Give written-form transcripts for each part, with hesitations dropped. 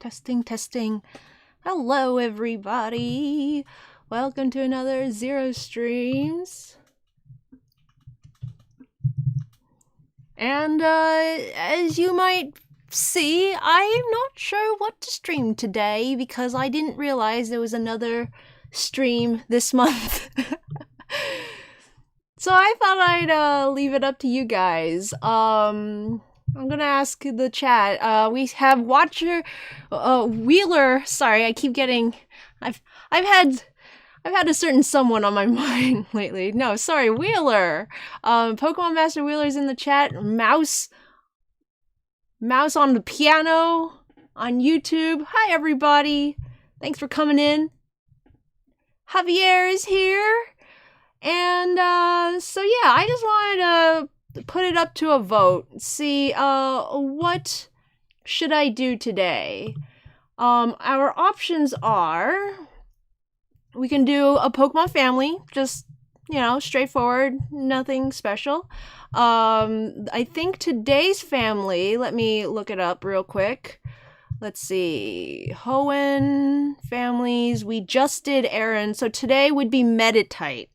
Testing, testing. Hello, everybody. Welcome to another Zero Streams. And as you might see, I'm not sure what to stream today because I didn't realize there was another stream this month. So I thought I'd leave it up to you guys. I'm gonna ask the chat. We have Watcher Wheeler. Sorry, I keep getting. I've had a certain someone on my mind lately. No, sorry, Wheeler. Pokemon Master Wheeler's in the chat. Mouse on the piano on YouTube. Hi, everybody. Thanks for coming in. Javier is here. And, so yeah, I just wanted to put it up to a vote. See, what should I do today? Our options are, we can do a Pokemon family, just, straightforward, nothing special. I think today's family, let me look it up real quick. Let's see, Hoenn families, we just did Aaron, so today would be Meditite.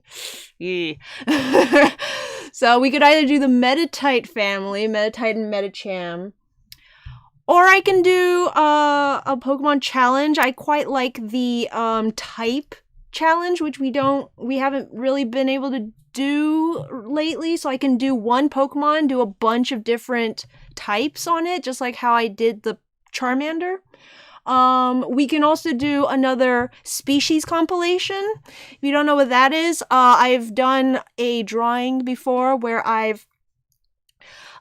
So we could either do the Meditite family, Meditite and Medicham, or I can do a Pokemon challenge. I quite like the type challenge, which we haven't really been able to do lately, so I can do one Pokemon, do a bunch of different types on it, just like how I did the Charmander. We can also do another species compilation. If you don't know what that is, I've done a drawing before where I've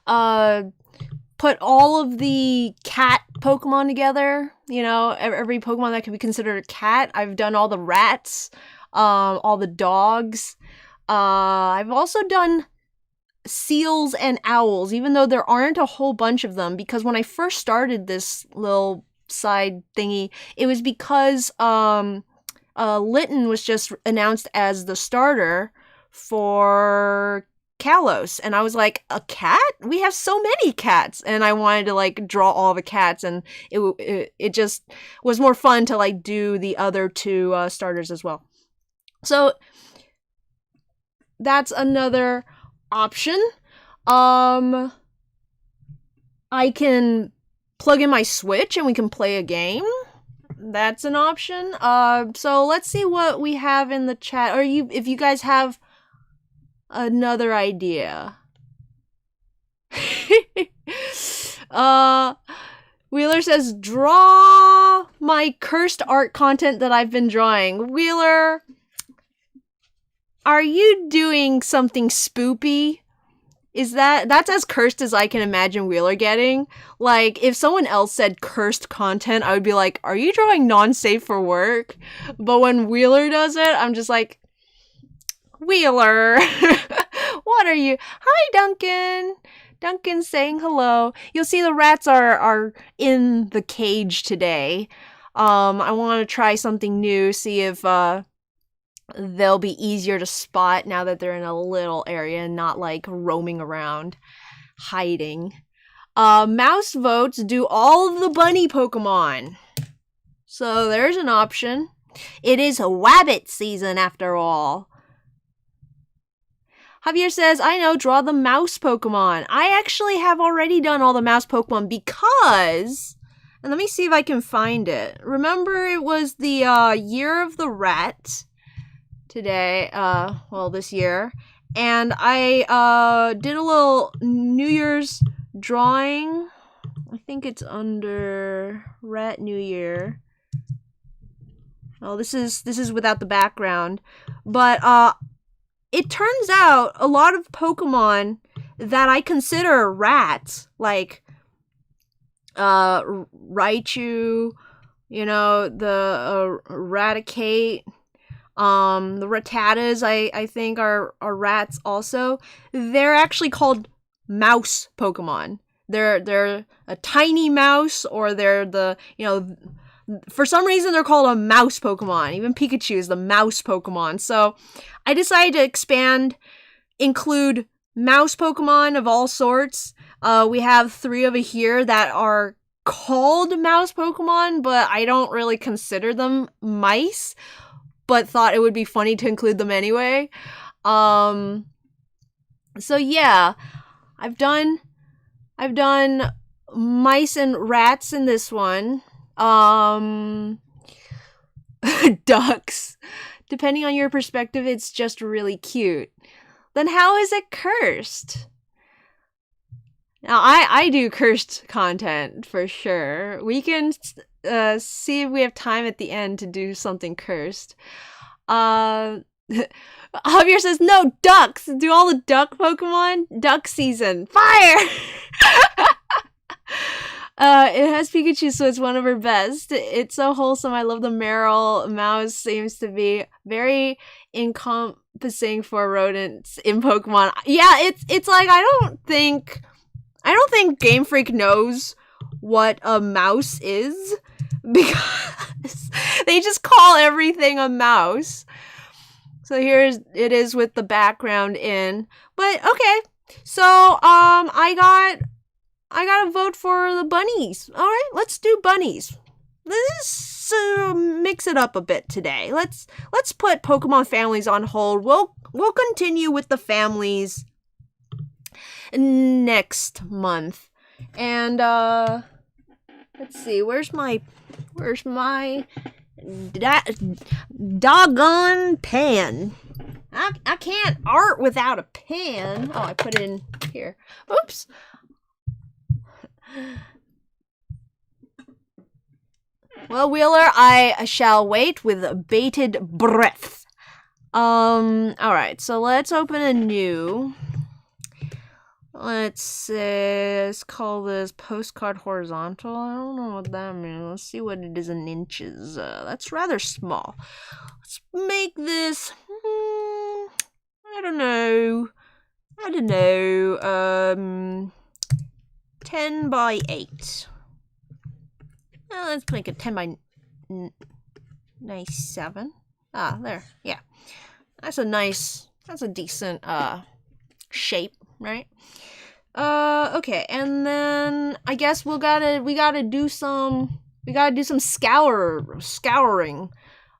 put all of the cat Pokemon together. Every Pokemon that could be considered a cat. I've done all the rats, all the dogs. I've also done seals and owls, even though there aren't a whole bunch of them, because when I first started this little side thingy, it was because Litten was just announced as the starter for Kalos, and I was like, a cat? We have so many cats, and I wanted to draw all the cats, and it just was more fun to do the other two starters as well. So that's another option. I can plug in my Switch and we can play a game. That's an option. So let's see what we have in the chat, or if you guys have another idea. Wheeler says, draw my cursed art content that I've been drawing. Wheeler, are you doing something spoopy? That's as cursed as I can imagine Wheeler getting? If someone else said cursed content, I would be like, are you drawing non-safe for work? But when Wheeler does it, I'm just like, Wheeler, what are you? Hi, Duncan. Duncan's saying hello. You'll see the rats are in the cage today. I want to try something new, see if, they'll be easier to spot now that they're in a little area and not roaming around hiding. Mouse votes do all of the bunny Pokemon. So there's an option. It is Wabbit season after all. Javier says, I know, draw the mouse Pokemon. I actually have already done all the mouse Pokemon because, and let me see if I can find it. Remember, it was the year of the rat today, this year, and I did a little New Year's drawing. I think it's under Rat New Year. Oh, this is without the background, but it turns out a lot of Pokemon that I consider rats, like Raichu, the Raticate, the Rattatas, I think are rats also. They're actually called mouse Pokemon. They're a tiny mouse, or they're for some reason they're called a mouse Pokemon. Even Pikachu is the mouse Pokemon. So I decided to include mouse Pokemon of all sorts. We have 3 over here that are called mouse Pokemon, but I don't really consider them mice, but thought it would be funny to include them anyway. So yeah, I've done mice and rats in this one. Ducks. Depending on your perspective, it's just really cute. Then how is it cursed? Now, I do cursed content for sure. We can see if we have time at the end to do something cursed. Javier says, no, ducks! Do all the duck Pokemon? Duck season. Fire! It has Pikachu, so it's one of her best. It's so wholesome. I love the Meryl mouse. Seems to be very encompassing for rodents in Pokemon. Yeah, it's like I don't think Game Freak knows what a mouse is, because they just call everything a mouse. So here it is with the background in. But okay. So I got a vote for the bunnies. All right, let's do bunnies. Let's mix it up a bit today. Let's put Pokemon families on hold. We'll continue with the families next month. And let's see. Where's my doggone pen? I can't art without a pen. Oh, I put it in here. Oops. Well, Wheeler, I shall wait with bated breath. Alright, so let's open a new. Let's call this postcard horizontal. I don't know what that means. Let's see what it is in inches. That's rather small. Let's make this, I don't know, 10 by 8. Let's make it 10 by 97. Ah, there. Yeah. That's a decent shape, right? Okay, and then I guess we gotta do some scouring.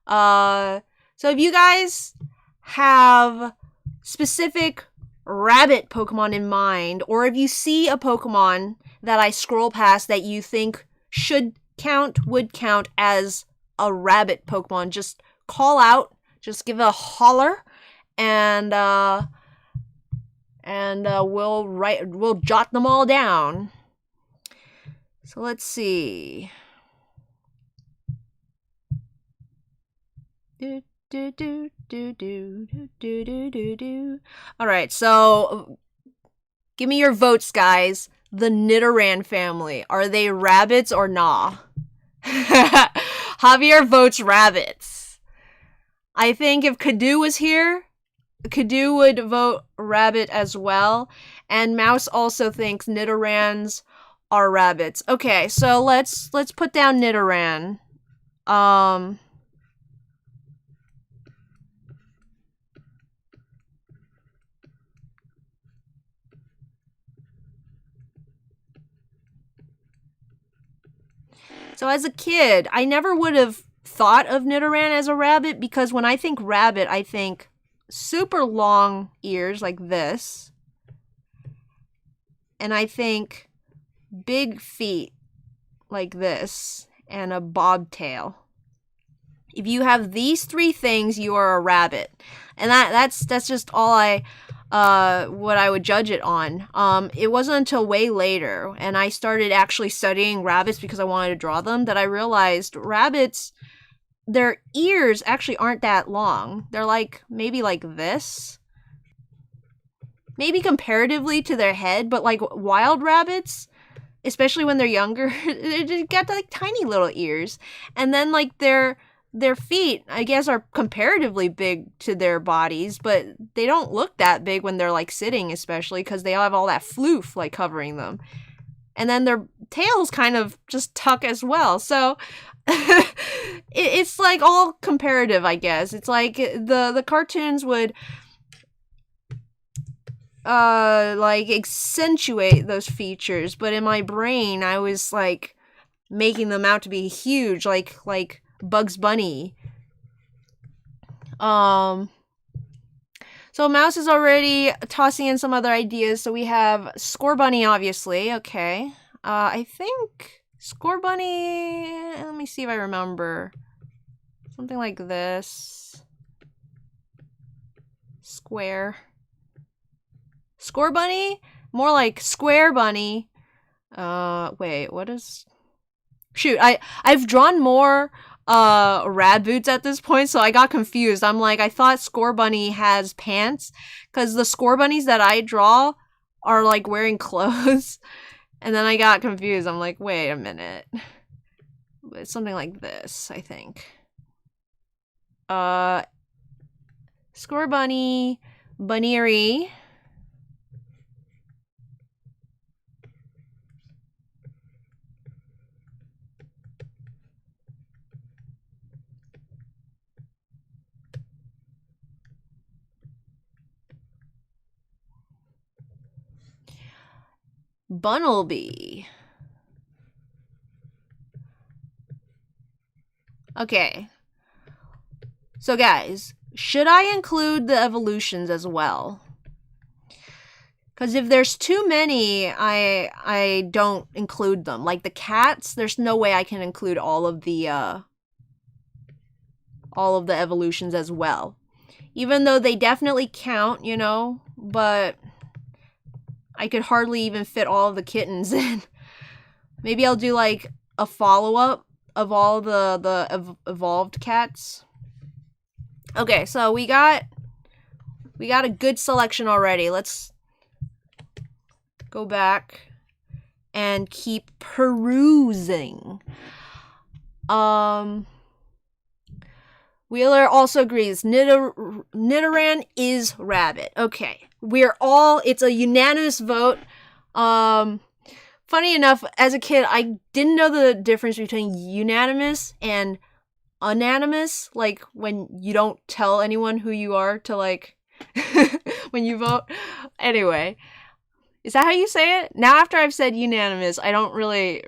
So if you guys have specific rabbit Pokemon in mind, or if you see a Pokemon that I scroll past that you think would count as a rabbit Pokemon, just call out, just give it a holler, and we'll jot them all down. So let's see. Alright, so give me your votes, guys. The Nidoran family. Are they rabbits or nah? Javier votes rabbits. I think if Kadu was here, Kadu would vote rabbit as well. And Mouse also thinks Nidorans are rabbits. Okay, so let's put down Nidoran. So as a kid, I never would have thought of Nidoran as a rabbit, because when I think rabbit, I think super long ears like this. And I think big feet like this and a bobtail. If you have these three things, you are a rabbit. And that's just all what I would judge it on. It wasn't until way later, and I started actually studying rabbits because I wanted to draw them, that I realized rabbits, their ears actually aren't that long. They're like, maybe like this. Maybe comparatively to their head, but like wild rabbits, especially when they're younger, they get like tiny little ears. And then like their feet, I guess, are comparatively big to their bodies, but they don't look that big when they're like sitting, especially because they have all that floof like covering them. And then their tails kind of just tuck as well. So it's like all comparative, I guess. It's like the cartoons would like accentuate those features, but in my brain I was like, making them out to be huge, like Bugs Bunny. So Mouse is already tossing in some other ideas. So we have Scorbunny, obviously. Okay. I think Scorbunny. Let me see if I remember. Something like this. Square. Scorbunny? More like Square Bunny. Wait, what is... Shoot, I've drawn more Radboots at this point, so I got confused. I'm like, I thought Scorbunny has pants, because the Scorbunnies that I draw are like wearing clothes, and then I got confused. I'm like, wait a minute. It's something like this, I think. Scorbunny, Bunnery. Bunnelby. Okay. So guys, should I include the evolutions as well? Because if there's too many, I don't include them. Like the cats, there's no way I can include all of the evolutions as well. Even though they definitely count, you know, but I could hardly even fit all of the kittens in. Maybe I'll do like a follow-up of all the evolved cats. Okay, so we got a good selection already. Let's go back and keep perusing. Wheeler also agrees. Nidoran is rabbit. Okay. It's a unanimous vote. Funny enough, as a kid, I didn't know the difference between unanimous and unanimous. Like, when you don't tell anyone who you are to, like, when you vote. Anyway. Is that how you say it? Now, after I've said unanimous, I don't really...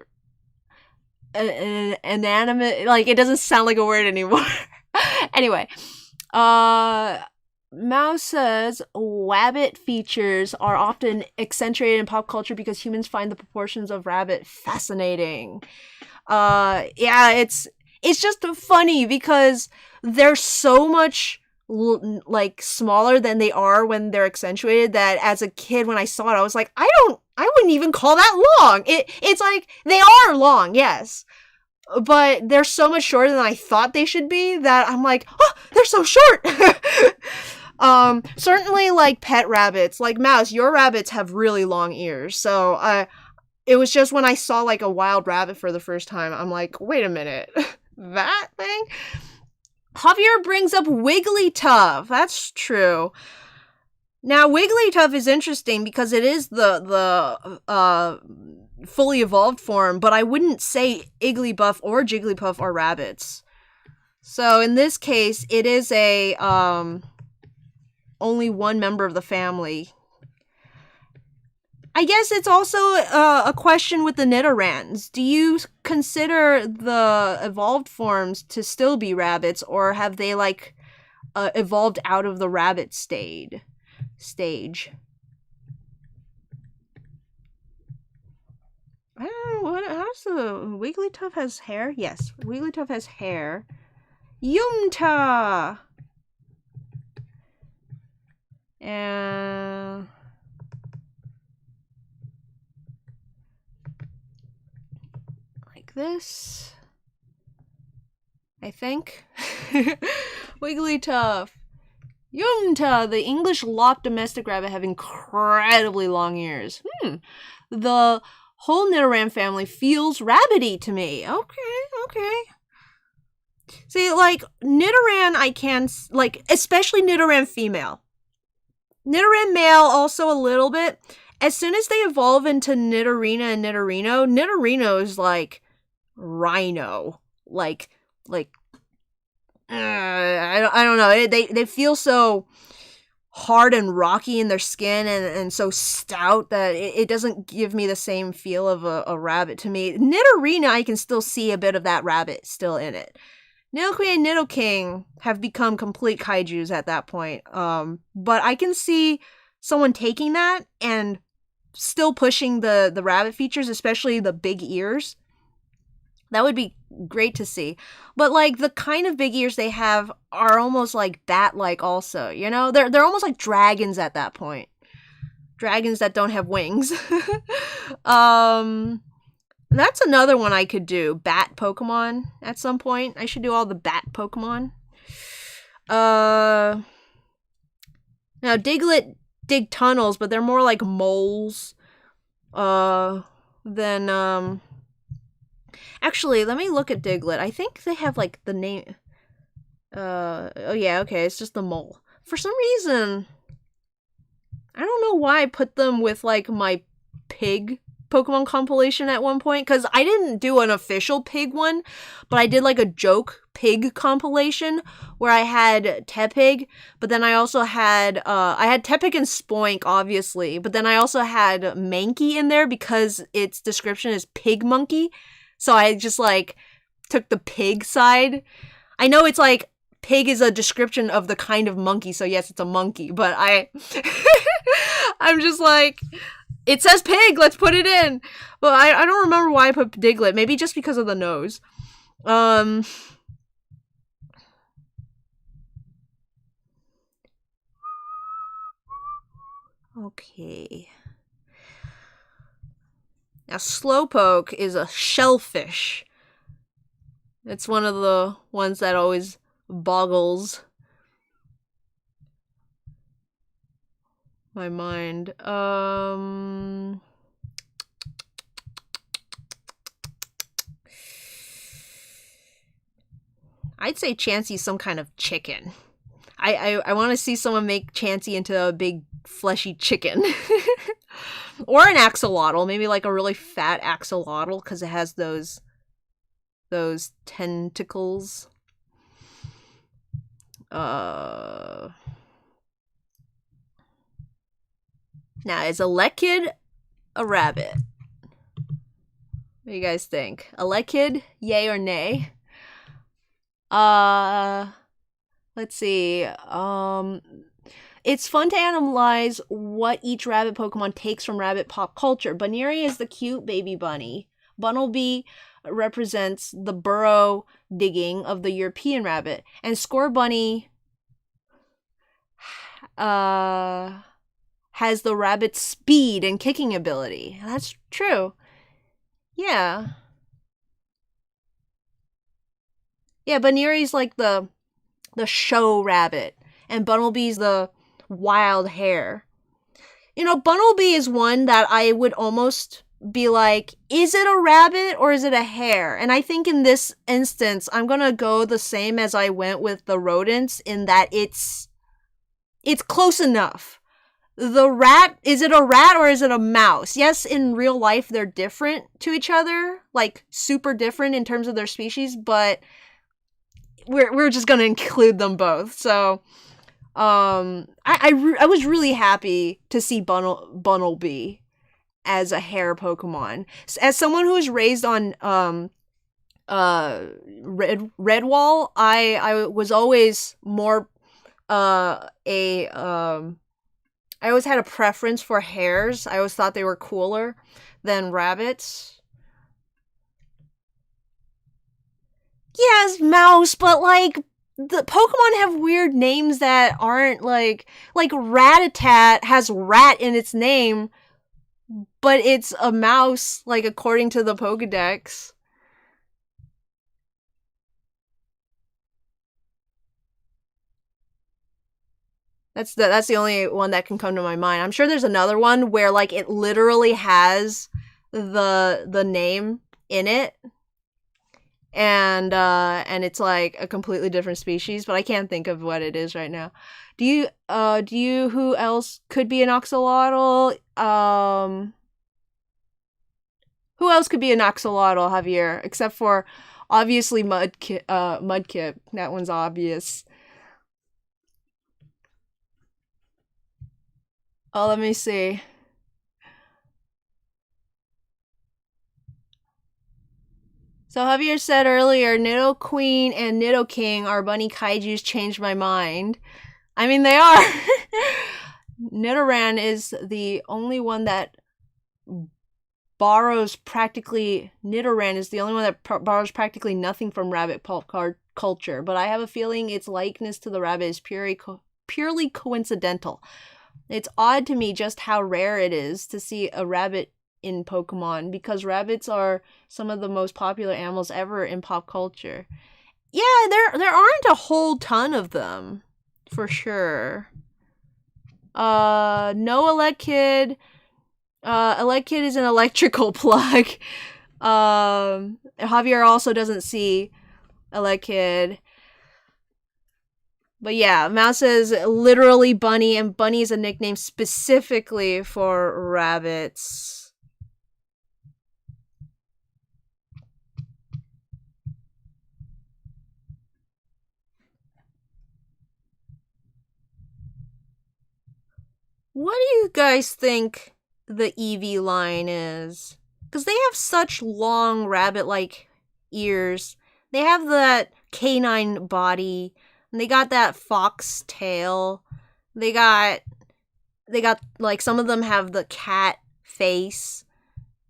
Inanimate... Like, it doesn't sound like a word anymore. Anyway, Mouse says wabbit features are often accentuated in pop culture because humans find the proportions of rabbit fascinating. Yeah, it's just funny because they're so much like smaller than they are when they're accentuated that as a kid when I saw it I was like, I wouldn't even call that long. It's like they are long, yes. But they're so much shorter than I thought they should be that I'm like, oh, they're so short. Certainly like pet rabbits, like Mouse, your rabbits have really long ears. So it was just when I saw like a wild rabbit for the first time, I'm like, wait a minute, that thing? Javier brings up Wigglytuff. That's true. Now, Wigglytuff is interesting because it is the fully evolved form, but I wouldn't say Igglybuff or Jigglypuff are rabbits. So in this case, it is a only one member of the family. I guess it's also a question with the Nidorans. Do you consider the evolved forms to still be rabbits, or have they like evolved out of the rabbit stage? I don't know, how's the Wigglytuff has hair? Yes, Wigglytuff has hair. Yumta! And... like this. I think. Wigglytuff. Yumta! The English lopped domestic rabbit have incredibly long ears. The whole Nidoran family feels rabbity to me. Okay. See, like, Nidoran I can, like, especially Nidoran female. Nidoran male also a little bit. As soon as they evolve into Nidorina and Nidorino, Nidorino is like rhino. Like, I don't know. They feel so hard and rocky in their skin and so stout that it doesn't give me the same feel of a rabbit to me. Nidorina, I can still see a bit of that rabbit still in it. Nidoqueen and Nidoking have become complete kaijus at that point. But I can see someone taking that and still pushing the rabbit features, especially the big ears. That would be great to see. But like the kind of big ears they have are almost like bat-like also, you know? They're almost like dragons at that point. Dragons that don't have wings. That's another one I could do. Bat Pokemon at some point. I should do all the bat Pokemon. Now Diglett dig tunnels, but they're more like moles. Than actually, let me look at Diglett. I think they have like the name. Oh yeah, okay, it's just the mole. For some reason, I don't know why I put them with like my pig Pokemon compilation at one point, because I didn't do an official pig one, but I did like a joke pig compilation where I had Tepig, but then I also had I had Tepig and Spoink, obviously, but then I also had Mankey in there because its description is pig monkey. So I just like took the pig side. I know it's like pig is a description of the kind of monkey, so yes, it's a monkey, but I'm just like, it says pig, let's put it in. Well, I don't remember why I put Diglett. Maybe just because of the nose. Okay. Now, Slowpoke is a shellfish. It's one of the ones that always boggles my mind. I'd say Chansey's some kind of chicken. I want to see someone make Chansey into a big fleshy chicken. Or an axolotl, maybe like a really fat axolotl, because it has those tentacles. Now, is Elekid a rabbit? What do you guys think? Elekid, yay or nay? Let's see. It's fun to analyze what each rabbit Pokemon takes from rabbit pop culture. Buneary is the cute baby bunny. Bunnelby represents the burrow digging of the European rabbit. And Scorbunny has the rabbit's speed and kicking ability. That's true. Yeah. Yeah, Buneary's like the show rabbit. And Bunnelby's the wild hare. You know, Bunnelby is one that I would almost be like, is it a rabbit or is it a hare? And I think in this instance, I'm gonna go the same as I went with the rodents, in that it's close enough. The rat, is it a rat or is it a mouse? Yes, in real life they're different to each other, like super different in terms of their species, but we're just gonna include them both. So I was really happy to see Bunnelby as a hare Pokemon. As someone who was raised on Redwall, I was always more I always had a preference for hares. I always thought they were cooler than rabbits. Yes, mouse, but like the Pokemon have weird names that aren't like Rattata has rat in its name, but it's a mouse, like according to the Pokedex. That's the only one that can come to my mind. I'm sure there's another one where like it literally has the name in it, and it's like a completely different species, but I can't think of what it is right now. Do you who else could be an axolotl? Who else could be an axolotl, Javier? Except for obviously Mudkip. That one's obvious. Oh, let me see. So Javier said earlier, Nidoqueen and Nidoking are bunny kaijus changed my mind. I mean, they are. Nidoran is the only one that borrows practically. Nidoran is the only one that borrows practically nothing from rabbit pulp culture, but I have a feeling its likeness to the rabbit is purely coincidental. It's odd to me just how rare it is to see a rabbit in Pokemon, because rabbits are some of the most popular animals ever in pop culture. Yeah, there aren't a whole ton of them, for sure. No Elekid. Elekid is an electrical plug. Javier also doesn't see Elekid. But yeah, Mouse is literally bunny, and bunny is a nickname specifically for rabbits. What do you guys think the Eevee line is? Because they have such long rabbit-like ears. They have that canine body, and they got that fox tail. They got like, some of them have the cat face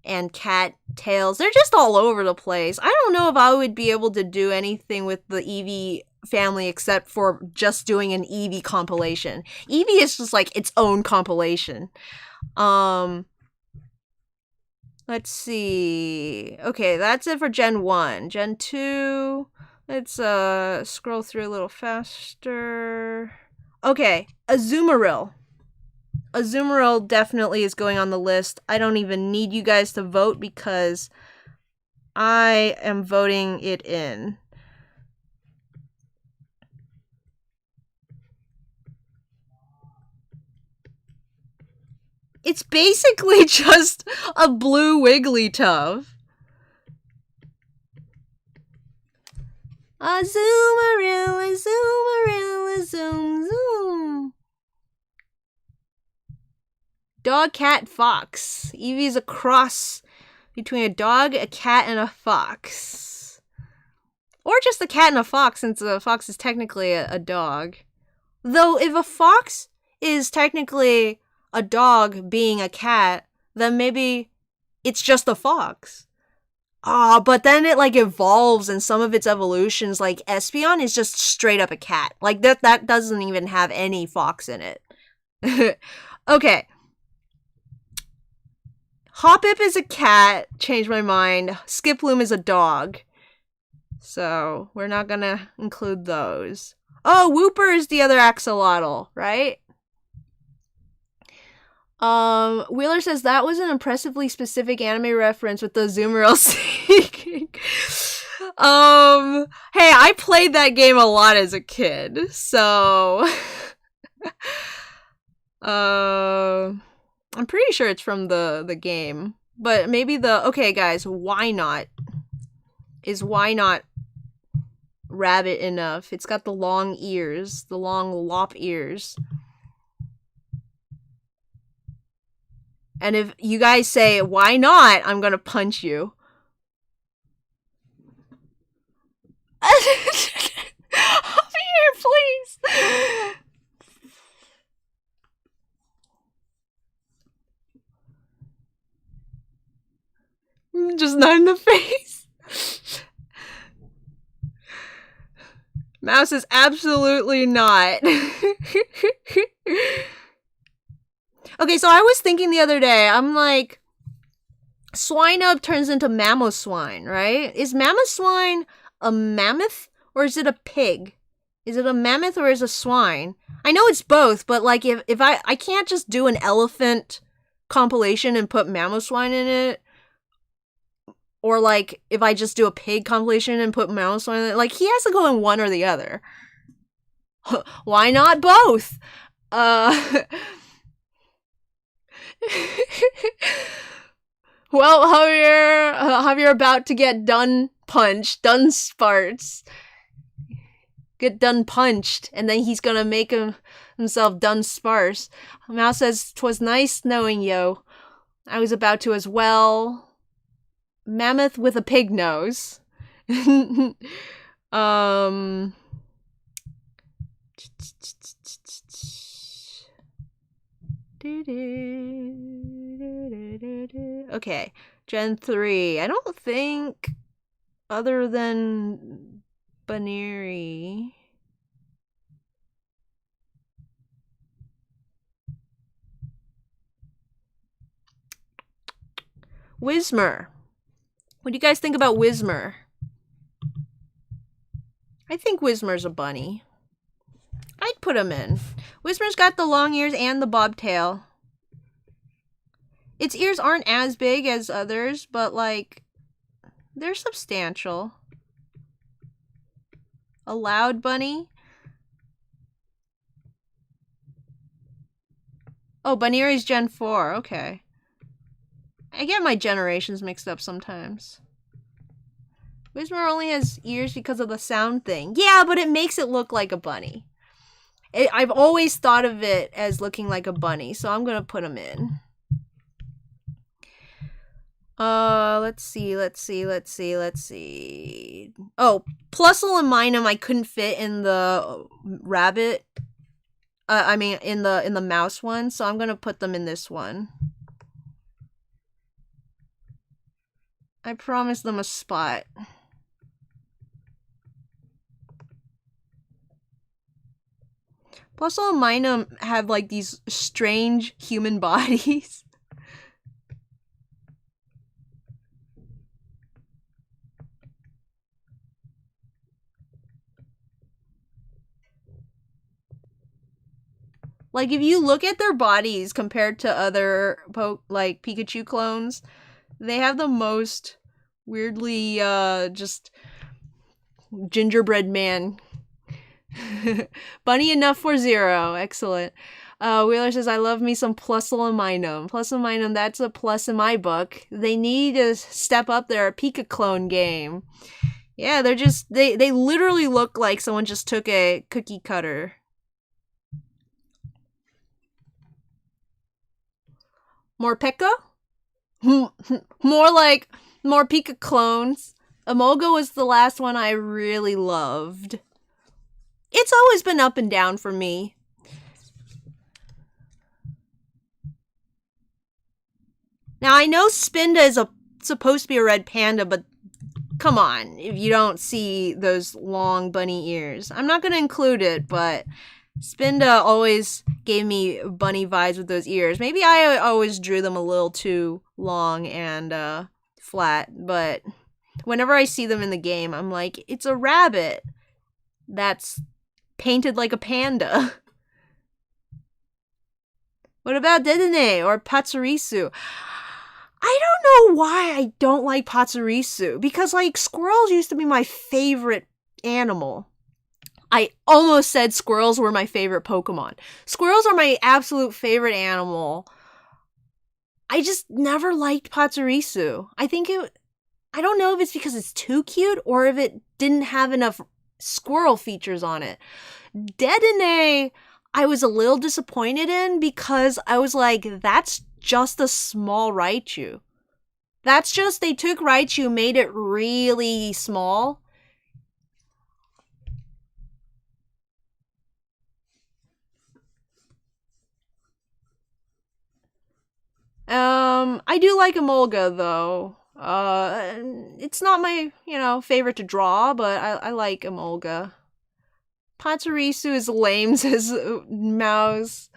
and cat tails. They're just all over the place. I don't know if I would be able to do anything with the Eevee family except for just doing an Eevee compilation. Eevee is just like its own compilation. Let's see. Okay, that's it for Gen 1. Gen 2, let's scroll through a little faster. Okay, Azumarill. Azumarill definitely is going on the list. I don't even need you guys to vote because I am voting it in. It's basically just a blue Wigglytuff. Azumarill, Azumarill, Azum, zoom. Dog, cat, fox. Eevee is a cross between a dog, a cat, and a fox. Or just a cat and a fox, since a fox is technically a dog. Though, if a fox is technically a dog being a cat, then maybe it's just a fox. But then it like evolves, and some of its evolutions, like Espeon, is just straight up a cat. Like that doesn't even have any fox in it. Okay. Hoppip is a cat. Changed my mind. Skiploom is a dog. So we're not gonna include those. Oh, Wooper is the other axolotl, right? Wheeler says that was an impressively specific anime reference with the Azumarill seeking. Hey, I played that game a lot as a kid, so I'm pretty sure it's from the game. But maybe okay guys, why not? Is why not rabbit enough? It's got the long ears, the long lop ears. And if you guys say, why not, I'm gonna punch you. Over here, please. Just not in the face. Mouse is absolutely not. Okay, so I was thinking the other day, I'm like, Swinub turns into Mamoswine, right? Is Mamoswine a mammoth or is it a pig? Is it a mammoth or is it a swine? I know it's both, but like if I can't just do an elephant compilation and put Mamoswine in it, or like if I just do a pig compilation and put Mamoswine in it, like he has to go in one or the other. Why not both? Well, Javier about to get done punched, done sparts. get done punched, and then he's gonna make himself done sparse. Mouse says, "'Twas nice knowing yo. I was about to as well. Mammoth with a pig nose." Okay, Gen 3. I don't think other than Baneri. Whismur. What do you guys think about Whismur? I think Whismur's a bunny. I'd put him in. Whismur's got the long ears and the bobtail. Its ears aren't as big as others, but like, they're substantial. A loud bunny. Oh, Baneri's Gen 4. Okay. I get my generations mixed up sometimes. Whismur only has ears because of the sound thing. Yeah, but it makes it look like a bunny. I've always thought of it as looking like a bunny, so I'm gonna put him in. Let's see. Oh, Plusle and Minum I couldn't fit in the rabbit. I mean, in the mouse one, so I'm gonna put them in this one. I promised them a spot. Plusle and Minum have like these strange human bodies. Like, if you look at their bodies compared to other like Pikachu clones, they have the most weirdly just gingerbread man. Bunny enough for 0. Excellent. Wheeler says, I love me some Plusle and Minum. Plusle and Minum, that's a plus in my book. They need to step up their Pika clone game. Yeah, they're just, they literally look like someone just took a cookie cutter. More Pekka? More Pika clones. Emolga was the last one I really loved. It's always been up and down for me. Now, I know Spinda is supposed to be a red panda, but come on, if you don't see those long bunny ears. I'm not going to include it, but Spinda always gave me bunny vibes with those ears. Maybe I always drew them a little too long and flat, but whenever I see them in the game, I'm like, it's a rabbit that's painted like a panda. What about Dedenne or Pachirisu? I don't know why I don't like Pachirisu, because like squirrels used to be my favorite animal. I almost said squirrels were my favorite Pokemon. Squirrels are my absolute favorite animal. I just never liked Pachirisu. I don't know if it's because it's too cute or if it didn't have enough squirrel features on it. Dedenne, I was a little disappointed in because I was like, that's just a small Raichu. That's just, they took Raichu, made it really small. I do like Emolga though. It's not my, favorite to draw, but I like Emolga. Pachirisu is lame, says Mouse.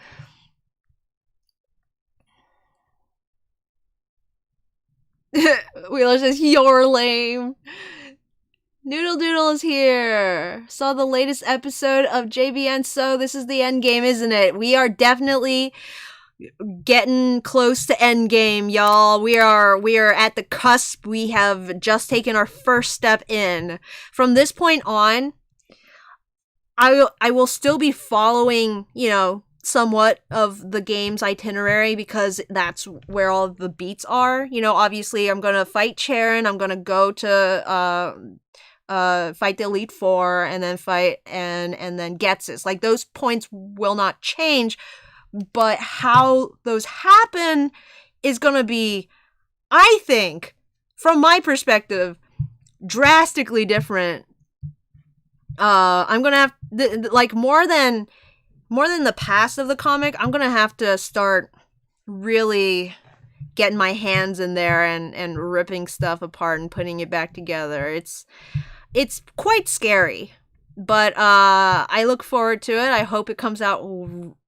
Wheeler says, you're lame. Noodle Doodle is here. Saw the latest episode of JVN, so this is the end game, isn't it? We are definitely getting close to endgame, y'all. We are at the cusp. We have just taken our first step in. From this point on, I will still be following, somewhat of the game's itinerary because that's where all the beats are. Obviously I'm gonna fight Cheren. I'm gonna go to fight the Elite Four, and then fight and then Ghetsis. Like, those points will not change, but how those happen is gonna be, I think, from my perspective, drastically different. I'm gonna have like more than the past of the comic. I'm gonna have to start really getting my hands in there and ripping stuff apart and putting it back together. It's quite scary, but I look forward to it. I hope it comes out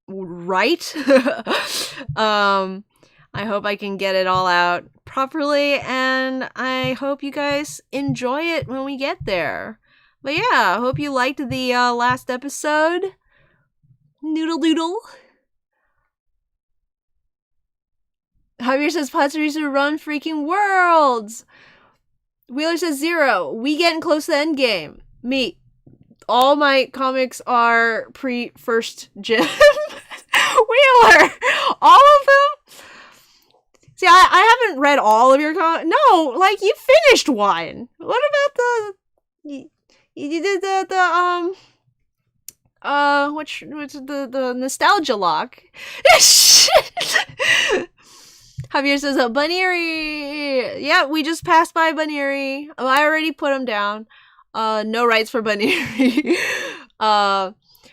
right. I hope I can get it all out properly, and I hope you guys enjoy it when we get there. But yeah, I hope you liked the last episode. Noodle doodle. Javier says, Pazza to run freaking worlds. Wheeler says 0. We getting close to the end game. Me. All my comics are pre-first gen. Wheeler! All of them? See, I haven't read all of your comics. No, like, you finished one. What about the... You did what's the nostalgia lock? Javier says, Baniri. Yeah, we just passed by Baniri. I already put him down. No rights for Baniri.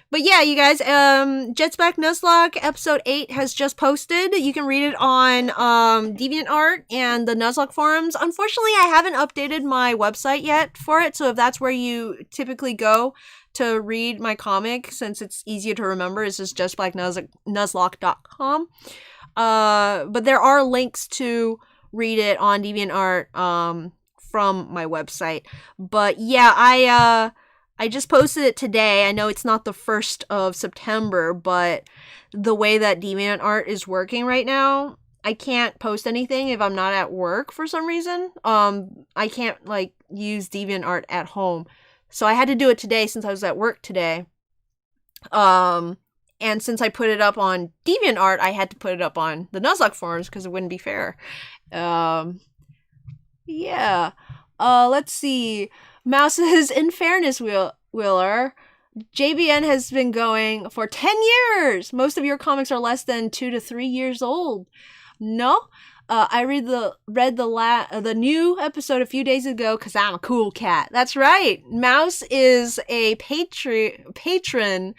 But yeah, you guys, Jetsback Nuzlocke episode 8 has just posted. You can read it on DeviantArt and the Nuzlocke forums. Unfortunately, I haven't updated my website yet for it, so if that's where you typically go to read my comic, since it's easier to remember, it's just justblacknuzlocke.com. But there are links to read it on DeviantArt from my website. But yeah, I just posted it today. I know it's not the 1st of September, but the way that DeviantArt is working right now, I can't post anything if I'm not at work for some reason. I can't, like, use DeviantArt at home. So I had to do it today since I was at work today. And since I put it up on DeviantArt, I had to put it up on the Nuzlocke forums because it wouldn't be fair. Yeah. Let's see. Mouse says, in fairness, Wheeler, JBN has been going for 10 years. Most of your comics are less than 2 to 3 years old. No, I read the new episode a few days ago because I'm a cool cat. That's right. Mouse is a patron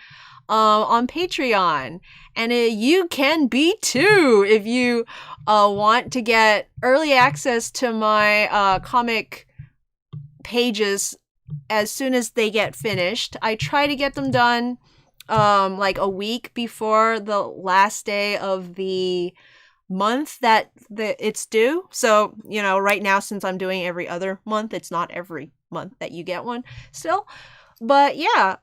on Patreon, and you can be too if you want to get early access to my comic pages as soon as they get finished. I try to get them done like a week before the last day of the month that it's due. So, you know, right now, since I'm doing every other month, it's not every month that you get one still. But yeah,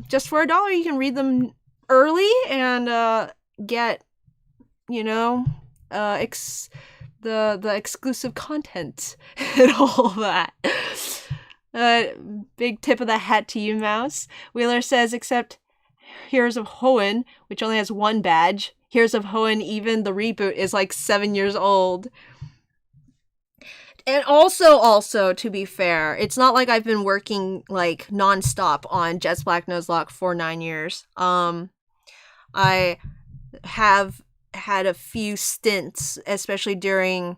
just for $1 you can read them early and get, you know, the exclusive content and all that. Big tip of the hat to you, Mouse. Wheeler says, except Heroes of Hoenn, which only has 1 badge. Heroes of Hoenn, even the reboot, is like 7 years old. And also, to be fair, it's not like I've been working like nonstop on Jets Black Nuzlocke for 9 years. I have had a few stints, especially during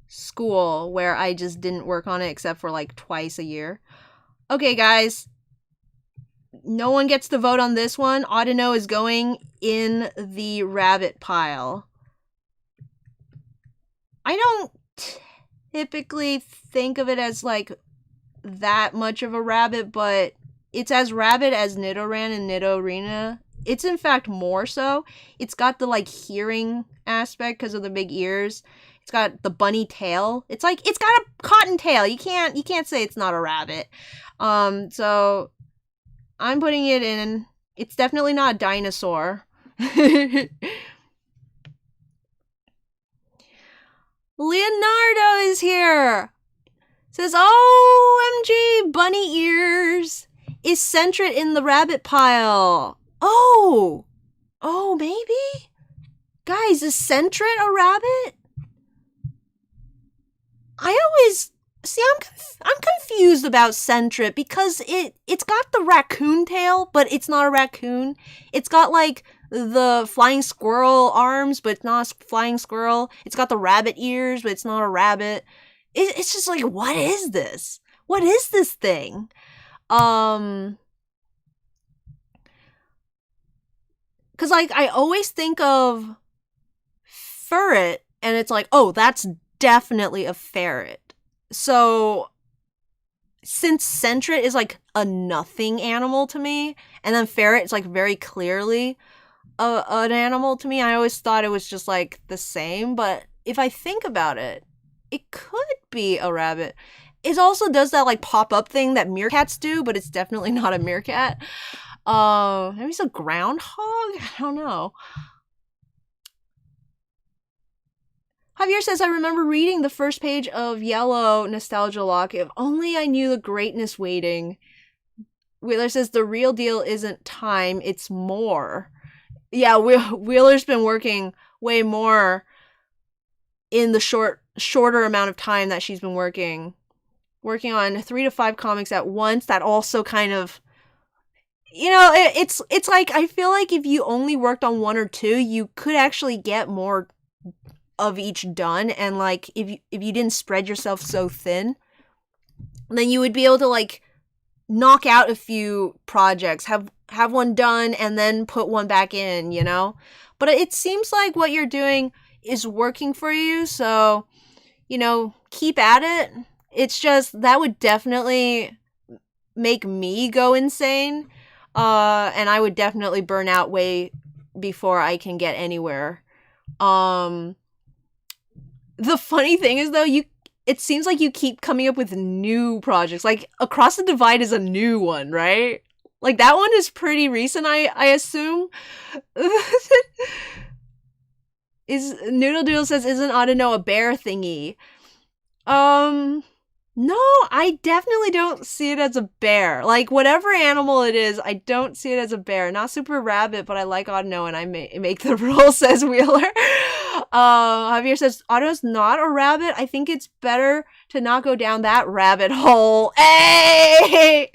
school, where I just didn't work on it except for like twice a year. Okay, guys. No one gets to vote on this one. Audino is going in the rabbit pile. I don't typically think of it as like that much of a rabbit, but it's as rabid as Nidoran and Nidorina. It's in fact more so. It's got the like hearing aspect because of the big ears. It's got the bunny tail. It's like it's got a cotton tail. You can't say it's not a rabbit. So I'm putting it in. It's definitely not a dinosaur. Leonardo is here. Says, OMG, bunny ears. Is Sentret in the rabbit pile? Oh, maybe? Guys, is Sentret a rabbit? I always see. I'm confused about Sentret because it's got the raccoon tail, but it's not a raccoon. It's got like the flying squirrel arms, but it's not a flying squirrel. It's got the rabbit ears, but it's not a rabbit. It's just like, what is this? What is this thing? Because like I always think of ferret, and it's like, oh, that's definitely a ferret. So since Sentret is like a nothing animal to me, and then ferret is like very clearly an animal to me, I always thought it was just like the same. But if I think about it, it could be a rabbit. It also does that like pop up thing that meerkats do, but it's definitely not a meerkat. Maybe it's a groundhog? I don't know. Javier says, I remember reading the first page of Yellow Nostalgia Lock. If only I knew the greatness waiting. Wheeler says, the real deal isn't time, it's more. Yeah, Wheeler's been working way more in the shorter amount of time that she's been working on 3 to 5 comics at once. That also kind of, you know, it's like, I feel like if you only worked on 1 or 2, you could actually get more of each done. And like, if you didn't spread yourself so thin, then you would be able to like knock out a few projects, have one done, and then put one back in, you know? But it seems like what you're doing is working for you, so, you know, keep at it. It's just, that would definitely make me go insane, and I would definitely burn out way before I can get anywhere. The funny thing is, though, it seems like you keep coming up with new projects. Like, Across the Divide is a new one, right? Like, that one is pretty recent, I assume. Is Noodle Doodle says, isn't Audino a bear thingy? No, I definitely don't see it as a bear. Like, whatever animal it is, I don't see it as a bear. Not super rabbit, but I like Audino, and I make the rule, says Wheeler. Javier says, Audino's not a rabbit. I think it's better to not go down that rabbit hole. Hey!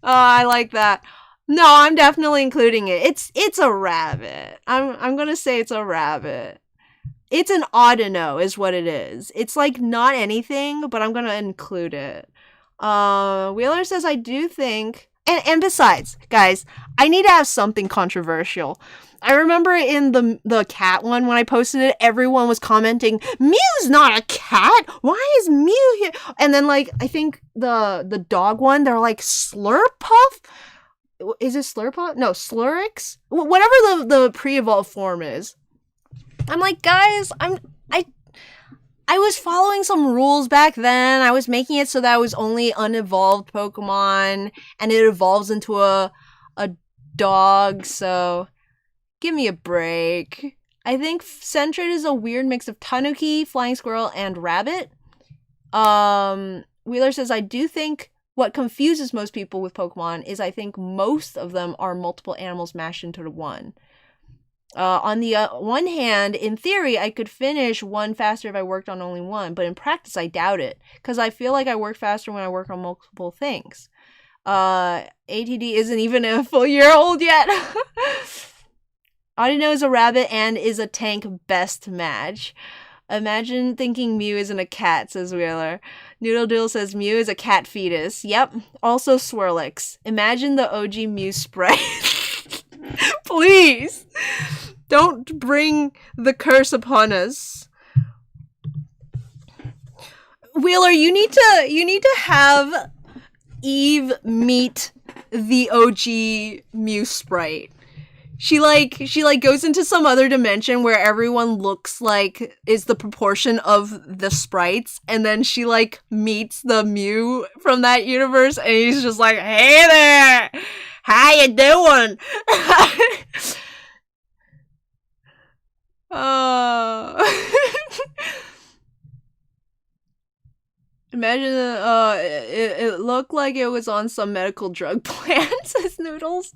I like that. No, I'm definitely including it. It's a rabbit. I'm gonna say it's a rabbit. It's an Audino is what it is. It's like not anything, but I'm gonna include it. Wheeler says, I do think, and besides, guys, I need to have something controversial. I remember in the cat one, when I posted it, everyone was commenting, Mew's not a cat! Why is Mew here? And then, like, I think the dog one, they're like, Slurpuff? Is it Slurpuff? No, Slurix? Whatever the pre-evolved form is. I'm like, guys, I was following some rules back then. I was making it so that it was only unevolved Pokemon, and it evolves into a dog, so give me a break. I think Sentret is a weird mix of Tanuki, Flying Squirrel, and Rabbit. Wheeler says, I do think what confuses most people with Pokemon is I think most of them are multiple animals mashed into one. On the one hand, in theory, I could finish one faster if I worked on only one, but in practice, I doubt it, because I feel like I work faster when I work on multiple things. ATD isn't even a full year old yet. Audino is a rabbit and is a tank best match. Imagine thinking Mew isn't a cat, says Wheeler. Noodle Doodle says Mew is a cat fetus. Yep. Also Swirlix. Imagine the OG Mew sprite. Please. Don't bring the curse upon us. Wheeler, you need to have Eve meet the OG Mew sprite. She goes into some other dimension where everyone looks like is the proportion of the sprites, and then she like meets the Mew from that universe, and he's just like, hey there, how you doing? Imagine it looked like it was on some medical drug plan, says Noodles.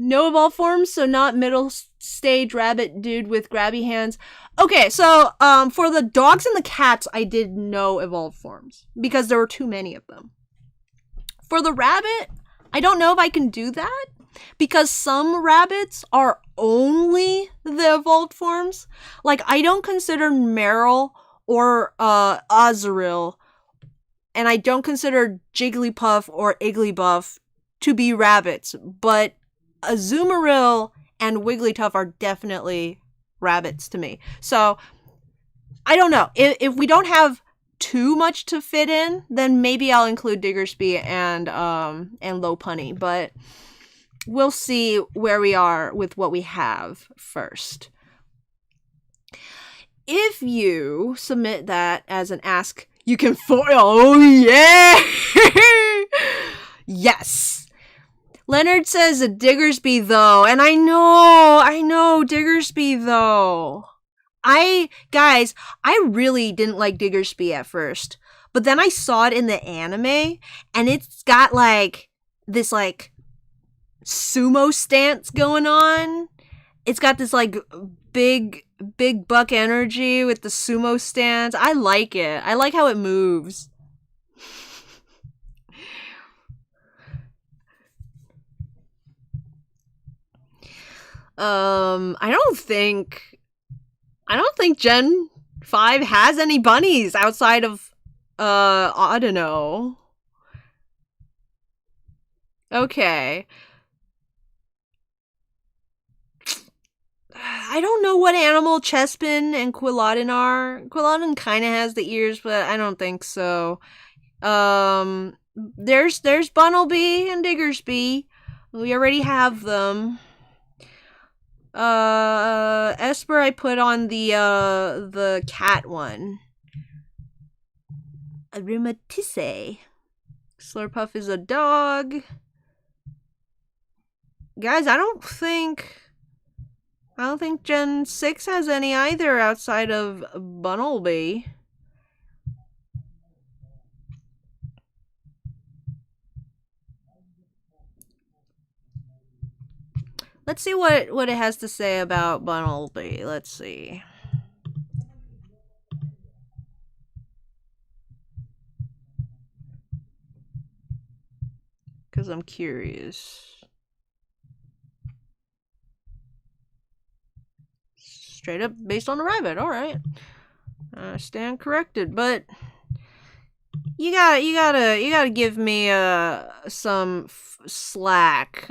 No evolved forms, so not middle stage rabbit dude with grabby hands. Okay, so for the dogs and the cats, I did no evolved forms because there were too many of them. For the rabbit, I don't know if I can do that because some rabbits are only the evolved forms. Like, I don't consider Meryl or Azurill, and I don't consider Jigglypuff or Igglybuff to be rabbits, but Azumarill and Wigglytuff are definitely rabbits to me. So, I don't know. If we don't have too much to fit in, then maybe I'll include Diggersby and Lopunny, but we'll see where we are with what we have first. If you submit that as an ask, you can oh yeah! Yes! Leonard says a Diggersby though, and I know Diggersby though. Guys, I really didn't like Diggersby at first, but then I saw it in the anime, and it's got like this like sumo stance going on. It's got this like big buck energy with the sumo stance. I like it. I like how it moves. I don't think Gen 5 has any bunnies outside of I don't know. Okay. I don't know what animal Chespin and Quilladin are. Quilladin kind of has the ears, but I don't think so. There's Bunnelby and Diggersby. We already have them. Esper I put on the cat one. Aromatisse. Slurpuff is a dog. Guys, I don't think Gen 6 has any either outside of Bunnelby. Let's see what it has to say about Bunnelby. Let's see. Because I'm curious. Straight up based on the rabbit. All right. I stand corrected, but you gotta give me some slack.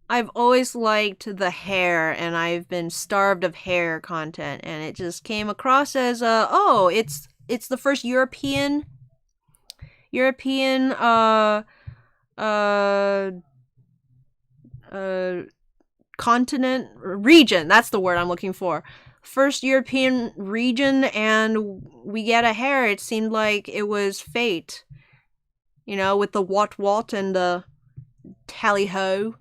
I've always liked the hair, and I've been starved of hair content, and it just came across as oh, it's the first European continent region. That's the word I'm looking for. First European region, and we get a hair. It seemed like it was fate. You know, with the what and the tally ho.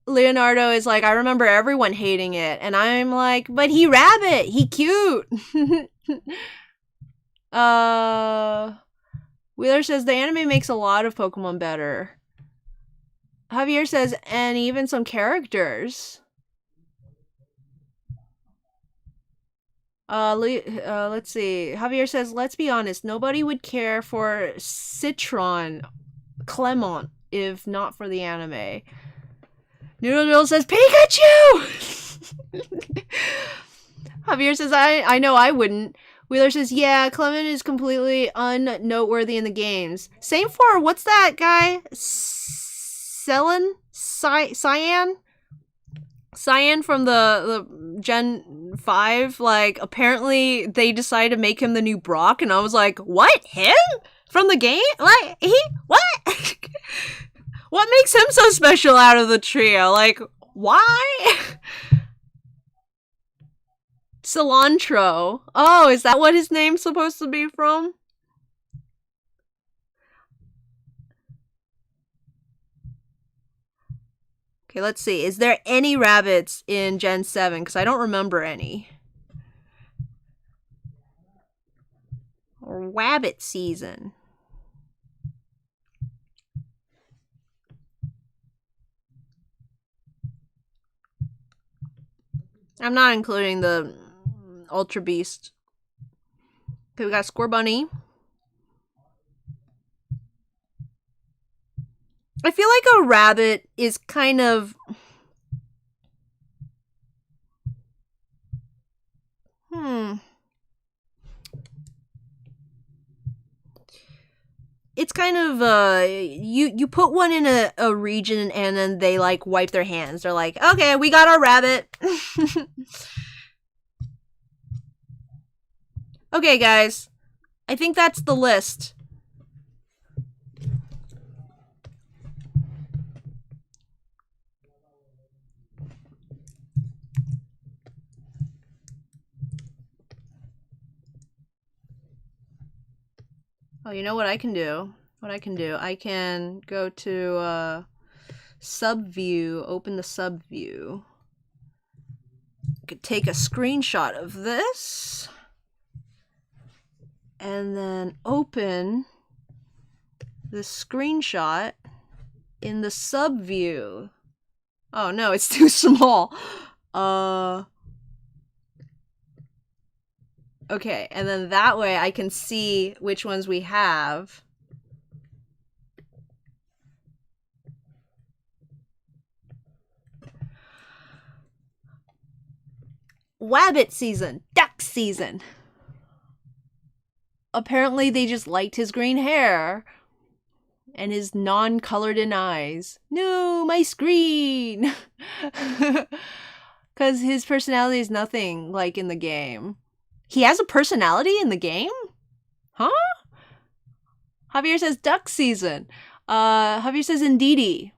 Leonardo is like, I remember everyone hating it, and I'm like, but he rabbit, he cute. Wheeler says the anime makes a lot of Pokemon better. Javier says, and even some characters. Let's see. Javier says, let's be honest, nobody would care for Citron Clemont if not for the anime. Noodle says, Pikachu! Javier says, I know I wouldn't. Wheeler says, yeah, Clement is completely unnoteworthy in the games. Same for, what's that guy? Cyan? Cyan from the Gen 5, like, apparently they decided to make him the new Brock, and I was like, what? Him? From the game? Like, what? What makes him so special out of the trio? Like, why? Cilantro. Oh, is that what his name's supposed to be from? Okay, let's see. Is there any rabbits in Gen 7? Because I don't remember any. Rabbit season. I'm not including the Ultra Beast. Okay, we got Scorbunny. I feel like a rabbit is kind of... It's kind of, you put one in a region and then they, like, wipe their hands. They're like, okay, we got our rabbit. Okay, guys. I think that's the list. Oh, you know what I can do? I can go to sub view, open the sub view. I could take a screenshot of this and then open the screenshot in the sub view. Oh no, it's too small. Okay, and then that way I can see which ones we have. Wabbit season, duck season. Apparently they just liked his green hair and his non-colored in eyes. No, my screen! Because his personality is nothing like in the game. He has a personality in the game? Huh? Javier says duck season. Javier says Indeedee.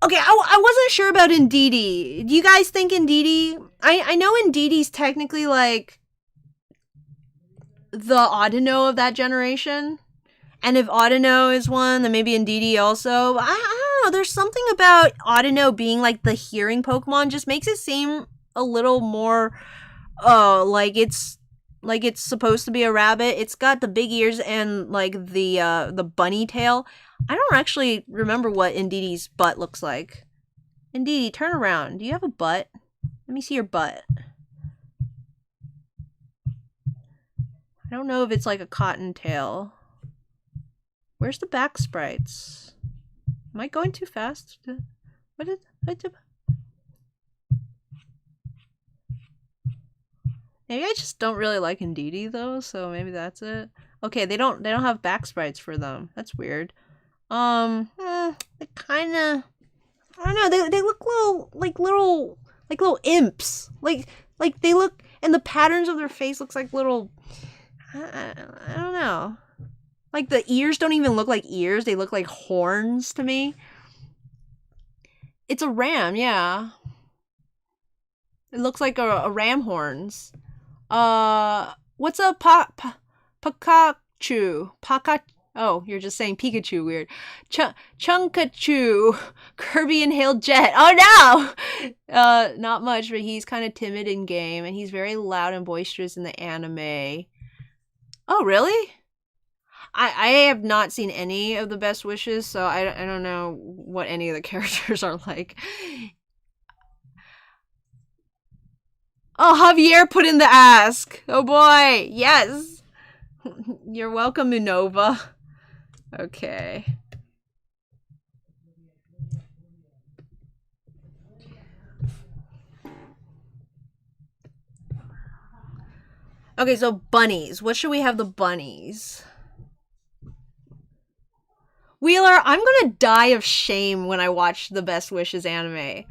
Okay, I wasn't sure about Indeedee. Do you guys think Indeedee... I know Indeedee's technically, like, the Audino of that generation. And if Audino is one, then maybe Indeedee also. I don't know, there's something about Audino being, like, the hearing Pokemon just makes it seem a little more... like it's supposed to be a rabbit. It's got the big ears and like the bunny tail. I don't actually remember what Indeedee's butt looks like. Indeedee, turn around. Do you have a butt? Let me see your butt. I don't know if it's like a cottontail. Where's the back sprites? Am I going too fast? What? Maybe I just don't really like Indeedee though, so maybe that's it. Okay, they don't have back sprites for them. That's weird. They kind of, I don't know. They look little imps. Like they look, and the patterns of their face looks like little. I don't know. Like the ears don't even look like ears. They look like horns to me. It's a ram, yeah. It looks like a ram horns. What's a Pikachu? Oh, you're just saying Pikachu, weird. Chunkachu, Kirby inhaled jet. Oh no! Not much, but he's kind of timid in game, and he's very loud and boisterous in the anime. Oh, really? I have not seen any of the Best Wishes, so I don't know what any of the characters are like. Oh, Javier put in the ask. Oh boy, yes. You're welcome, Unova. Okay. Okay, so bunnies. What should we have the bunnies? Wheeler, I'm gonna die of shame when I watch the Best Wishes anime.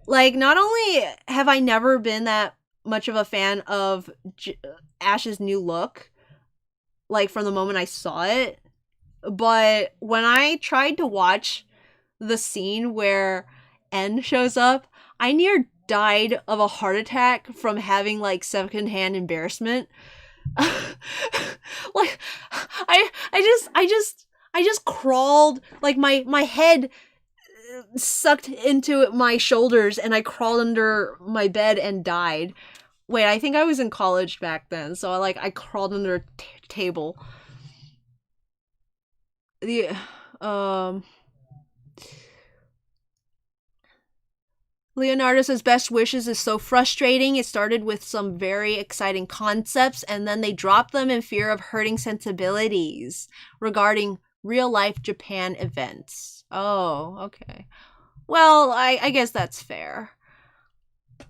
Like, not only have I never been that much of a fan of Ash's new look, like from the moment I saw it, but when I tried to watch the scene where N shows up, I near died of a heart attack from having like secondhand embarrassment. Like I just crawled, like my head sucked into my shoulders and I crawled under my bed and died. Wait, I think I was in college back then, so I crawled under a table. The Leonardo says Best Wishes is so frustrating. It started with some very exciting concepts and then they dropped them in fear of hurting sensibilities regarding real life Japan events. Oh, okay. Well, I guess that's fair.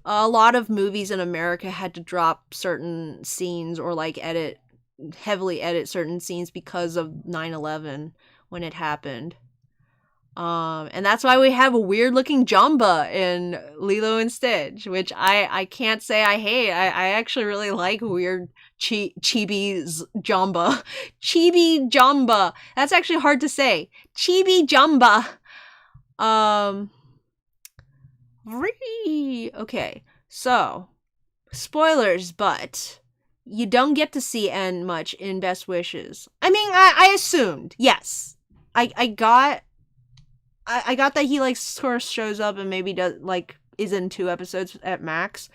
A lot of movies in America had to drop certain scenes or like heavily edit certain scenes because of 9/11 when it happened. And that's why we have a weird looking Jamba in Lilo and Stitch, which I can't say I hate. I actually really like weird chibi Jamba. Chibi Jamba. That's actually hard to say. Chibi Jamba. Okay. So, spoilers, but you don't get to see N much in Best Wishes. I mean, I assumed. Yes. I got that he like sort of shows up and maybe does like is in 2 episodes at max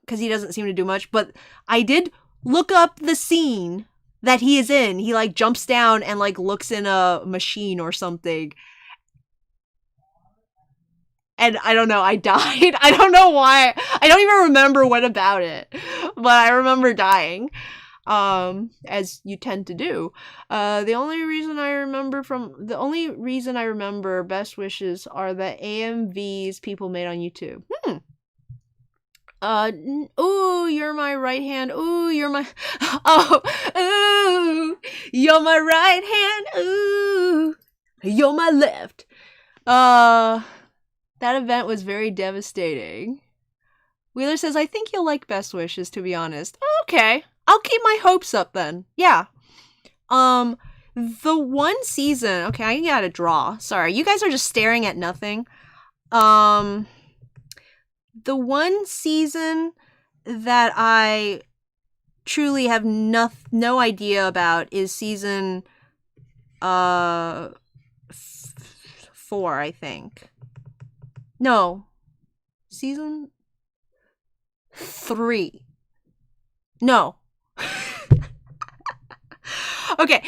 because he doesn't seem to do much. But I did look up the scene that he is in. He like jumps down and like looks in a machine or something. And I don't know, I died. I don't know why. I don't even remember what about it, but I remember dying. As you tend to do. The only reason I remember Best Wishes are the AMVs people made on YouTube. Ooh, you're my right hand. Ooh, you're my, ooh, you're my right hand. Ooh, you're my left. That event was very devastating. Wheeler says, I think you'll like Best Wishes, to be honest. Okay. I'll keep my hopes up then. Yeah. The one season... Okay, I gotta draw. Sorry, you guys are just staring at nothing. The one season that I truly have no idea about is season 4, I think. No. Season 3. No. Okay.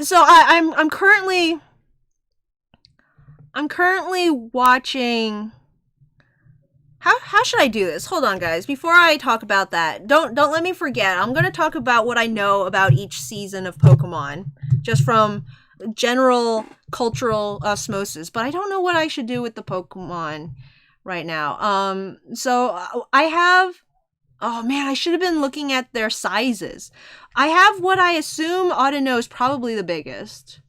So I'm currently watching. How should I do this? Hold on, guys. Before I talk about that, don't let me forget. I'm going to talk about what I know about each season of Pokemon just from general cultural osmosis, but I don't know what I should do with the Pokemon right now. So I have, oh man, I should have been looking at their sizes. I have what I assume Audino is probably the biggest,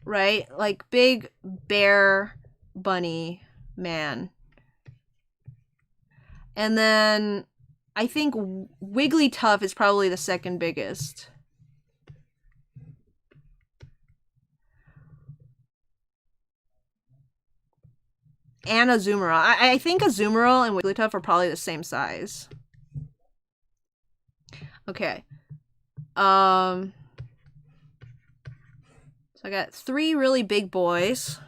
right? Like big bear bunny man. And then I think Wigglytuff is probably the second biggest. And Azumarill. I think Azumarill and Wigglytuff are probably the same size. Okay. So I got 3 really big boys.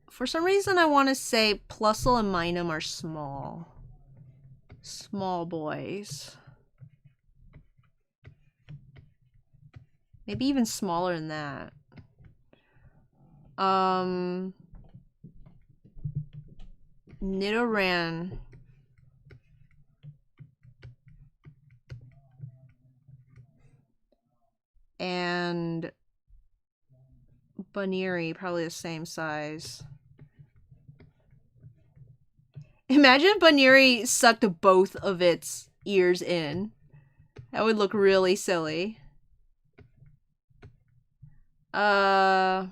For some reason, I want to say Plusle and Minun are small. Small boys. Maybe even smaller than that. Nidoran. And Buneary, probably the same size. Imagine if Buneary sucked both of its ears in. That would look really silly. I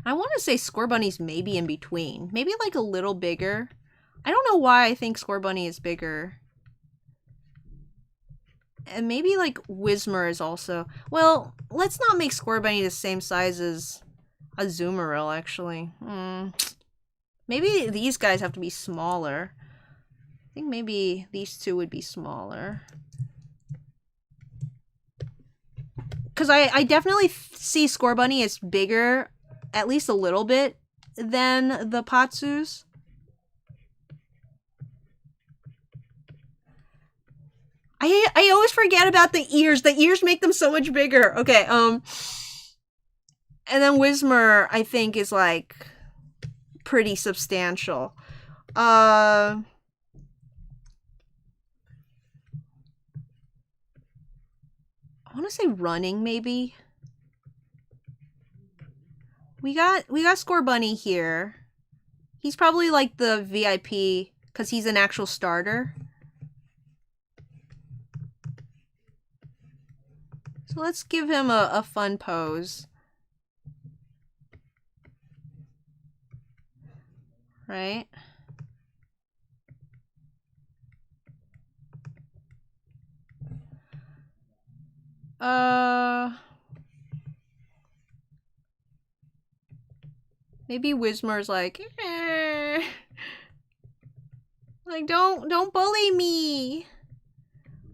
want to say Scorbunny's maybe in between. Maybe like a little bigger. I don't know why I think Scorbunny is bigger. And maybe like Whismur is also... Well, let's not make Scorbunny the same size as Azumarill, actually. Maybe these guys have to be smaller. I think maybe these 2 would be smaller. Because I definitely see Scorbunny as bigger at least a little bit than the Patsus. I always forget about the ears. The ears make them so much bigger. Okay, and then Whismur, I think, is like pretty substantial. I want to say running, maybe. We got Scorbunny here. He's probably like the VIP because he's an actual starter. So let's give him a fun pose. Right? Maybe Whismur's like, eh. Like, don't bully me.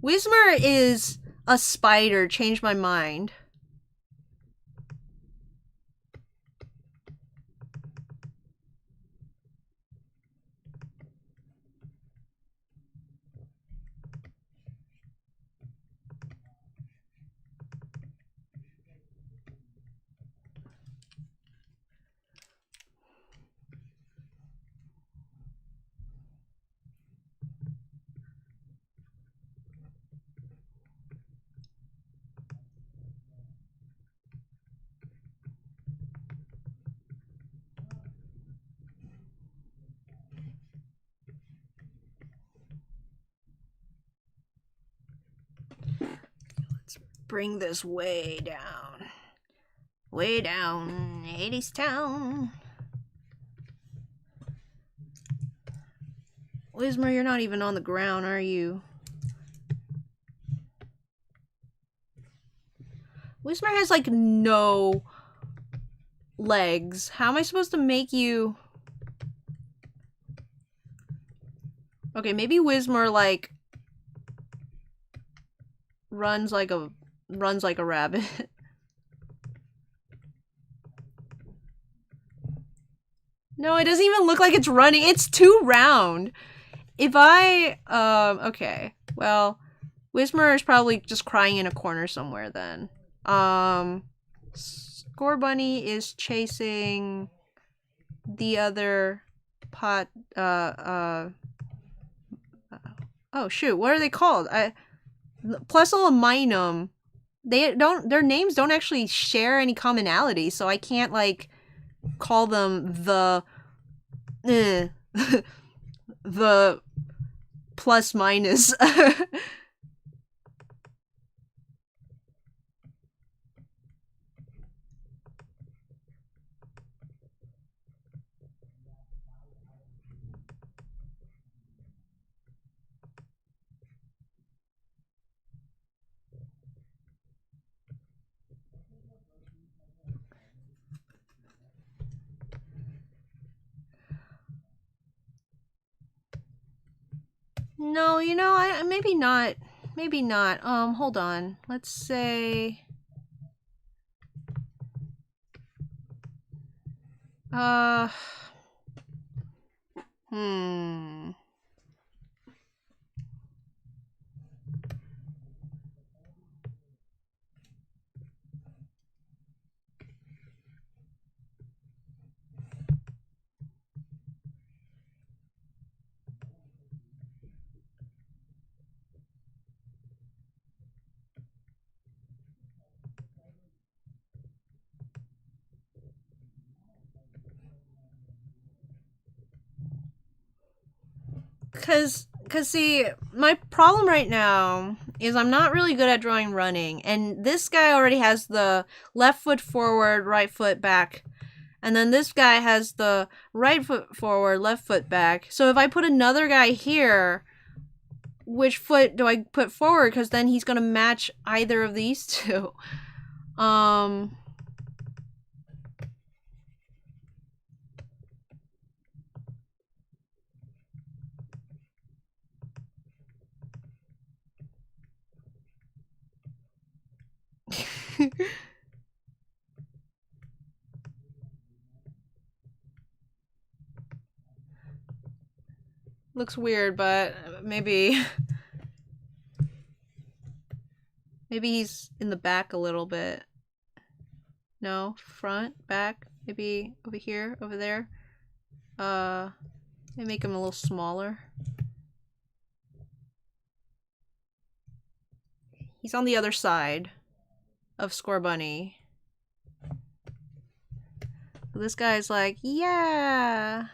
Whismur is a spider. Change my mind. Let's bring this way down. Way down, Hades Town. Whismur, you're not even on the ground, are you? Whismur has like no legs. How am I supposed to make you... Okay, maybe Whismur like runs like a rabbit. No, it doesn't even look like it's running. It's too round. If I okay. Well, Whismur is probably just crying in a corner somewhere then. Scorbunny is chasing the other pot oh shoot, what are they called? Plesilaminum. Their names don't actually share any commonality, so I can't like call them the the plus minus. No, you know, I maybe not. Maybe not. Hold on. Let's say hmm. Cause see, my problem right now is I'm not really good at drawing running, and this guy already has the left foot forward, right foot back, and then this guy has the right foot forward, left foot back. So if I put another guy here, which foot do I put forward? Because then he's gonna match either of these two. Looks weird, but maybe... maybe he's in the back a little bit. No, front, back, maybe over here, over there. Maybe make him a little smaller. He's on the other side of Scorbunny. This guy's like, yeah.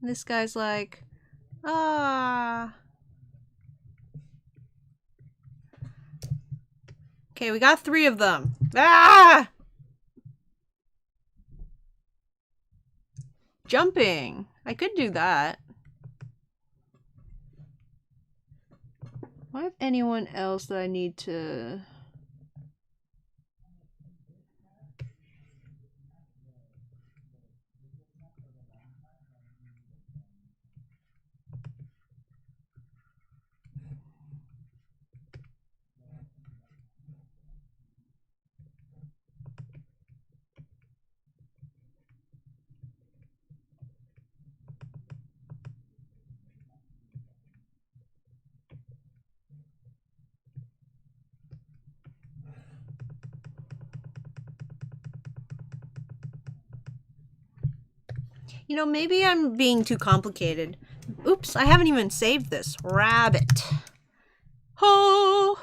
This guy's like, ah. Okay, we got 3 of them. Ah! Jumping. I could do that. Do I have anyone else that I need to... You know, maybe I'm being too complicated. Oops, I haven't even saved this. Rabbit. Oh!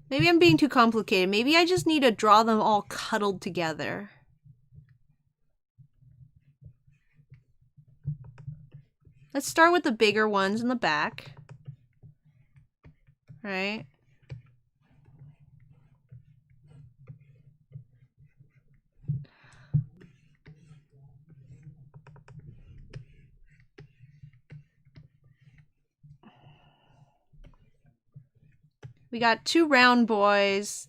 Maybe I'm being too complicated. Maybe I just need to draw them all cuddled together. Let's start with the bigger ones in the back. Right? We got 2 round boys,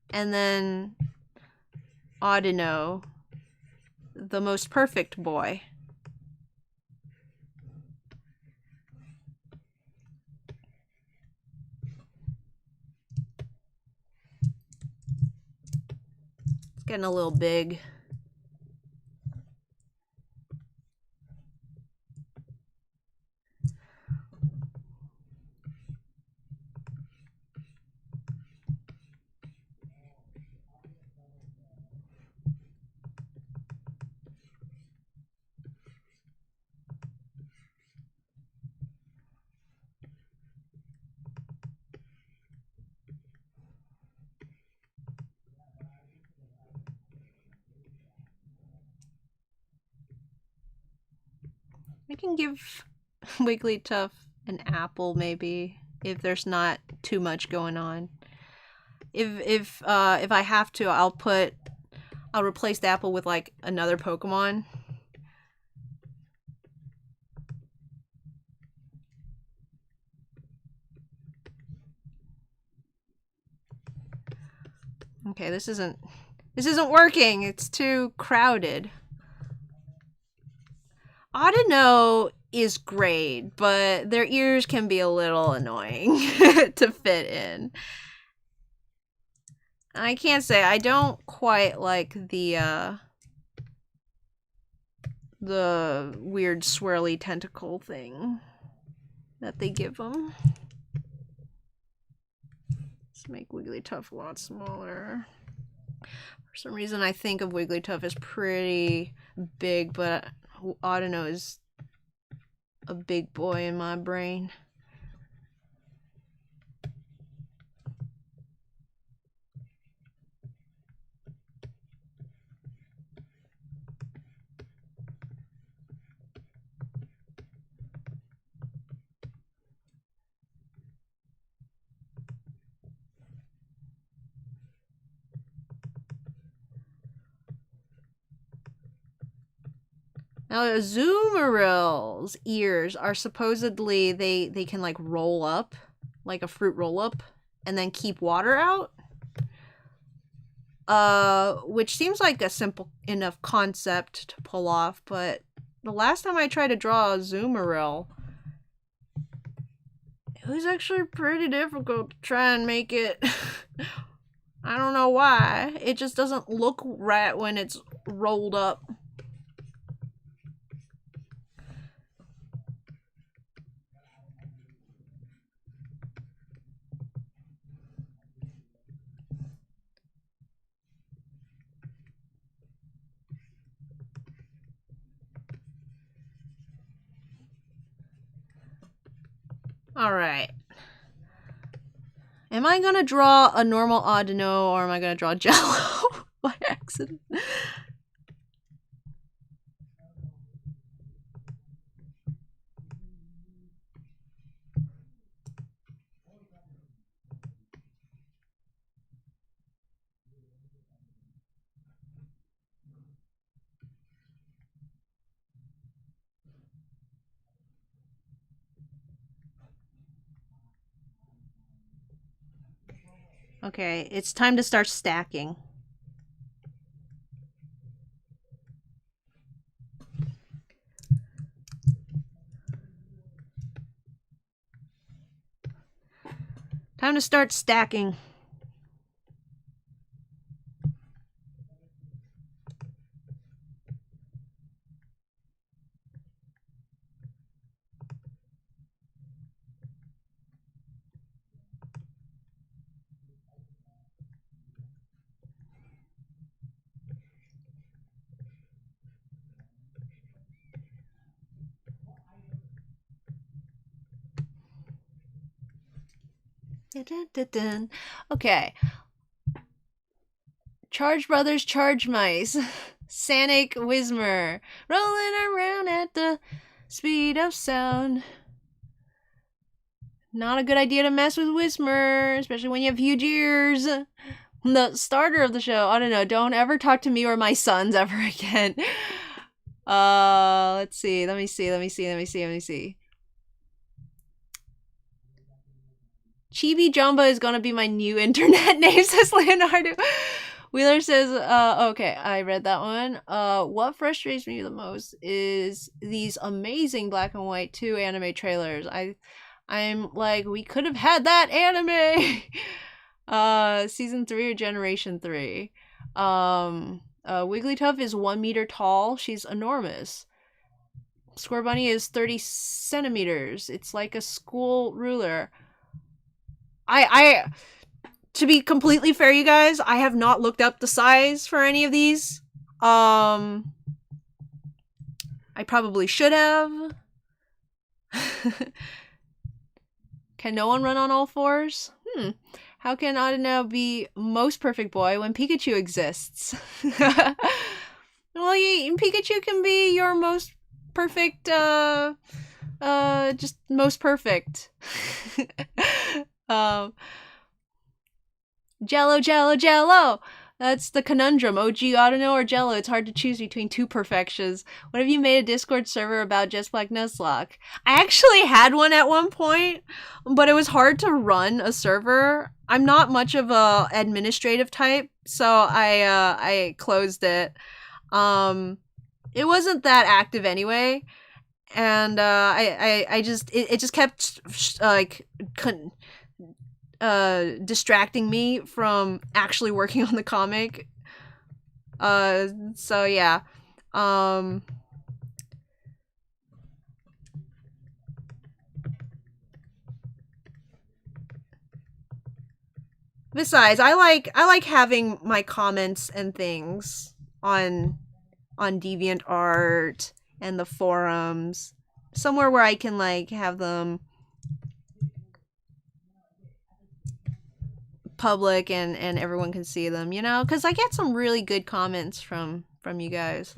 and then Audino, the most perfect boy. It's getting a little big. I can give Wigglytuff an apple, maybe, if there's not too much going on. If I have to, I'll replace the apple with like another Pokemon. Okay, this isn't working. It's too crowded. Audino is great, but their ears can be a little annoying to fit in. I can't say I don't quite like the weird swirly tentacle thing that they give them. Let's make Wigglytuff a lot smaller. For some reason I think of Wigglytuff as pretty big, but Audino is a big boy in my brain. Now, Azumaril's ears are supposedly, they can like roll up, like a fruit roll up, and then keep water out. Which seems like a simple enough concept to pull off, but the last time I tried to draw Azumarill, it was actually pretty difficult to try and make it. I don't know why. It just doesn't look right when it's rolled up. Alright. Am I gonna draw a normal Audino or am I gonna draw Jello by accident? Okay, it's time to start stacking. Time to start stacking. Okay. Charge Brothers, Charge Mice. Sanic Whismer. Rolling around at the speed of sound. Not a good idea to mess with Whismer, especially when you have huge ears. The starter of the show. I don't know. Don't ever talk to me or my sons ever again. Let's see. Let me see. Chibi Jumba is gonna be my new internet name, says Leonardo. Wheeler says, okay, I read that one. What frustrates me the most is these amazing black and white 2 anime trailers. I'm like, we could have had that anime! Season 3 or Generation 3. Wigglytuff is 1 meter tall. She's enormous. Square Bunny is 30 centimeters. It's like a school ruler. To be completely fair, you guys, I have not looked up the size for any of these. I probably should have. Can no one run on all fours? How can Audino be most perfect boy when Pikachu exists? Well, Pikachu can be your most perfect, just most perfect. Jello! That's the conundrum. OG Audino or Jello? It's hard to choose between 2 perfections. What if you made a Discord server about Just Black Nuzlocke? I actually had one at one point, but it was hard to run a server. I'm not much of a administrative type, so I closed it. It wasn't that active anyway, and I just it just kept like distracting me from actually working on the comic. So yeah. Besides, I like having my comments and things on DeviantArt and the forums, somewhere where I can like have them public and everyone can see them, you know, because I get some really good comments from you guys.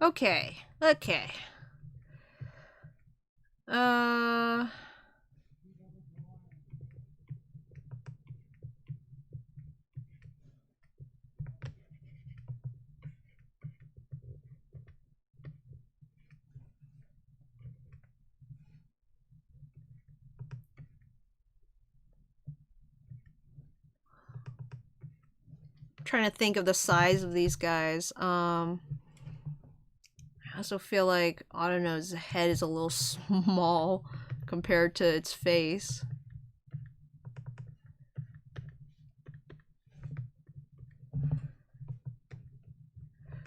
Okay. trying to think of the size of these guys. I also feel like Autono's head is a little small compared to its face.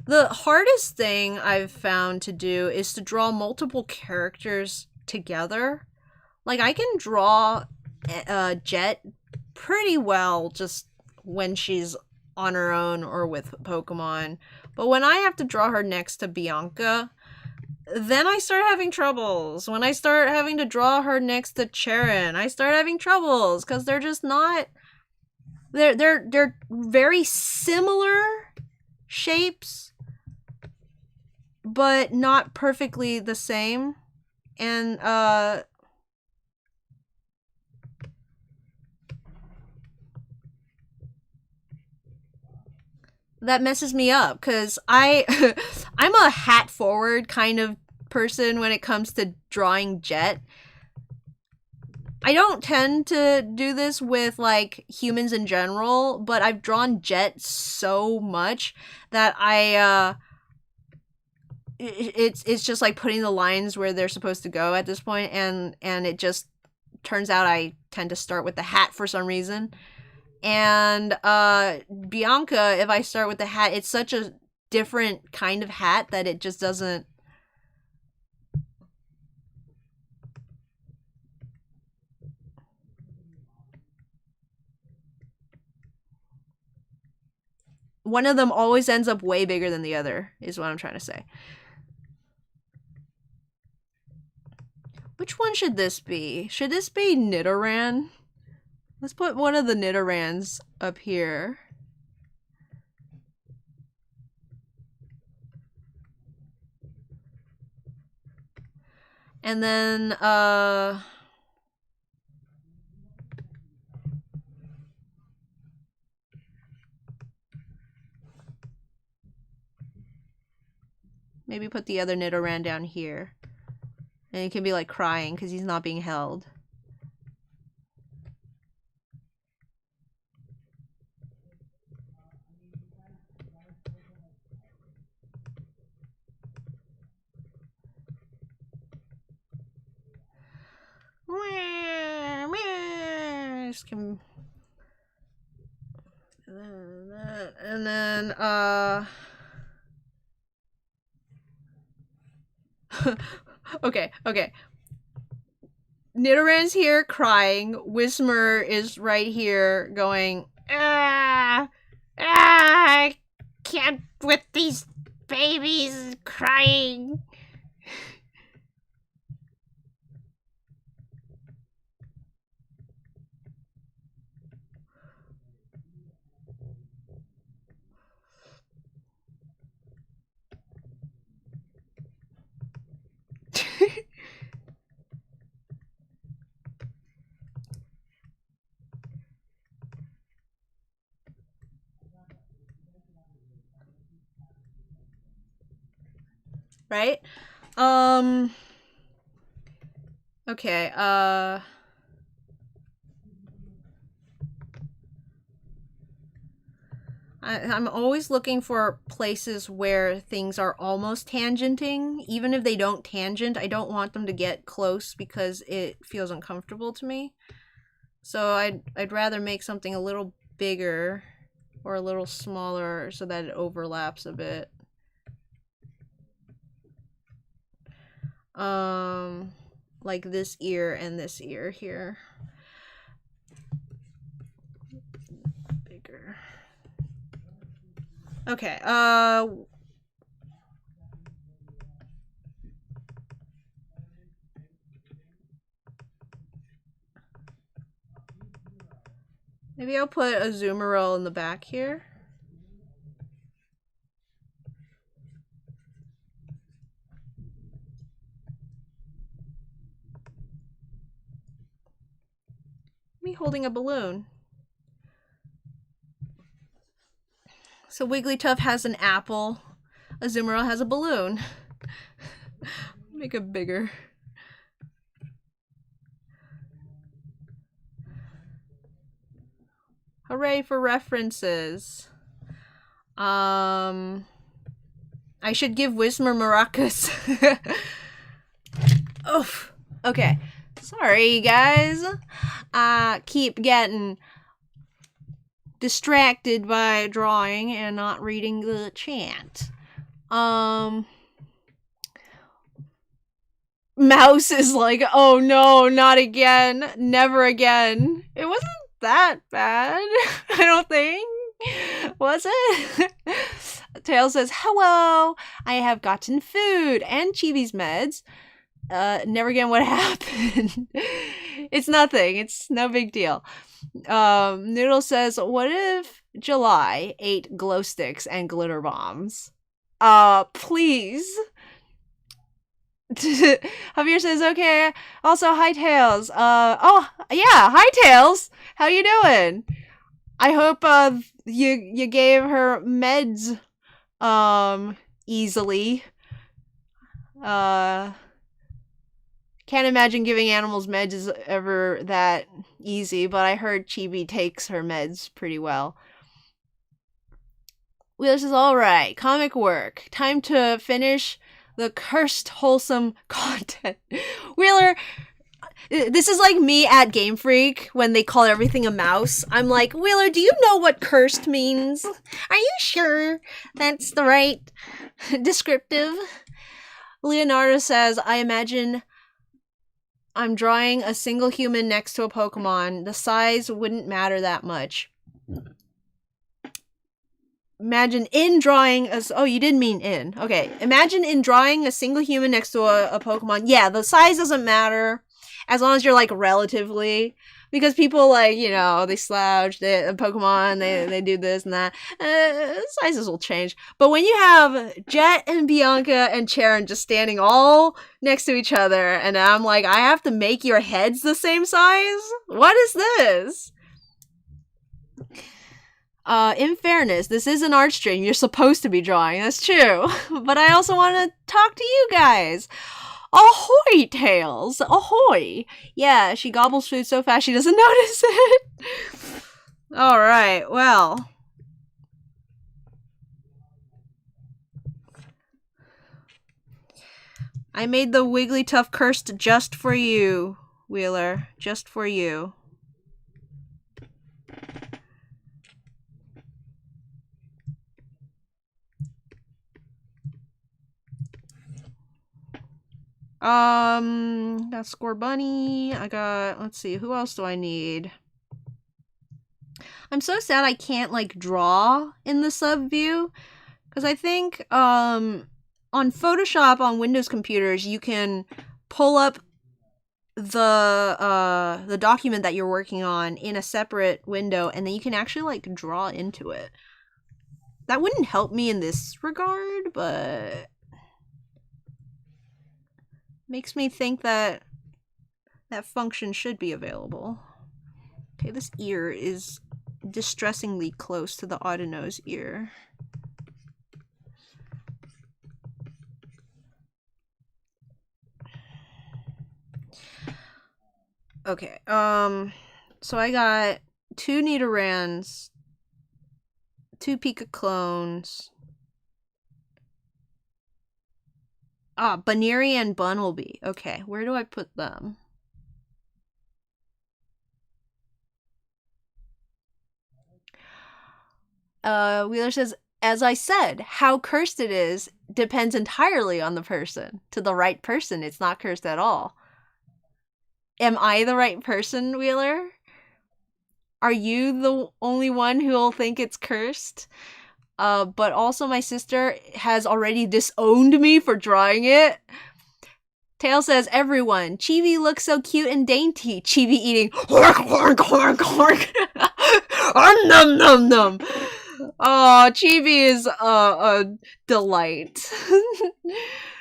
The hardest thing I've found to do is to draw multiple characters together. Like, I can draw Jet pretty well just when she's on her own or with Pokemon. But when I have to draw her next to Bianca, then I start having troubles. When I start having to draw her next to Cheren, I start having troubles because they're just not... They're very similar shapes, but not perfectly the same. And that messes me up because I'm a hat forward kind of person when it comes to drawing Jet. I don't tend to do this with like humans in general, but I've drawn Jet so much that it's just like putting the lines where they're supposed to go at this point, and it just turns out I tend to start with the hat for some reason. And Bianca, if I start with the hat, it's such a different kind of hat that it just doesn't... One of them always ends up way bigger than the other, is what I'm trying to say. Which one should this be? Should this be Nidoran? Let's put one of the Nidorans up here. And then, maybe put the other Nidoran down here. And he can be like crying because he's not being held. Can... And then, okay. Nidoran's here crying. Whismur is right here going, I can't with these babies crying. Right? Okay, I'm always looking for places where things are almost tangenting. Even if they don't tangent, I don't want them to get close because it feels uncomfortable to me. So I'd rather make something a little bigger or a little smaller so that it overlaps a bit. Like this ear and this ear here. Bigger. Okay, maybe I'll put a Azumarill in the back here. Me holding a balloon. So Wigglytuff has an apple. Azumarill has a balloon. Make it bigger. Hooray for references. I should give Wismer maracas. Oof. Okay. Sorry, guys. I keep getting distracted by drawing and not reading the chat. Mouse is like, oh no, not again. Never again. It wasn't that bad, I don't think. Was it? Tails says, hello, I have gotten food and Chibi's meds. Never again, what happened? It's nothing. It's no big deal. Noodle says, what if July ate glow sticks and glitter bombs? Please. Javier says, okay. Also, hi Tails. Oh, yeah, hi Tails. How you doing? I hope, you gave her meds, easily. Can't imagine giving animals meds is ever that easy, but I heard Chibi takes her meds pretty well. Wheeler says, alright, comic work. Time to finish the cursed wholesome content. Wheeler, this is like me at Game Freak when they call everything a mouse. I'm like, Wheeler, do you know what cursed means? Are you sure that's the right descriptive? Leonardo says, I imagine I'm drawing a single human next to a Pokemon. The size wouldn't matter that much. Imagine in drawing a... Oh, you didn't mean in. Okay. Imagine in drawing a single human next to a Pokemon. Yeah, the size doesn't matter. As long as you're, like, relatively... Because people, like, you know, they slouch, Pokemon, they do this and that. Sizes will change. But when you have Jet and Bianca and Cheren just standing all next to each other, and I'm like, I have to make your heads the same size? What is this? In fairness, this is an art stream. You're supposed to be drawing. That's true. But I also want to talk to you guys. Ahoy, Tails! Ahoy! Yeah, she gobbles food so fast she doesn't notice it. Alright, well. I made the Wigglytuff cursed just for you, Wheeler. Just for you. Got Scorbunny. I got, let's see, who else do I need? I'm so sad I can't, like, draw in the sub view. Because I think, on Photoshop on Windows computers, you can pull up the document that you're working on in a separate window, and then you can actually, like, draw into it. That wouldn't help me in this regard, but... makes me think that that function should be available. Okay, this ear is distressingly close to the Audinose ear. Okay, so I got 2 Nidorans, 2 Pika clones. Baneri and Bunnelby. Okay, where do I put them? Wheeler says, as I said, how cursed it is depends entirely on the person. To the right person, it's not cursed at all. Am I the right person, Wheeler? Are you the only one who will think it's cursed? But also my sister has already disowned me for drawing it. Tail says, everyone, Chibi looks so cute and dainty. Chibi eating hork, hork, hork, hork. Num, num, num. Oh, Chibi is a delight.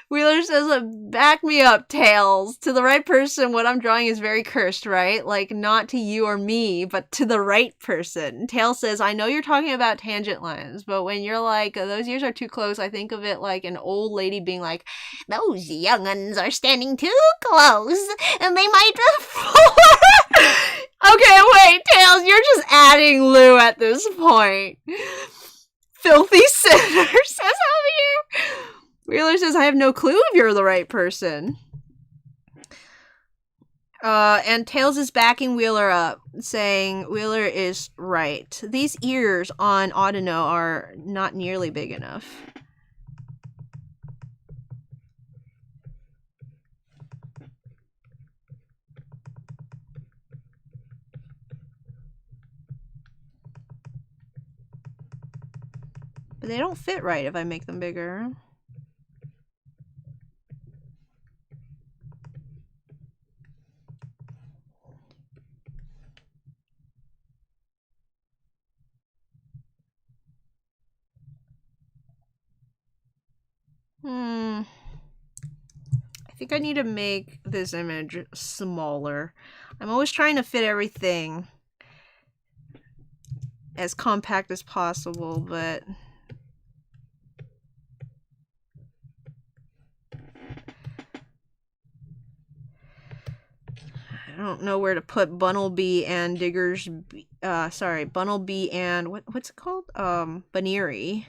Wheeler says, back me up, Tails. To the right person, what I'm drawing is very cursed, right? Like, not to you or me, but to the right person. Tails says, I know you're talking about tangent lines, but when you're like, those ears are too close, I think of it like an old lady being like, those young'uns are standing too close, and they might fall. Okay, wait, Tails, you're just adding Lou at this point. filthy sinner, says Javier. Wheeler says, I have no clue if you're the right person. And Tails is backing Wheeler up, saying Wheeler is right. These ears on Audino are not nearly big enough. But they don't fit right if I make them bigger. I think I need to make this image smaller. I'm always trying to fit everything as compact as possible, but I don't know where to put Bunnelby and Digger's, Bunnelby and, what's it called? Baneri.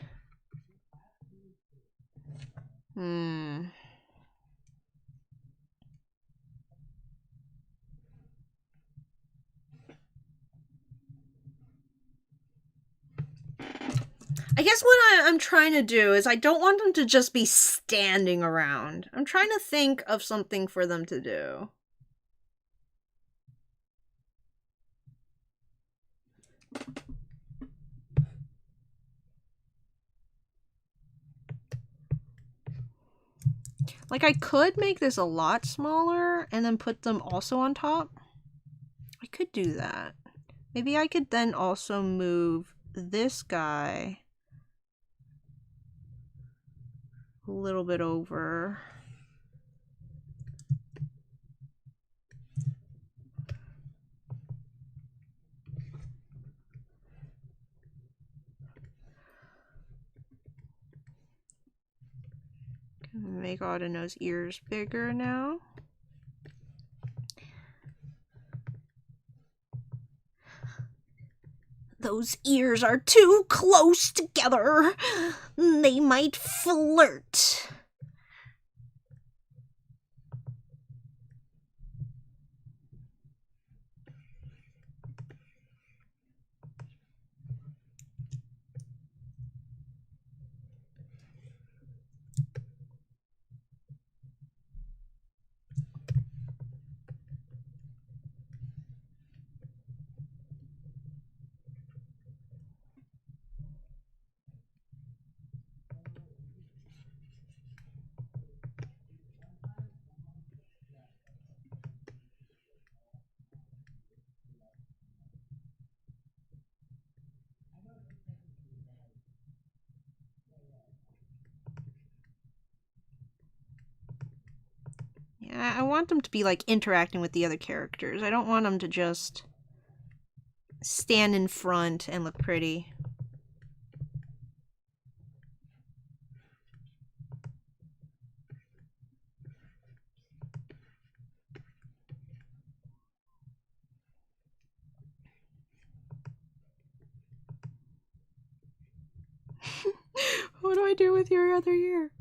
I guess what I'm trying to do is I don't want them to just be standing around. I'm trying to think of something for them to do. Like, I could make this a lot smaller and then put them also on top. I could do that. Maybe I could then also move this guy a little bit over. Make Audino's ears bigger now. Those ears are too close together. They might flirt. Yeah, I want them to be, like, interacting with the other characters. I don't want them to just stand in front and look pretty. What do I do with your other ear?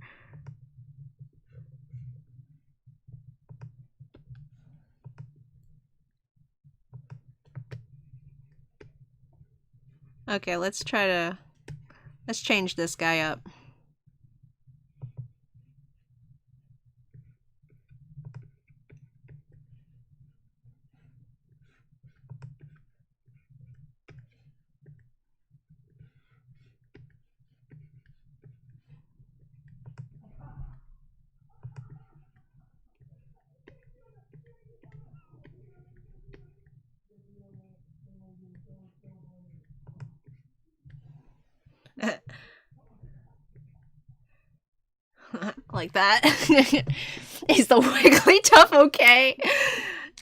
Okay, let's change this guy up. Like that. Is the Wigglytuff okay?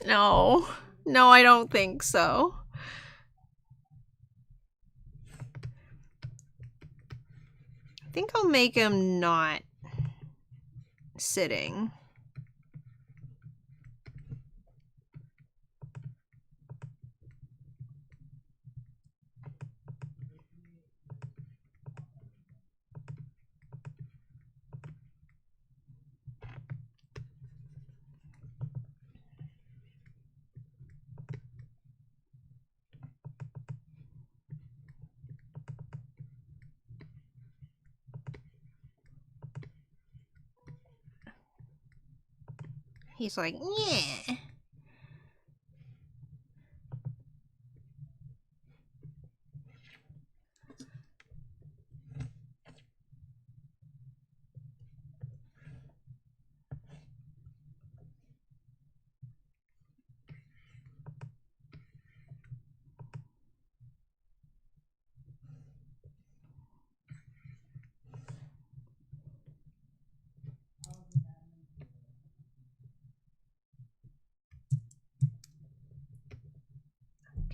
No. No, I don't think so. I think I'll make him not sitting. He's like, yeah.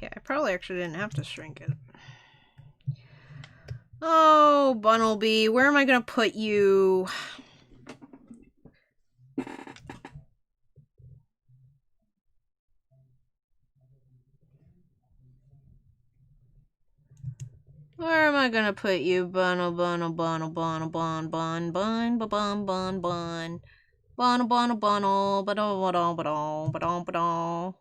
Okay, I probably actually didn't have to shrink it. Oh, Bunnelby, where am I gonna put you? Where am I gonna put you? Bunnel, bunnel, bunnel, bunnel, bun, bun, bun, bun, bun, bun, bun. Bunnel, bunnel, bunnel, ba-dum, ba-dum, ba-dum, ba-dum, ba-dum.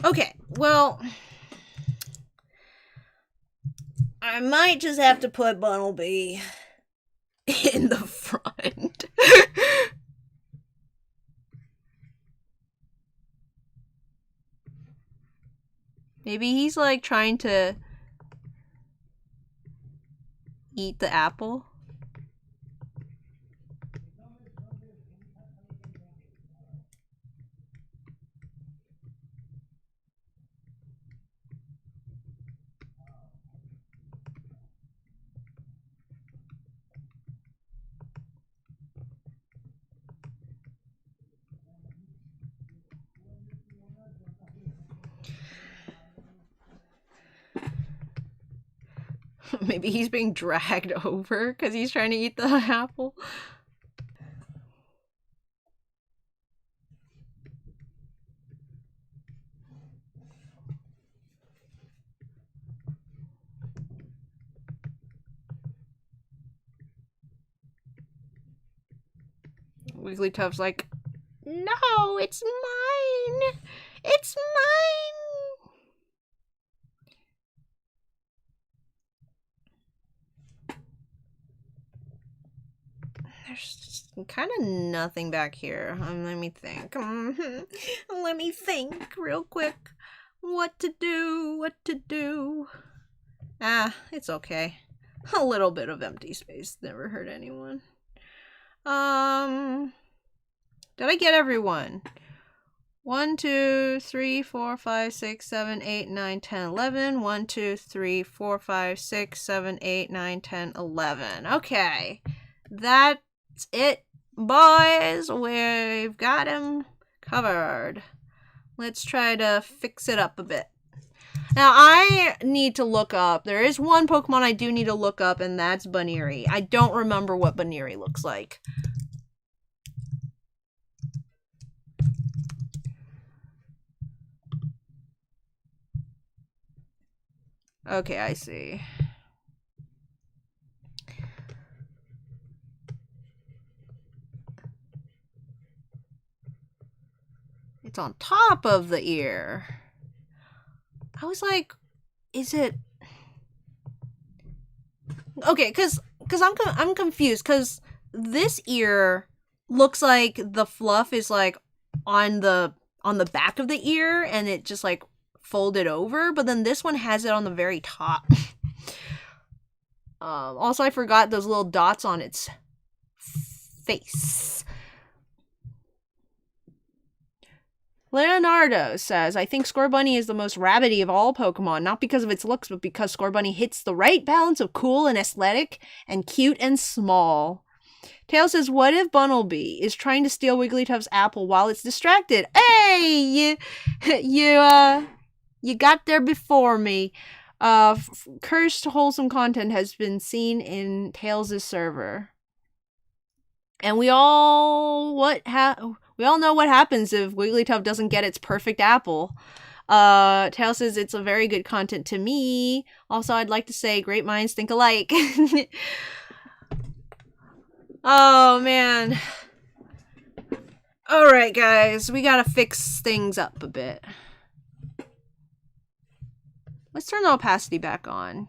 Okay, well, I might just have to put Bunnelby in the front. Maybe he's like trying to eat the apple. Maybe he's being dragged over because he's trying to eat the apple. Wigglytuff's like, no, it's mine! It's mine! There's kind of nothing back here. Let me think. Let me think real quick. What to do? Ah, it's okay. A little bit of empty space never hurt anyone. Did I get everyone? 1, 2, 3, 4, 5, 6, 7, 8, 9, 10, 11. 1, 2, 3, 4, 5, 6, 7, 8, 9, 10, 11. Okay. That's it, boys. We've got him covered. Let's try to fix it up a bit. Now, I need to look up. There is one Pokemon I do need to look up, and that's Buneary. I don't remember what Buneary looks like. Okay, I see. It's on top of the ear. I was like, is it... Okay, because I'm confused, because this ear looks like the fluff is like on the back of the ear, and it just like folded over, but then this one has it on the very top. Also, I forgot those little dots on its face. Leonardo says, I think Scorbunny is the most rabbity of all Pokemon, not because of its looks, but because Scorbunny hits the right balance of cool and aesthetic, and cute and small. Tail says, what if Bunnelby is trying to steal Wigglytuff's apple while it's distracted? Hey, you got there before me. Cursed wholesome content has been seen in Tails' server. And we all know what happens if Wigglytuff doesn't get its perfect apple. Tails says it's a very good content to me. Also, I'd like to say great minds think alike. Oh, man. Alright, guys, we gotta fix things up a bit. Let's turn the opacity back on.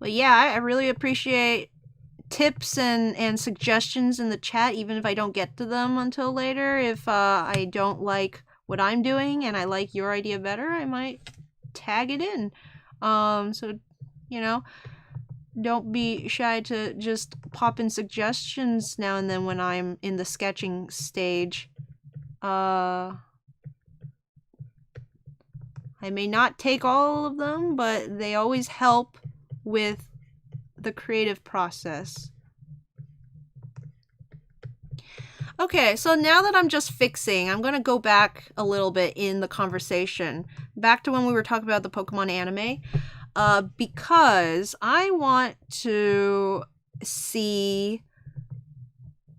But yeah, I really appreciate tips and suggestions in the chat, even if I don't get to them until later. If I don't like what I'm doing and I like your idea better, I might tag it in. So, you know, don't be shy to just pop in suggestions now and then when I'm in the sketching stage. I may not take all of them, but they always help with the creative process. Okay, so now that I'm just fixing, I'm gonna go back a little bit in the conversation, back to when we were talking about the Pokemon anime, because I want to see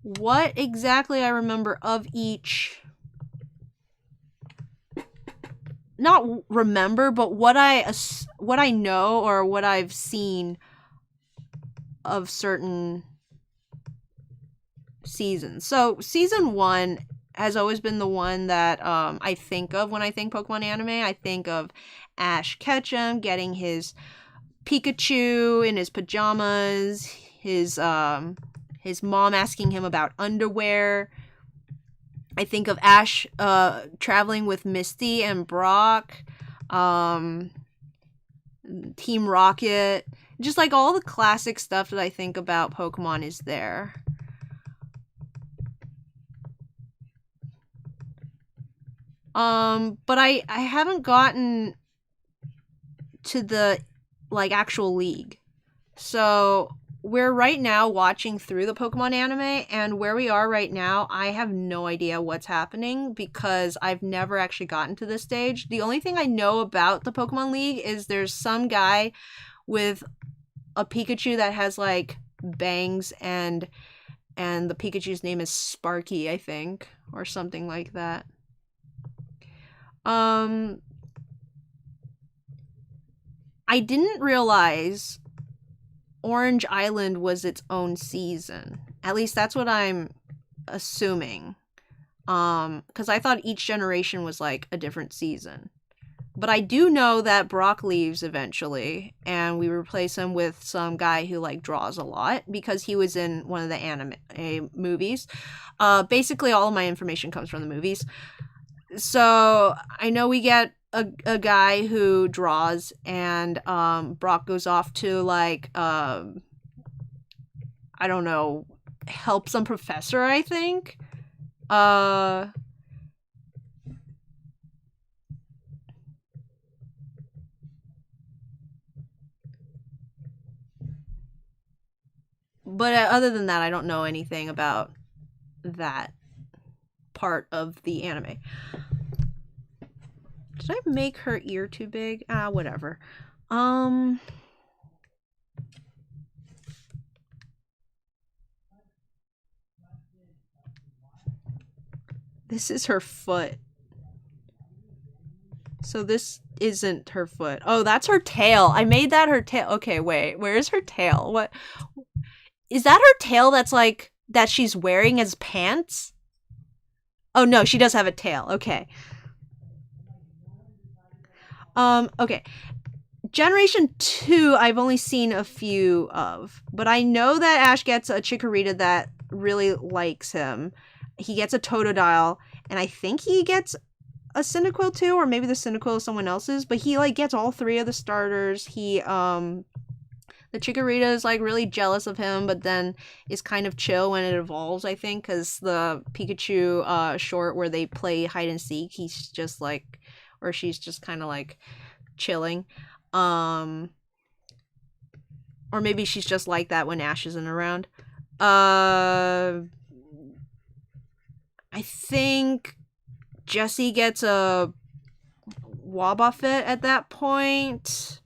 what exactly I remember of each. Not remember, but what I know or what I've seen of certain seasons. So season 1 has always been the one that I think of when I think Pokemon anime. I think of Ash Ketchum getting his Pikachu in his pajamas, his mom asking him about underwear. I think of Ash traveling with Misty and Brock, Team Rocket, just like all the classic stuff that I think about Pokemon is there. But I haven't gotten to the like actual league. So we're right now watching through the Pokemon anime, and where we are right now, I have no idea what's happening because I've never actually gotten to this stage. The only thing I know about the Pokemon League is there's some guy with a Pikachu that has like bangs, and the Pikachu's name is Sparky, I think, or something like that. I didn't realize Orange Island was its own season. At least that's what I'm assuming. Because I thought each generation was like a different season. But I do know that Brock leaves eventually, and we replace him with some guy who like draws a lot because he was in one of the anime movies. Basically, all of my information comes from the movies. So I know we get a guy who draws, and Brock goes off to like I don't know, help some professor, I think. But other than that, I don't know anything about that part of the anime. Did I make her ear too big? Whatever. This is her foot. So this isn't her foot. Oh, that's her tail. I made that her tail. Okay, wait. Where's her tail? What? Is that her tail that's like, that she's wearing as pants? Oh, no, she does have a tail. Okay. Okay. Generation 2, I've only seen a few of, but I know that Ash gets a Chikorita that really likes him. He gets a Totodile, and I think he gets a Cyndaquil too, or maybe the Cyndaquil is someone else's, but he like gets all 3 of the starters. He the Chikorita is like really jealous of him, but then is kind of chill when it evolves, I think, because the Pikachu short where they play hide and seek, he's just like, or she's just kind of like chilling. Or maybe she's just like that when Ash isn't around. I think Jessie gets a Wobbuffet at that point.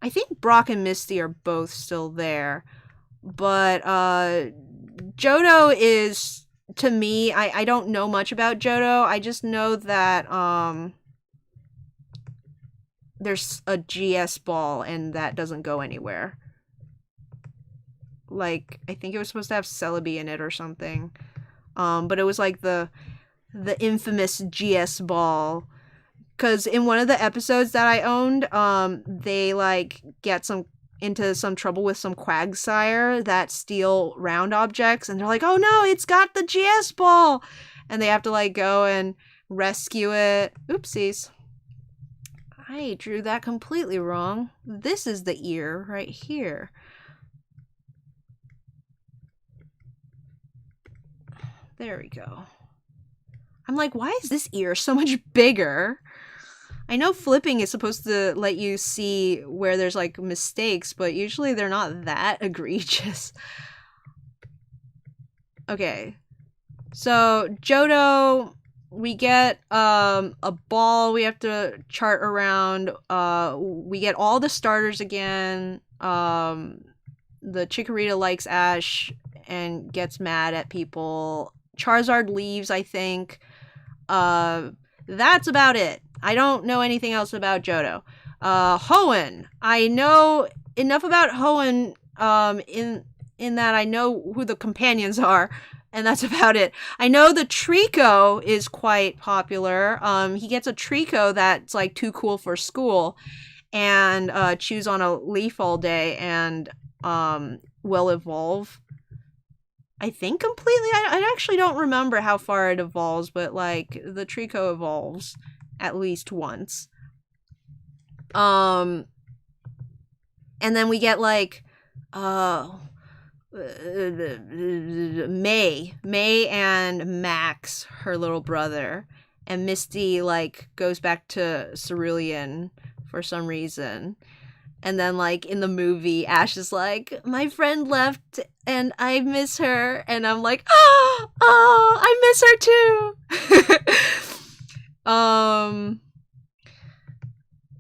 I think Brock and Misty are both still there. But Johto is, to me, I don't know much about Johto. I just know that there's a GS ball and that doesn't go anywhere. Like, I think it was supposed to have Celebi in it or something. But it was like the infamous GS ball. Because in one of the episodes that I owned, they like get into some trouble with some Quagsire that steal round objects, and they're like, oh no, it's got the GS ball! And they have to like go and rescue it. Oopsies. I drew that completely wrong. This is the ear right here. There we go. I'm like, why is this ear so much bigger? I know flipping is supposed to let you see where there's like mistakes, but usually they're not that egregious. Okay. So, Johto, we get a ball we have to chart around. We get all the starters again. The Chikorita likes Ash and gets mad at people. Charizard leaves, I think. That's about it. I don't know anything else about Johto. Hoenn. I know enough about Hoenn in that I know who the companions are, and that's about it. I know the Trico is quite popular. He gets a Trico that's like too cool for school and chews on a leaf all day and will evolve. I think completely. I actually don't remember how far it evolves, but like the Trico evolves at least once. And then we get like May and Max, her little brother, and Misty like goes back to Cerulean for some reason. And then, like, in the movie, Ash is like, my friend left and I miss her. And I'm like, oh, I miss her too.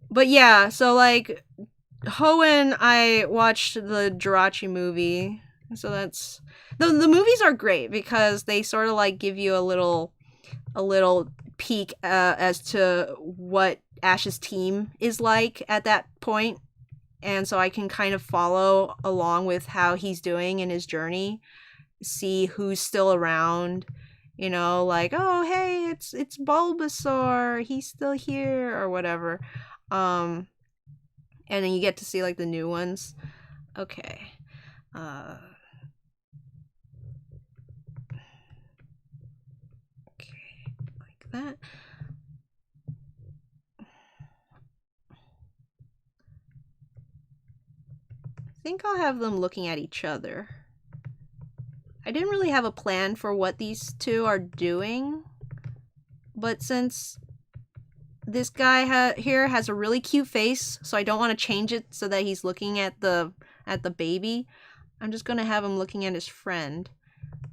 But yeah, so, like, Hoenn, I watched the Jirachi movie. So that's... The movies are great because they sort of, like, give you a little peek as to what Ash's team is like at that point. And so I can kind of follow along with how he's doing in his journey, see who's still around, you know, like, oh, hey, it's Bulbasaur, he's still here, or whatever. And then you get to see, like, the new ones. Okay. Okay, like that. I think I'll have them looking at each other. I didn't really have a plan for what these two are doing, but since this guy here has a really cute face, so I don't want to change it so that he's looking at the baby, I'm just gonna have him looking at his friend.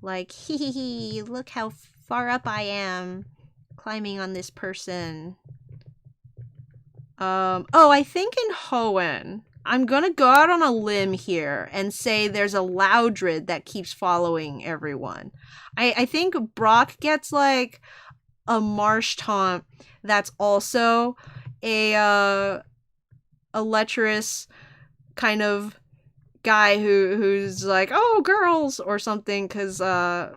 Like, hee hee hee, look how far up I am climbing on this person. Oh, I think in Hoenn, I'm gonna go out on a limb here and say there's a Loudred that keeps following everyone. I think Brock gets like a Marshtomp that's also a lecherous kind of guy who's like, oh, girls or something, because I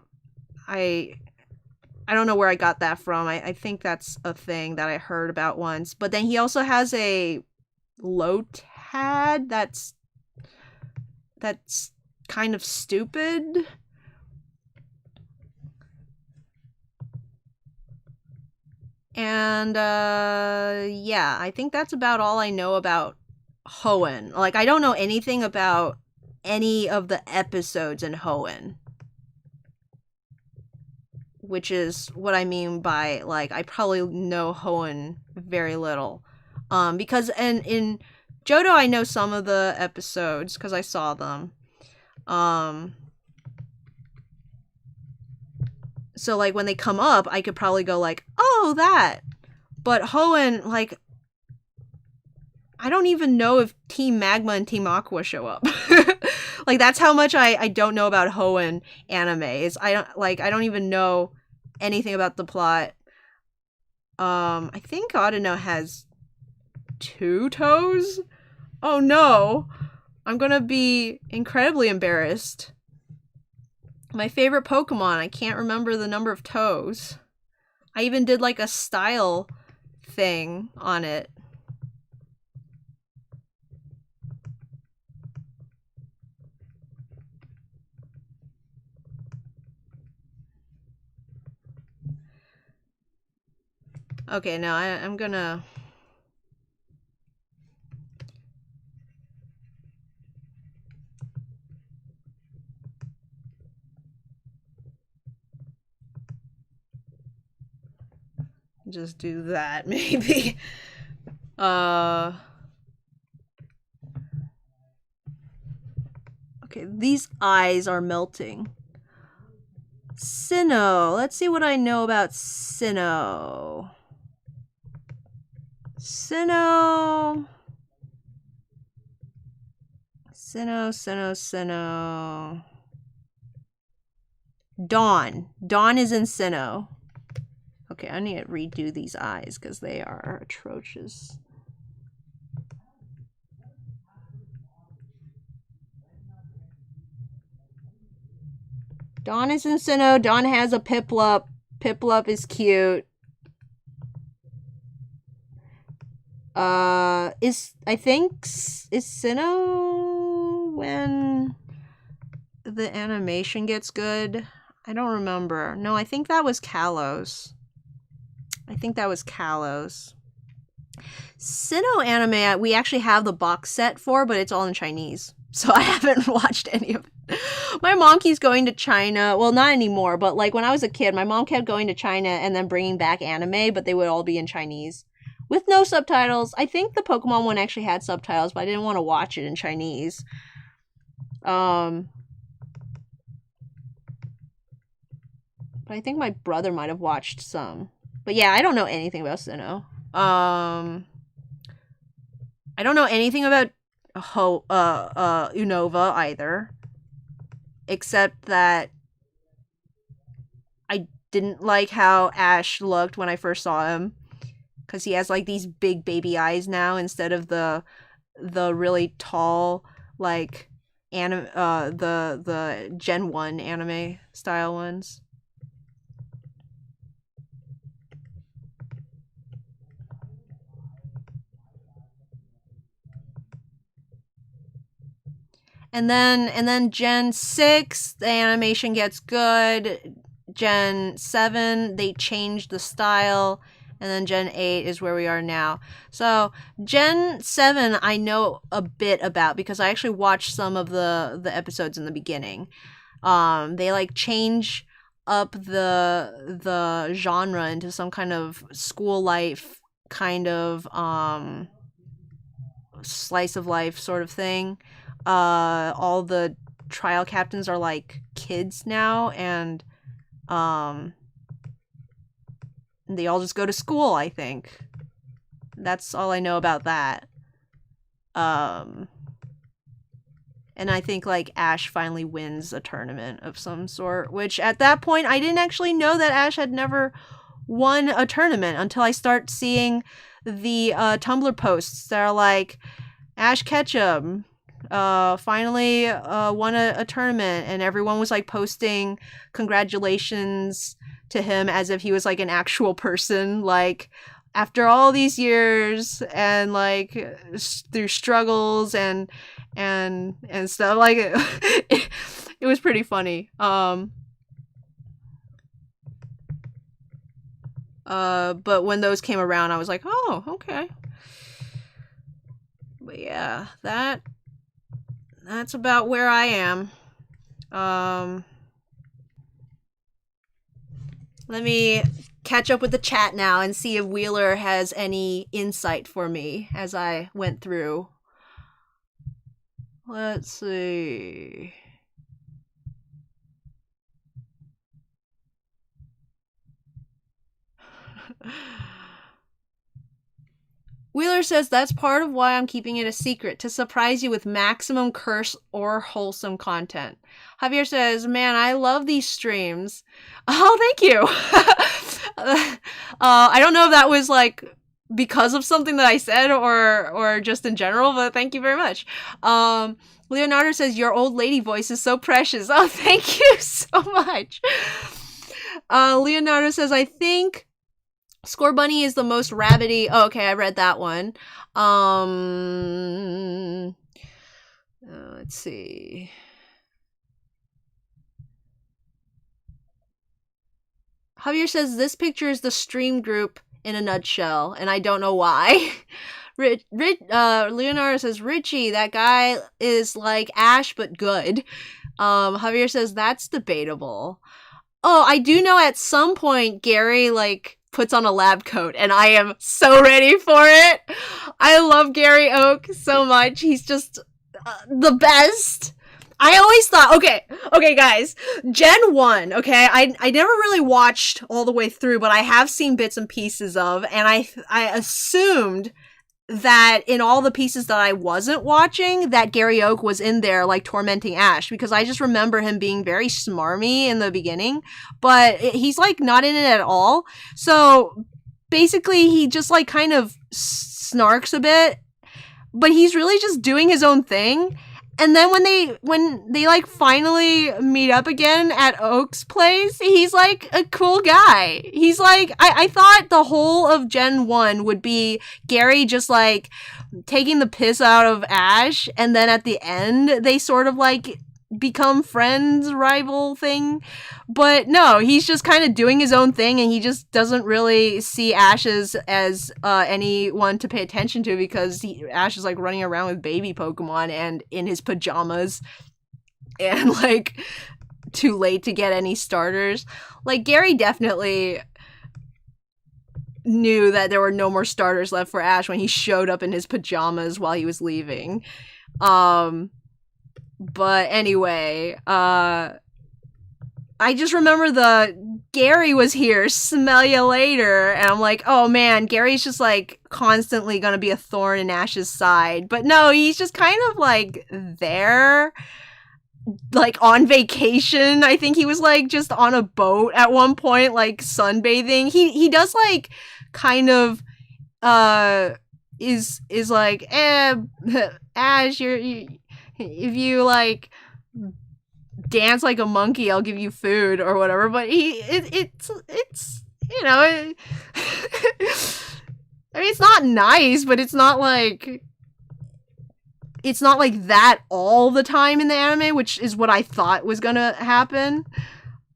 don't know where I got that from. I think that's a thing that I heard about once. But then he also has a Lotad that's kind of stupid. And yeah, I think that's about all I know about Hoenn. Like, I don't know anything about any of the episodes in Hoenn, which is what I mean by, like, I probably know Hoenn very little. Because in Johto, I know some of the episodes because I saw them. So, like, when they come up, I could probably go, like, oh, that. But Hoenn, like, I don't even know if Team Magma and Team Aqua show up. Like, that's how much I don't know about Hoenn anime. I don't even know anything about the plot. I think Audino has 2 toes? Oh no. I'm gonna be incredibly embarrassed. My favorite Pokemon, I can't remember the number of toes. I even did like a style thing on it. Okay, now I'm gonna... just do that, maybe. Okay, these eyes are melting. Sinnoh. Let's see what I know about Sinnoh. Sinnoh. Dawn. Dawn is in Sinnoh. Okay, I need to redo these eyes because they are atrocious. Dawn is in Sinnoh. Dawn has a Piplup. Piplup is cute. Is Sinnoh when the animation gets good? I don't remember. No, I think that was Kalos. Sinnoh anime, we actually have the box set for, but it's all in Chinese. So I haven't watched any of it. My mom keeps going to China. Well, not anymore, but like when I was a kid, my mom kept going to China and then bringing back anime, but they would all be in Chinese. With no subtitles. I think the Pokemon one actually had subtitles, but I didn't want to watch it in Chinese. But I think my brother might have watched some. But yeah, I don't know anything about Sinnoh. I don't know anything about Unova either. Except that I didn't like how Ash looked when I first saw him. Because he has like these big baby eyes now instead of the really tall, like, the Gen 1 anime style ones. And then Gen 6, the animation gets good. Gen 7, they changed the style. And then Gen 8 is where we are now. So Gen 7 I know a bit about because I actually watched some of the episodes in the beginning. They like change up the genre into some kind of school life kind of slice of life sort of thing. All the trial captains are like kids now, and they all just go to school, I think. That's all I know about that. And I think like Ash finally wins a tournament of some sort, which at that point I didn't actually know that Ash had never won a tournament until I start seeing the Tumblr posts that are like, Ash Ketchum finally won a tournament, and everyone was like posting congratulations to him as if he was like an actual person, like after all these years and like through struggles and stuff, like it was pretty funny. But when those came around, I was like, oh, okay. But yeah, that's about where I am. Let me catch up with the chat now and see if Wheeler has any insight for me as I went through. Let's see. Wheeler says that's part of why I'm keeping it a secret, to surprise you with maximum curse or wholesome content. Javier says, man, I love these streams. Oh, thank you. I don't know if that was like because of something that I said or just in general, but thank you very much. Leonardo says, your old lady voice is so precious. Oh, thank you so much. Leonardo says, I think Score Bunny is the most rabbity. Oh, okay, I read that one. Let's see. Javier says, this picture is the stream group in a nutshell, and I don't know why. Leonardo says, Richie, that guy is like Ash, but good. Javier says, that's debatable. Oh, I do know at some point Gary, like, puts on a lab coat, and I am so ready for it. I love Gary Oak so much. He's just the best. I always thought, okay, guys, Gen 1, okay, I never really watched all the way through, but I have seen bits and pieces of, and I assumed that in all the pieces that I wasn't watching, that Gary Oak was in there, like, tormenting Ash, because I just remember him being very smarmy in the beginning, but he's, like, not in it at all. So, basically, he just, like, kind of snarks a bit, but he's really just doing his own thing. And then when they like finally meet up again at Oak's place, he's like a cool guy. He's like, I thought the whole of Gen 1 would be Gary just like taking the piss out of Ash, and then at the end they sort of like become friends, rival thing. But no, he's just kind of doing his own thing, and he just doesn't really see Ash as anyone to pay attention to, because Ash is like running around with baby Pokemon and in his pajamas and like too late to get any starters. Like, Gary definitely knew that there were no more starters left for Ash when he showed up in his pajamas while he was leaving. But anyway, I just remember the Gary was here, smell you later, and I'm like, oh man, Gary's just like constantly gonna be a thorn in Ash's side. But no, he's just kind of like there, like on vacation. I think he was like just on a boat at one point, like sunbathing. He does like kind of is like, Ash, if you like dance like a monkey, I'll give you food or whatever. But it's you know, I mean, it's not nice, but it's not like that all the time in the anime, which is what I thought was gonna happen.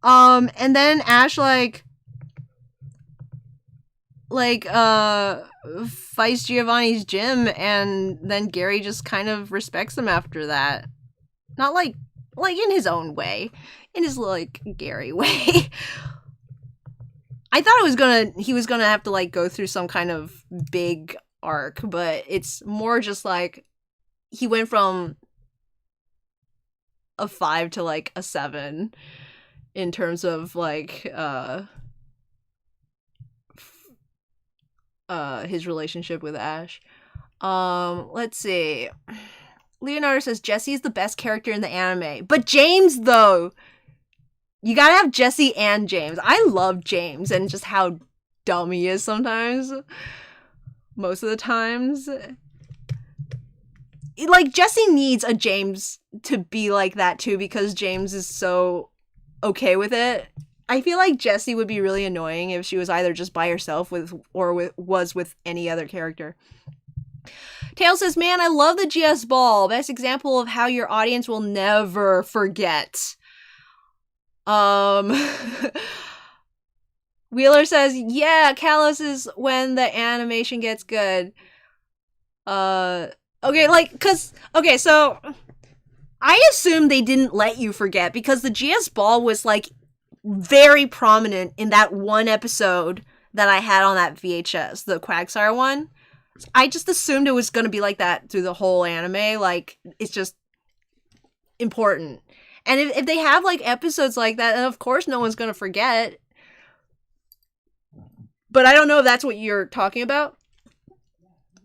And then Ash like fights Giovanni's gym, and then Gary just kind of respects him after that. Not like in his own way, in his like Gary way. I thought he was gonna have to like go through some kind of big arc, but it's more just like he went from a 5 to like a 7 in terms of like his relationship with Ash. Let's see. Leonardo says Jessie is the best character in the anime. But James, though, you gotta have Jessie and James. I love James and just how dumb he is sometimes. Most of the times. Like, Jessie needs a James to be like that too, because James is so okay with it. I feel like Jessie would be really annoying if she was either just by herself was with any other character. Tails says, man, I love the GS Ball. Best example of how your audience will never forget. Wheeler says, yeah, Kalos is when the animation gets good. So I assume they didn't let you forget, because the GS Ball was like very prominent in that one episode that I had on that VHS, the Quagsire one. I just assumed it was going to be like that through the whole anime. Like, it's just important. And if they have like episodes like that, then of course no one's going to forget. But I don't know if that's what you're talking about.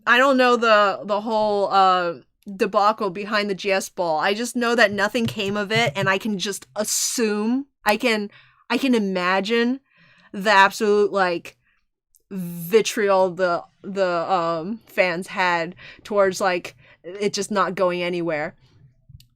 I don't know the whole debacle behind the GS ball. I just know that nothing came of it, and I can just assume I can imagine the absolute like vitriol the fans had towards like it just not going anywhere.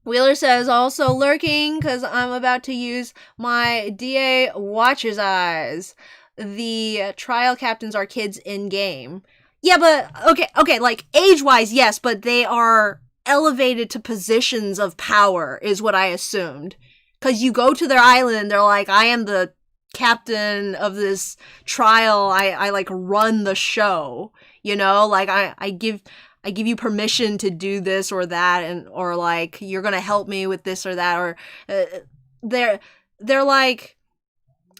Wheeler says also lurking because I'm about to use my DA Watcher's Eyes. The trial captains are kids in game. Yeah, but okay, like age wise, yes, but they are elevated to positions of power, is what I assumed. Because you go to their island, they're like, I am the captain of this trial. I like run the show, you know? Like I give you permission to do this or that, and or like you're gonna help me with this or that, or they're like,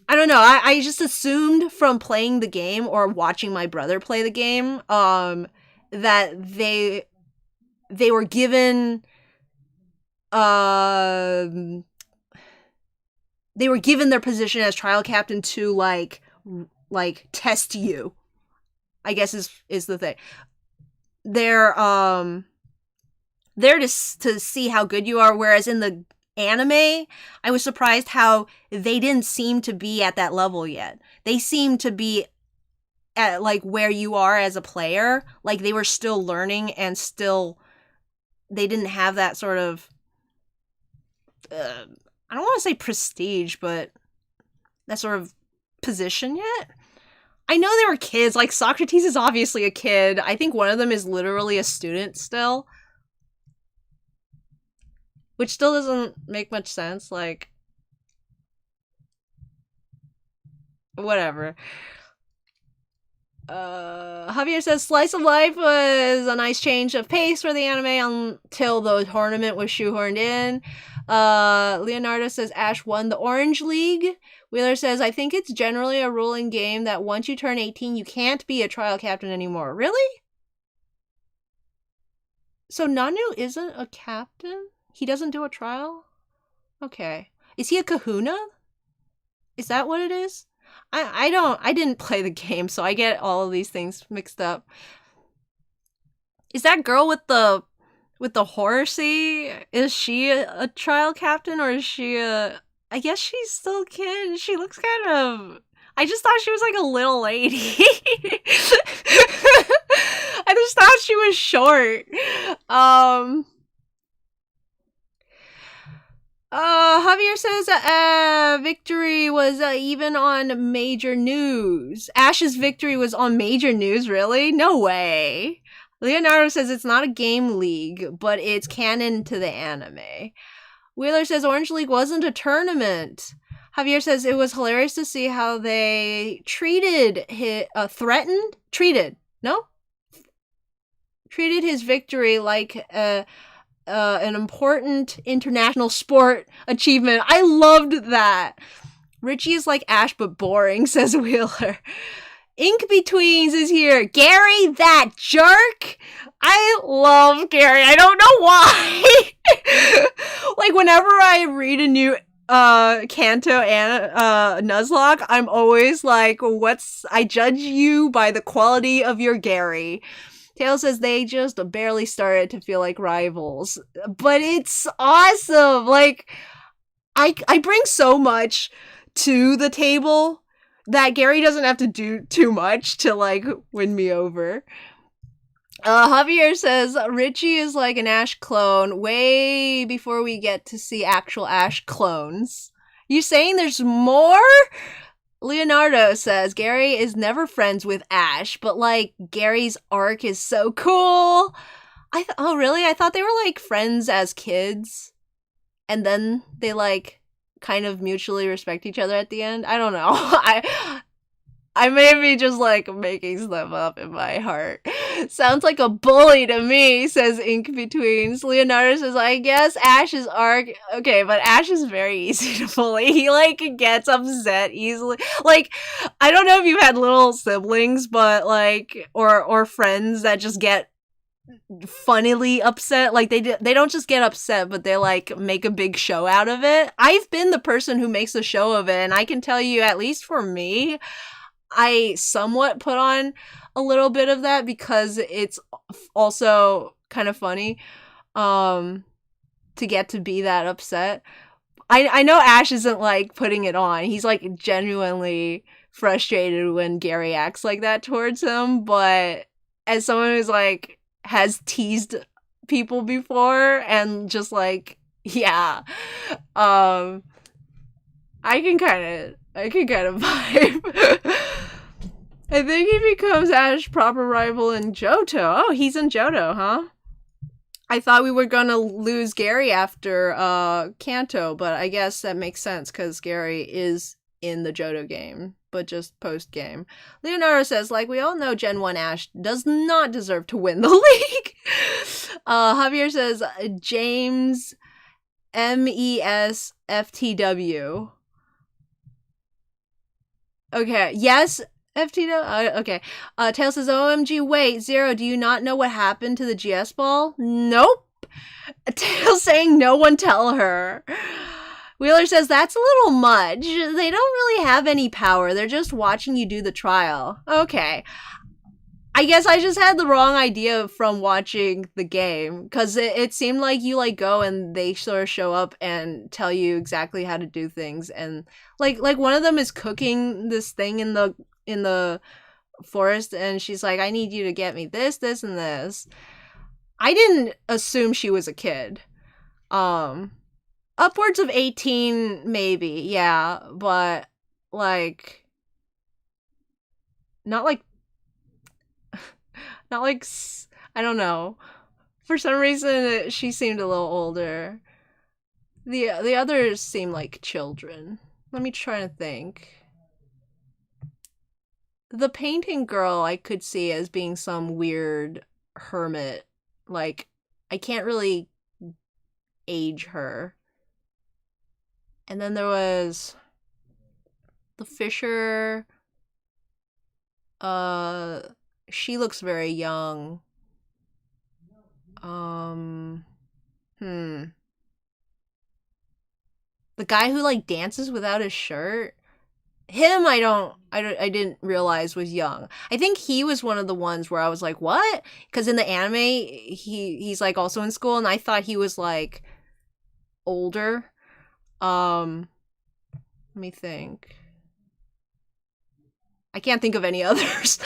I don't know. I just assumed from playing the game or watching my brother play the game, that they were given, they were given their position as trial captain to like test you. I guess is the thing. They're there to see how good you are. Whereas in the anime, I was surprised how they didn't seem to be at that level yet. They seemed to be at like where you are as a player. Like they were still learning and still they didn't have that sort of I don't want to say prestige, but that sort of position yet. I know they were kids. Like Socrates is obviously a kid. I think one of them is literally a student still. Which still doesn't make much sense. Like, whatever. Javier says Slice of Life was a nice change of pace for the anime until the tournament was shoehorned in. Leonardo says Ash won the Orange League. Wheeler says, I think it's generally a rule in game that once you turn 18, you can't be a trial captain anymore. Really? So Nanu isn't a captain? He doesn't do a trial? Okay. Is he a kahuna? Is that what it is? I didn't play the game, so I get all of these things mixed up. Is that girl with the horsey, is she a trial captain, or is she a... I guess she's still a kid. She looks kind of... I just thought she was like a little lady. I just thought she was short. Javier says victory was even on major news. Ash's victory was on major news, really? No way. Leonardo says it's not a game league, but it's canon to the anime. Wheeler says Orange League wasn't a tournament. Javier says it was hilarious to see how they treated treated his victory like an important international sport achievement. I loved that. Richie is like Ash but boring, says Wheeler. Ink-Betweens is here. Gary, that jerk! I love Gary. I don't know why. Like, whenever I read a new Kanto and Nuzlocke, I'm always like, I judge you by the quality of your Gary. Tails says they just barely started to feel like rivals. But it's awesome! Like, I bring so much to the table that Gary doesn't have to do too much to, like, win me over. Javier says Richie is like an Ash clone way before we get to see actual Ash clones. You saying there's more? Leonardo says Gary is never friends with Ash, but like Gary's arc is so cool. Oh really? I thought they were like friends as kids, and then they like kind of mutually respect each other at the end. I don't know. I may be just like making stuff up in my heart. Sounds like a bully to me, says Ink-Betweens. Leonardo says, I guess Ash's arc... Okay, but Ash is very easy to bully. He, like, gets upset easily. Like, I don't know if you've had little siblings, but, like, or friends that just get funnily upset. Like, they don't just get upset, but they, like, make a big show out of it. I've been the person who makes a show of it, and I can tell you, at least for me... I somewhat put on a little bit of that because it's also kind of funny um to get to be that upset. I know Ash isn't like putting it on. He's like genuinely frustrated when Gary acts like that towards him, but as someone who's like has teased people before and just like yeah, um I can kind of vibe. I think he becomes Ash's proper rival in Johto. Oh, he's in Johto, huh? I thought we were gonna lose Gary after Kanto, but I guess that makes sense because Gary is in the Johto game, but just post game. Leonardo says, like we all know, Gen 1 Ash does not deserve to win the league. Javier says, James MESFTW. Okay, yes, FTW? Okay. Tail says, OMG, wait, Zero, do you not know what happened to the GS ball? Nope. Tail saying no one tell her. Wheeler says, that's a little much. They don't really have any power. They're just watching you do the trial. Okay. I guess I just had the wrong idea from watching the game because it seemed like you like go and they sort of show up and tell you exactly how to do things, and like one of them is cooking this thing in the forest and she's like, I need you to get me this, this, and this. I didn't assume she was a kid. Upwards of 18 maybe, yeah, but like not like not like I don't know. For some reason, she seemed a little older. The others seem like children. Let me try to think. The painting girl I could see as being some weird hermit. Like, I can't really age her. And then there was the fisher. She looks very young. The guy who like dances without his shirt. Him, I didn't realize was young. I think he was one of the ones where I was like, what? Because in the anime, he's like also in school, and I thought he was like older. Let me think. I can't think of any others.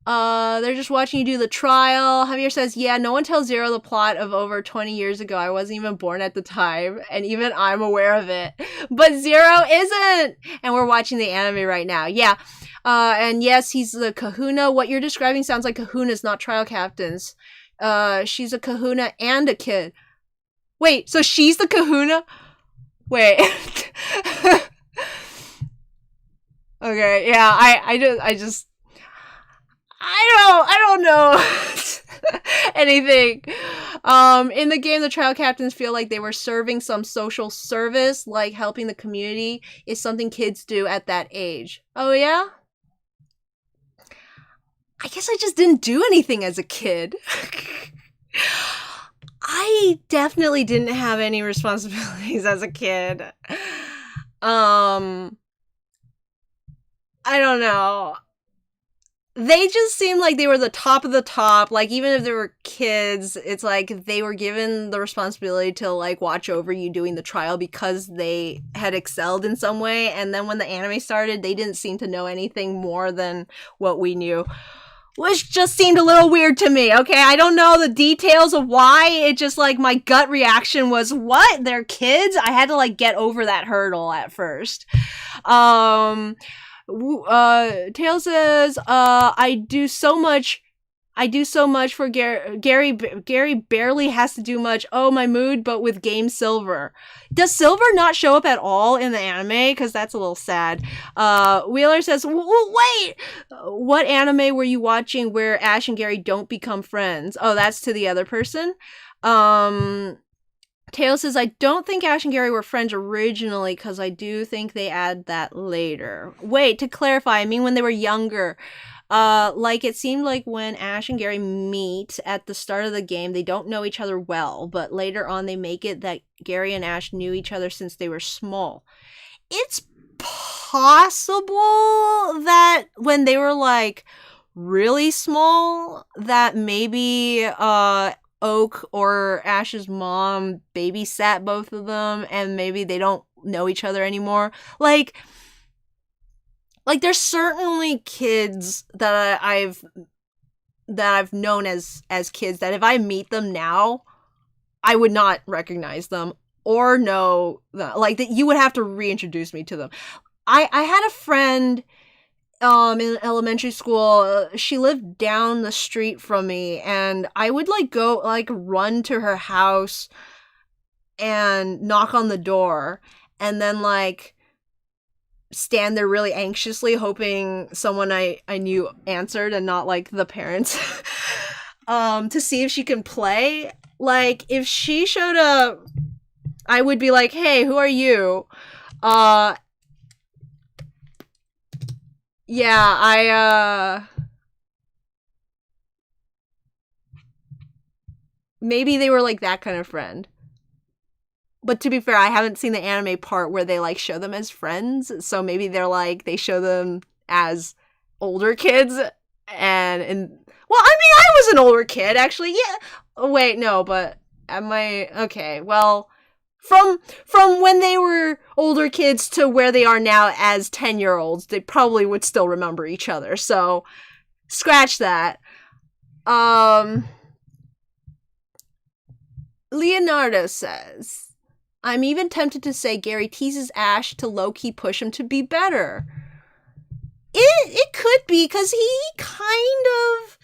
They're just watching you do the trial. Javier says, yeah, no one tells Zero the plot of over 20 years ago. I wasn't even born at the time, and even I'm aware of it. But Zero isn't! And we're watching the anime right now. Yeah. And yes, he's the kahuna. What you're describing sounds like kahunas, not trial captains. She's a kahuna and a kid. Wait, so she's the kahuna? Wait. Okay, yeah, I don't know anything. In the game, the trial captains feel like they were serving some social service, like helping the community is something kids do at that age. Oh yeah? I guess I just didn't do anything as a kid. I definitely didn't have any responsibilities as a kid. I don't know. They just seemed like they were the top of the top. Like, even if they were kids, it's like they were given the responsibility to, like, watch over you doing the trial because they had excelled in some way. And then when the anime started, they didn't seem to know anything more than what we knew. Which just seemed a little weird to me, okay? I don't know the details of why. It just, like, my gut reaction was, what? They're kids? I had to, like, get over that hurdle at first. Tail says, I do so much for Gary barely has to do much. Oh, my mood, but with Game Silver. Does Silver not show up at all in the anime? Because that's a little sad. Wheeler says, wait! What anime were you watching where Ash and Gary don't become friends? Oh, that's to the other person. Tail says, I don't think Ash and Gary were friends originally because I do think they add that later. Wait, to clarify, I mean when they were younger. Like, it seemed like when Ash and Gary meet at the start of the game, they don't know each other well, but later on they make it that Gary and Ash knew each other since they were small. It's possible that when they were like really small, that maybe Oak or Ash's mom babysat both of them, and maybe they don't know each other anymore. Like there's certainly kids that I've known as kids that if I meet them now, I would not recognize them or know that, like, that you would have to reintroduce me to them. I had a friend in elementary school. She lived down the street from me, and I would like go like run to her house and knock on the door, and then like stand there really anxiously hoping someone I knew answered and not like the parents. To see if she can play. Like if she showed up, I would be like, "Hey, who are you?" Yeah, maybe they were like that kind of friend. But to be fair, I haven't seen the anime part where they like show them as friends, so maybe they're like they show them as older kids, and well, I mean, I was an older kid actually. Yeah. Oh, wait, no, but am I okay? Well, from when they were older kids to where they are now as 10-year-olds, they probably would still remember each other. So, scratch that. Leonardo says, I'm even tempted to say Gary teases Ash to low-key push him to be better. It could be, because he kind of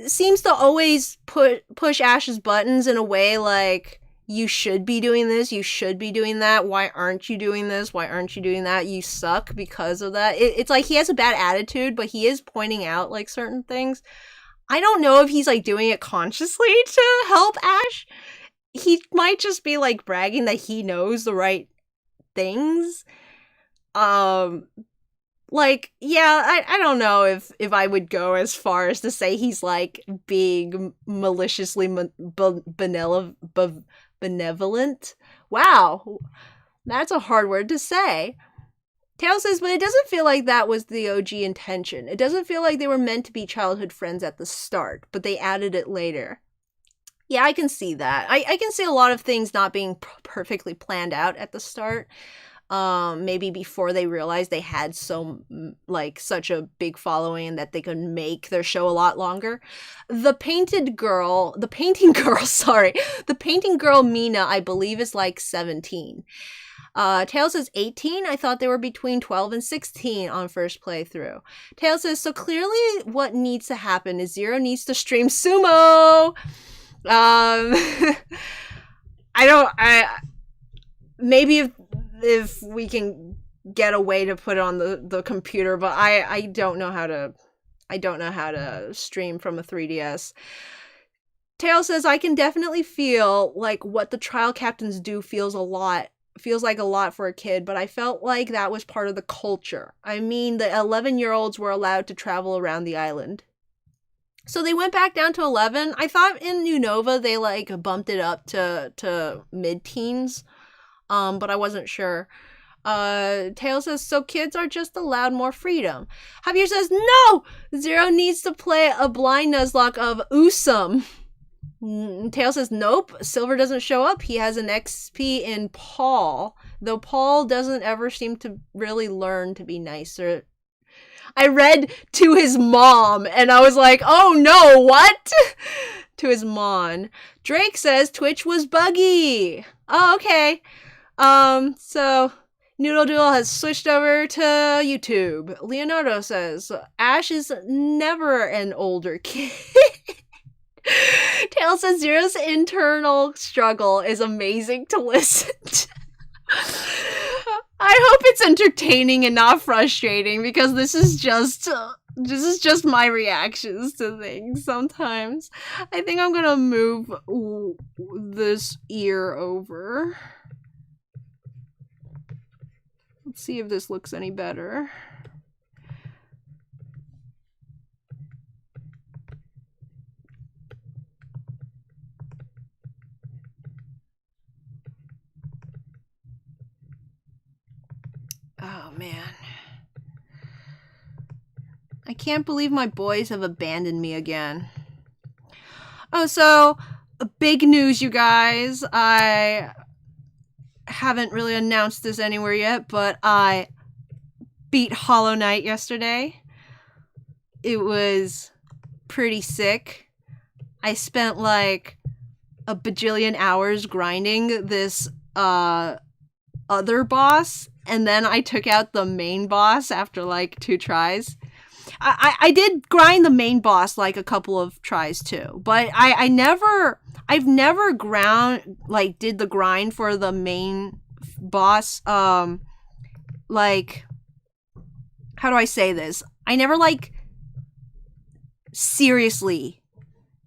seems to always push Ash's buttons in a way like, you should be doing this, you should be doing that, why aren't you doing this, why aren't you doing that, you suck because of that. It's like he has a bad attitude, but he is pointing out like certain things. I don't know if he's like doing it consciously to help Ash. He might just be like bragging that he knows the right things. Like, yeah, I don't know if I would go as far as to say he's like being maliciously benevolent. Wow, that's a hard word to say. Tail says, but it doesn't feel like that was the OG intention. It doesn't feel like they were meant to be childhood friends at the start, but they added it later. Yeah, I can see that. I can see a lot of things not being perfectly planned out at the start. Maybe before they realized they had such a big following that they could make their show a lot longer. The painting girl, Mina, I believe is like 17. Tails says 18. I thought they were between 12 and 16 on first playthrough. Tails says, so clearly what needs to happen is Zero needs to stream sumo. Maybe if we can get a way to put it on the computer, but I don't know how to stream from a 3DS. Tail says, I can definitely feel like what the trial captains do feels like a lot for a kid, but I felt like that was part of the culture. I mean, the 11-year-olds were allowed to travel around the island. So they went back down to 11. I thought in New Nova they like bumped it up to mid-teens. But I wasn't sure. Tail says, so kids are just allowed more freedom. Javier says, no! Zero needs to play a blind Nuzlocke of Usum. Tail says, nope. Silver doesn't show up. He has an XP in Paul, though Paul doesn't ever seem to really learn to be nicer. I read to his mom, and I was like, oh no, what? To his mom. Drake says Twitch was buggy. Oh, okay. So Noodle Doodle has switched over to YouTube. Leonardo says, Ash is never an older kid. Tail says Zero's internal struggle is amazing to listen to. I hope it's entertaining and not frustrating, because this is just my reactions to things sometimes. I think I'm gonna move this ear over. Let's see if this looks any better. Oh man. can't believe my boys have abandoned me again. Oh, so big news, you guys. I haven't really announced this anywhere yet, but I beat Hollow Knight yesterday. It was pretty sick. I spent like a bajillion hours grinding this other boss, and then I took out the main boss after like 2 tries. I did grind the main boss like a couple of tries too, but I've never did the grind for the main boss. Like, how do I say this? I never like seriously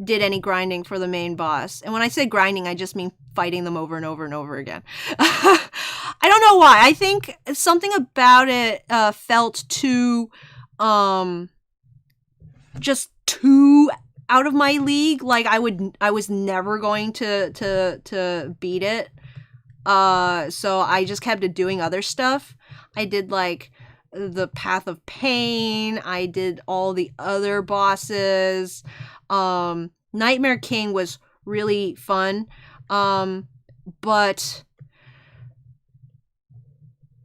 did any grinding for the main boss. And when I say grinding, I just mean fighting them over and over and over again. I don't know why. I think something about it felt too just too out of my league. Like I was never going to beat it. So I just kept doing other stuff. I did like the Path of Pain. I did all the other bosses. Nightmare King was really fun. But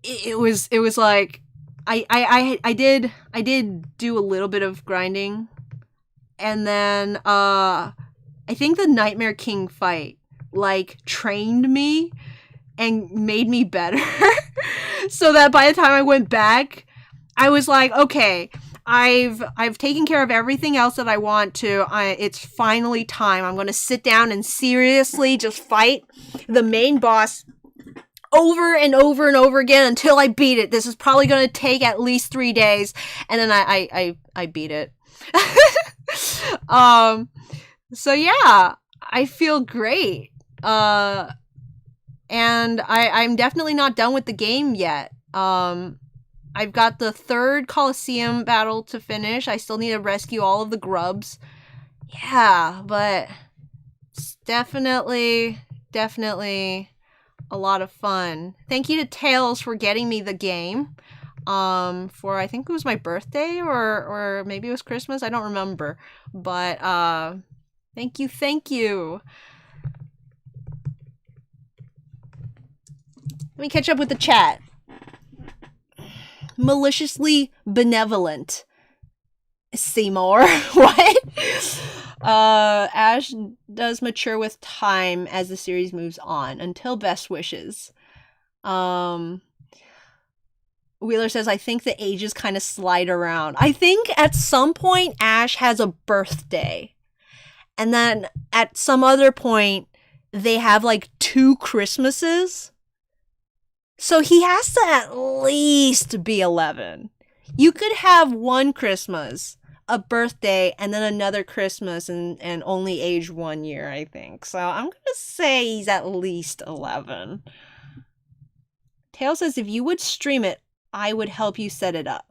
it was like I did do a little bit of grinding, and then I think the Nightmare King fight like trained me and made me better. So that by the time I went back, I was like, okay, I've taken care of everything else that I want to. It's finally time. I'm going to sit down and seriously just fight the main boss over and over and over again until I beat it. This is probably going to take at least 3 days, and then I beat it. So yeah, I feel great. And I'm definitely not done with the game yet. I've got the 3rd Colosseum battle to finish. I still need to rescue all of the grubs. Yeah, but it's definitely a lot of fun. Thank you to Tails for getting me the game. For I think it was my birthday or maybe it was Christmas. I don't remember. But thank you. Let me catch up with the chat. Maliciously benevolent. Seymour. What? Ash does mature with time as the series moves on. Until best wishes. Wheeler says, I think the ages kind of slide around. I think at some point Ash has a birthday. And then at some other point they have like 2 Christmases. So he has to at least be 11. You could have 1 Christmas, a birthday, and then another Christmas and only age 1 year, I think. So I'm going to say he's at least 11. Tail says, if you would stream it, I would help you set it up.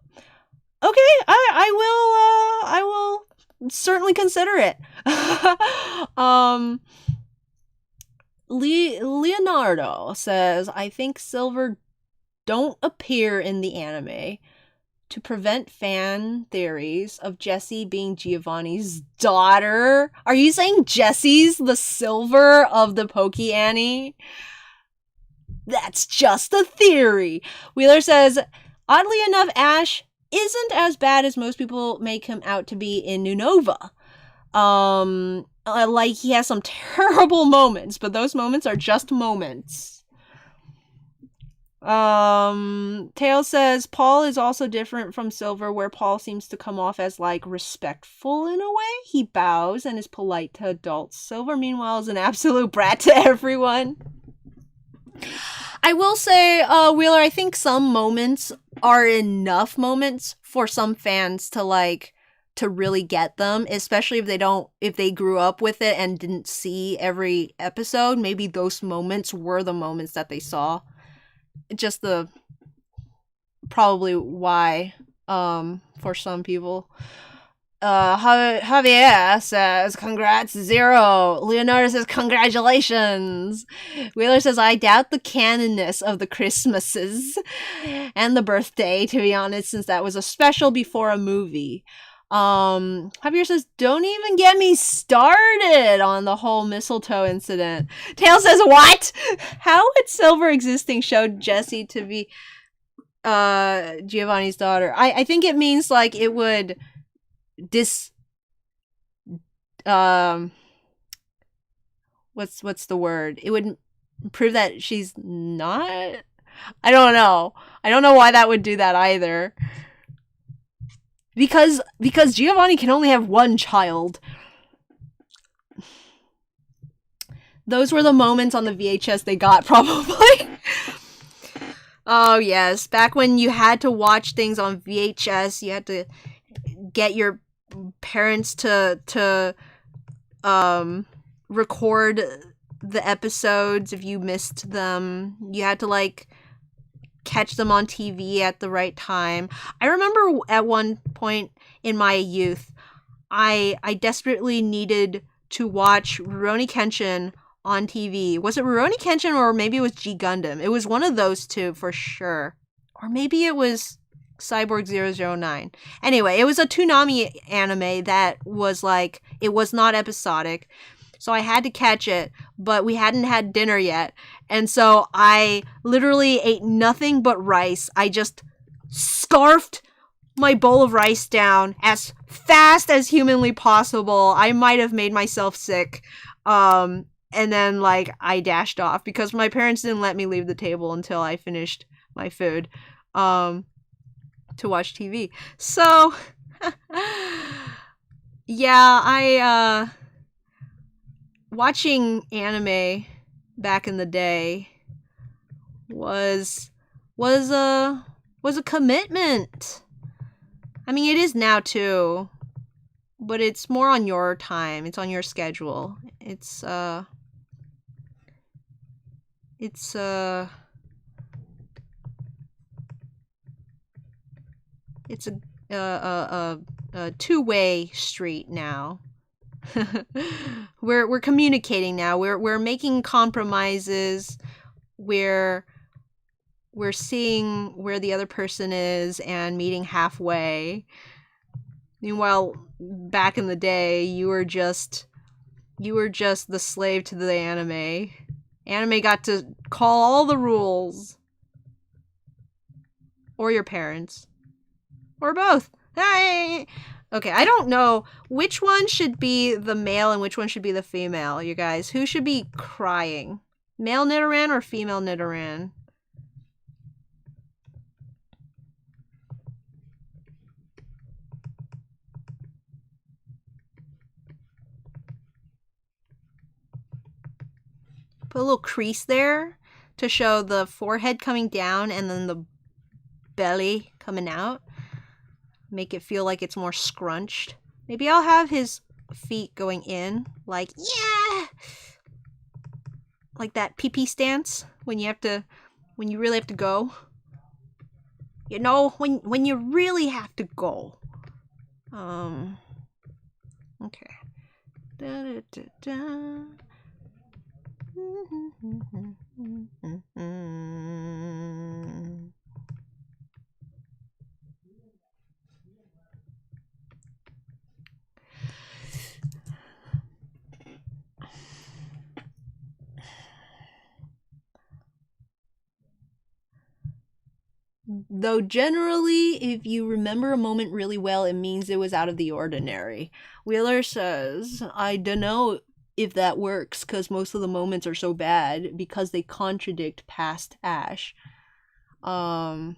Okay, I will certainly consider it. Leonardo says, I think Silver don't appear in the anime to prevent fan theories of Jessie being Giovanni's daughter. Are you saying Jessie's the Silver of the Poke Annie? That's just a theory. Wheeler says, oddly enough, Ash isn't as bad as most people make him out to be in Nunova. Like, he has some terrible moments, but those moments are just moments. Tail says, Paul is also different from Silver, where Paul seems to come off as, like, respectful in a way. He bows and is polite to adults. Silver, meanwhile, is an absolute brat to everyone. I will say, Wheeler, I think some moments are enough moments for some fans to, like, to really get them, especially if they grew up with it and didn't see every episode. Maybe those moments were the moments that they saw. Just probably why, for some people. Javier says, congrats, Zero. Leonardo says, congratulations. Wheeler says, I doubt the canonness of the Christmases and the birthday, to be honest, since that was a special before a movie. Javier says, don't even get me started on the whole mistletoe incident. Tail says, what? How would Silver existing show Jessie to be Giovanni's daughter? I think it means like it would what's the word? It would prove that she's not. I don't know. I don't know why that would do that either. Because Giovanni can only have one child. Those were the moments on the VHS they got, probably. Oh, yes. Back when you had to watch things on VHS, you had to get your parents to record the episodes if you missed them. You had to, like, catch them on TV at the right time. I remember at one point in my youth, I desperately needed to watch Rurouni Kenshin on TV. Was it Rurouni Kenshin or maybe it was G Gundam? It was one of those two for sure. Or maybe it was Cyborg 009. Anyway, it was a Toonami anime that was like, it was not episodic. So I had to catch it, but we hadn't had dinner yet. And so I literally ate nothing but rice. I just scarfed my bowl of rice down as fast as humanly possible. I might have made myself sick. And then, like, I dashed off because my parents didn't let me leave the table until I finished my food to watch TV. So, yeah, watching anime back in the day was a commitment. I mean, it is now too, but it's more on your time. It's on your schedule. It's a two-way street now. We're communicating now. We're making compromises. We're seeing where the other person is and meeting halfway. Meanwhile, back in the day, you were just the slave to the anime. Anime got to call all the rules. Or your parents. Or both. Hey! Okay, I don't know which one should be the male and which one should be the female, you guys. Who should be crying? Male Nidoran or female Nidoran? Put a little crease there to show the forehead coming down and then the belly coming out. Make it feel like it's more scrunched. Maybe I'll have his feet going in, like, yeah! Like that pee-pee stance when you really have to go. You know, when you really have to go. Okay. Da, da, da, da. Though generally, if you remember a moment really well, it means it was out of the ordinary. Wheeler says, I dunno if that works, because most of the moments are so bad, because they contradict past Ash. Yeah,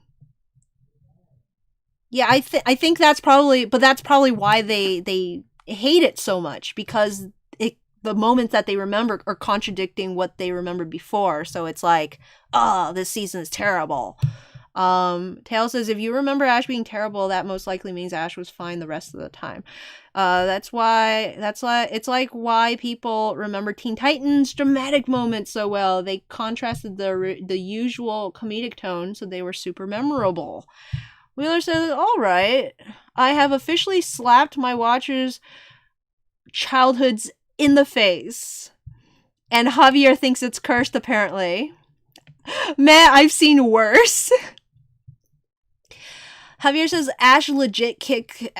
I think that's probably why they hate it so much, because the moments that they remember are contradicting what they remembered before, so it's like, oh, this season is terrible. Tail says, if you remember Ash being terrible, that most likely means Ash was fine the rest of the time. That's why it's like why people remember Teen Titans dramatic moments so well. They contrasted the usual comedic tone, so they were super memorable. Wheeler says, alright, I have officially slapped my watcher's childhoods in the face. And Javier thinks it's cursed, apparently. Man, I've seen worse. Javier says Ash legit kick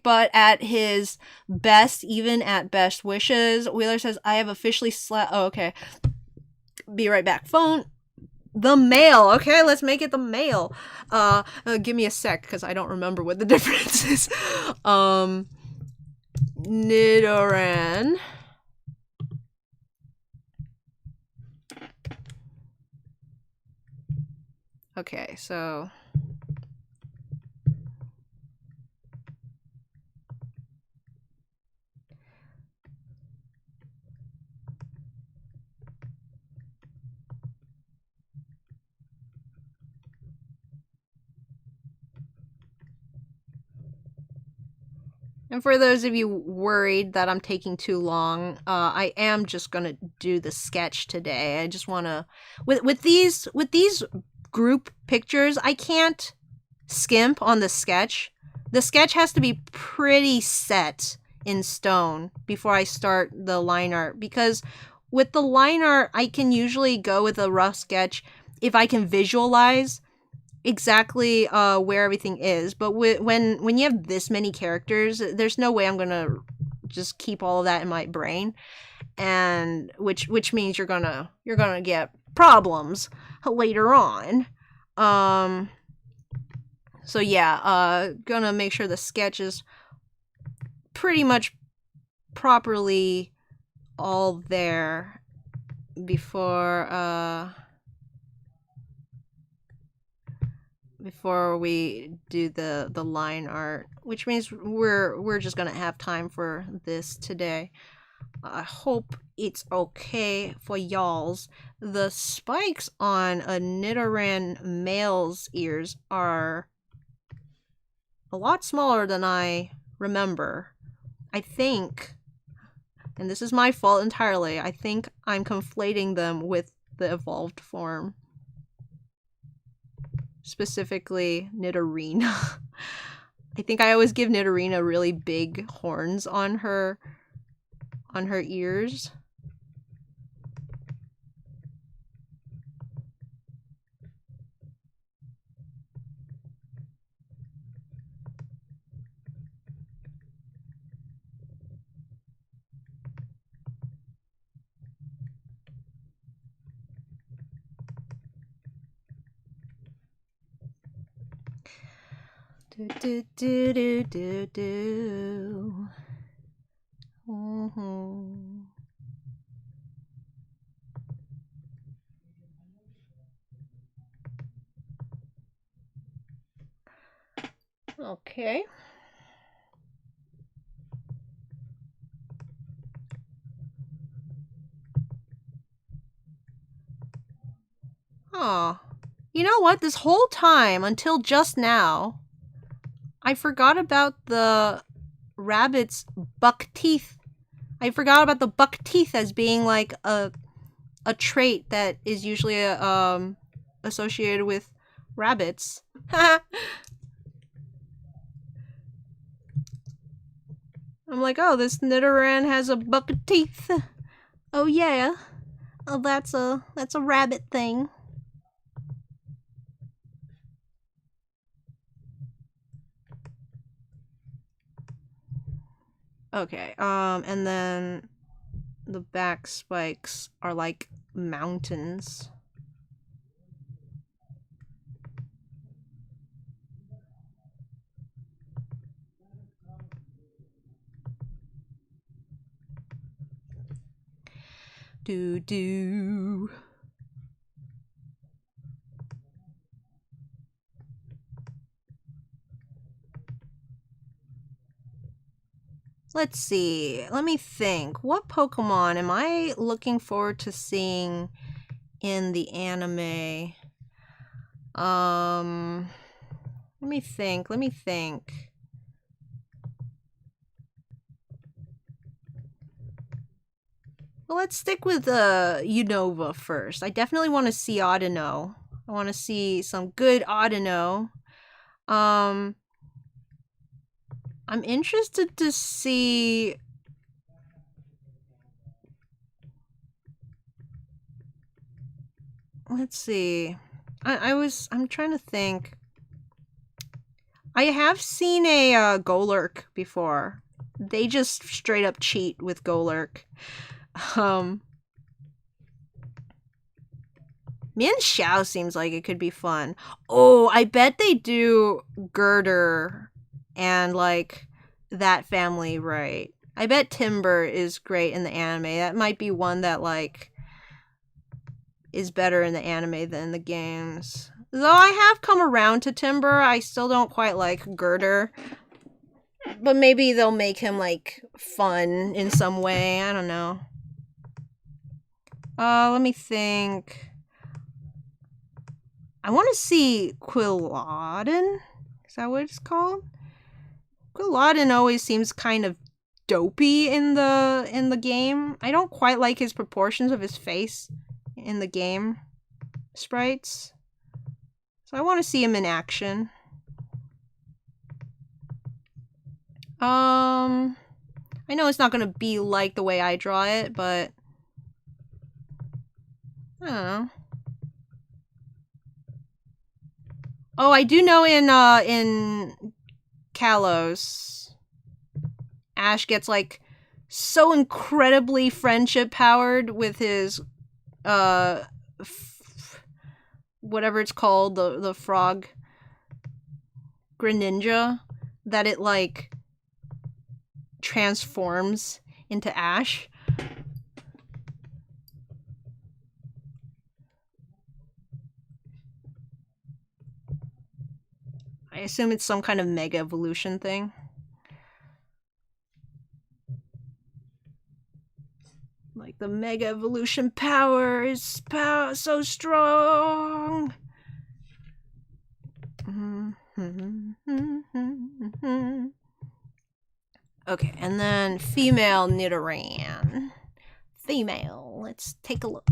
butt at his best, even at best wishes. Wheeler says, I have officially slapped... Oh, okay. Be right back. Phone. The mail. Okay, let's make it the mail. Give me a sec, because I don't remember what the difference is. Nidoran. Okay, so... And for those of you worried that I'm taking too long, I am just gonna do the sketch today. I just wanna with these group pictures, I can't skimp on the sketch. The sketch has to be pretty set in stone before I start the line art, because with the line art, I can usually go with a rough sketch if I can visualize exactly where everything is. But when you have this many characters, there's no way I'm gonna just keep all of that in my brain, and which means you're gonna get problems later on. So yeah, gonna make sure the sketch is pretty much properly all there before we do the line art, which means we're just gonna have time for this today. I hope it's okay for y'alls. The spikes on a Nidoran male's ears are a lot smaller than I remember. I think, and this is my fault entirely, I think I'm conflating them with the evolved form. Specifically Nidorina. I think I always give Nidorina really big horns on her ears. Do do do do do do. Okay. Oh. You know what? This whole time, until just now, I forgot about the rabbit's buck teeth. I forgot about the buck teeth as being like a trait that is usually associated with rabbits. I'm like, oh, this Nidoran has a buck of teeth. Oh yeah. Oh, that's a rabbit thing. Okay, and then the back spikes are like mountains. Do do. Let's see. Let me think. What Pokemon am I looking forward to seeing in the anime? Let me think. Well, let's stick with Unova first. I definitely want to see Audino. I want to see some good Audino. I'm interested to see. Let's see. I'm trying to think. I have seen a Golurk before. They just straight up cheat with Golurk. Mian Xiao seems like it could be fun. Oh, I bet they do Girder and like that family right. I bet Timber is great in the anime. That might be one that like is better in the anime than the games. Though I have come around to Timber, I still don't quite like Girder. But maybe they'll make him like fun in some way. I don't know. Let me think. I want to see Quilladin. Is that what it's called? Quilladin always seems kind of dopey in the game. I don't quite like his proportions of his face in the game sprites. So I want to see him in action. I know it's not going to be like the way I draw it, but I don't know. Oh, I do know in Kalos, Ash gets like so incredibly friendship powered with his whatever it's called, the frog Greninja, that it like transforms into Ash. I assume it's some kind of mega evolution thing. Like the mega evolution power is so strong. Okay, and then female Nidoran. Female. Let's take a look.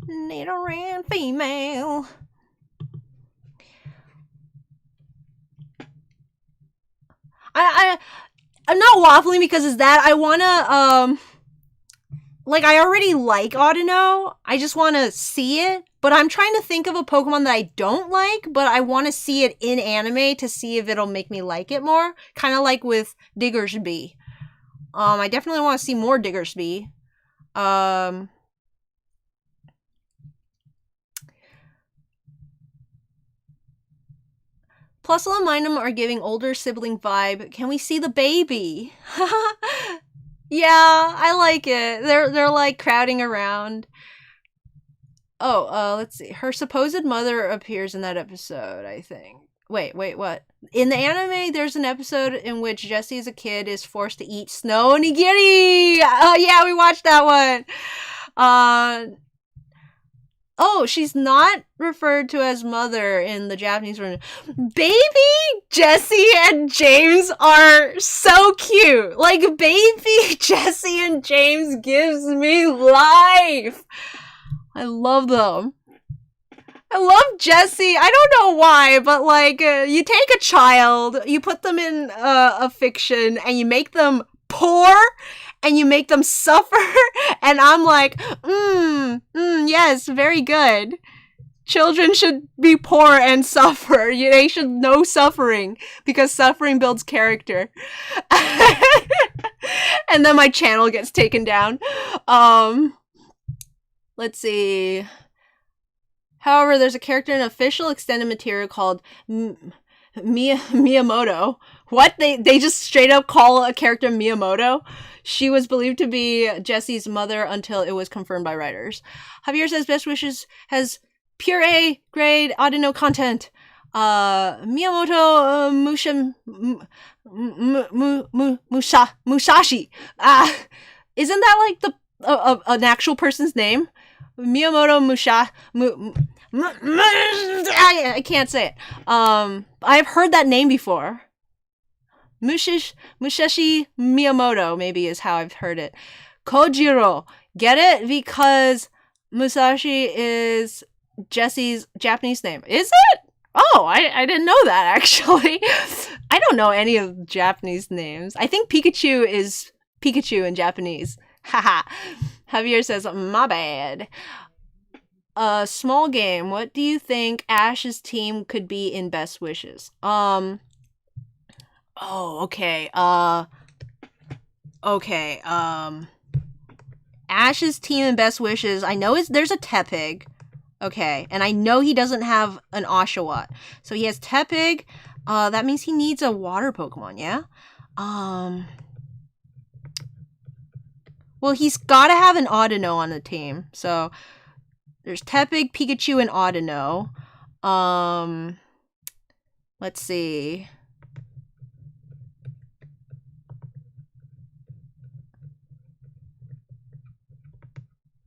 Nidoran female. I'm not waffling because it's that. I wanna like I already like Audino. I just wanna see it. But I'm trying to think of a Pokemon that I don't like, but I want to see it in anime to see if it'll make me like it more. Kind of like with Diggersby. I definitely want to see more Diggersby. Plusle and Minun are giving older sibling vibe. Can we see the baby? Yeah, I like it. They're like crowding around. Oh, let's see. Her supposed mother appears in that episode, I think. Wait, what? In the anime, there's an episode in which Jessie as a kid is forced to eat snow onigiri! Oh, yeah, we watched that one! Oh, she's not referred to as mother in the Japanese version. Baby Jessie and James are so cute! Like, baby Jessie and James gives me life! I love them. I love Jessie. I don't know why, but like, you take a child, you put them in a fiction, and you make them poor, and you make them suffer, and I'm like, yes, very good. Children should be poor and suffer. They should know suffering, because suffering builds character. And then my channel gets taken down. Let's see. However, there's a character in official extended material called Miyamoto. What? They just straight up call a character Miyamoto? She was believed to be Jessie's mother until it was confirmed by writers. Javier says best wishes has pure A grade Audino content. Miyamoto Musashi. Isn't that like the an actual person's name? Miyamoto I can't say it. I've heard that name before. Musashi Miyamoto, maybe is how I've heard it. Kojiro. Get it? Because Musashi is Jesse's Japanese name. Is it? Oh, I didn't know that, actually. I don't know any of the Japanese names. I think Pikachu is Pikachu in Japanese. Haha. Javier says, my bad. A small game. What do you think Ash's team could be in Best Wishes? Oh, okay. Okay. Ash's team in Best Wishes. I know there's a Tepig. Okay, and I know he doesn't have an Oshawott. So he has Tepig. That means he needs a water Pokemon, yeah? Well, he's gotta have an Audino on the team. So there's Tepig, Pikachu, and Audino. Let's see.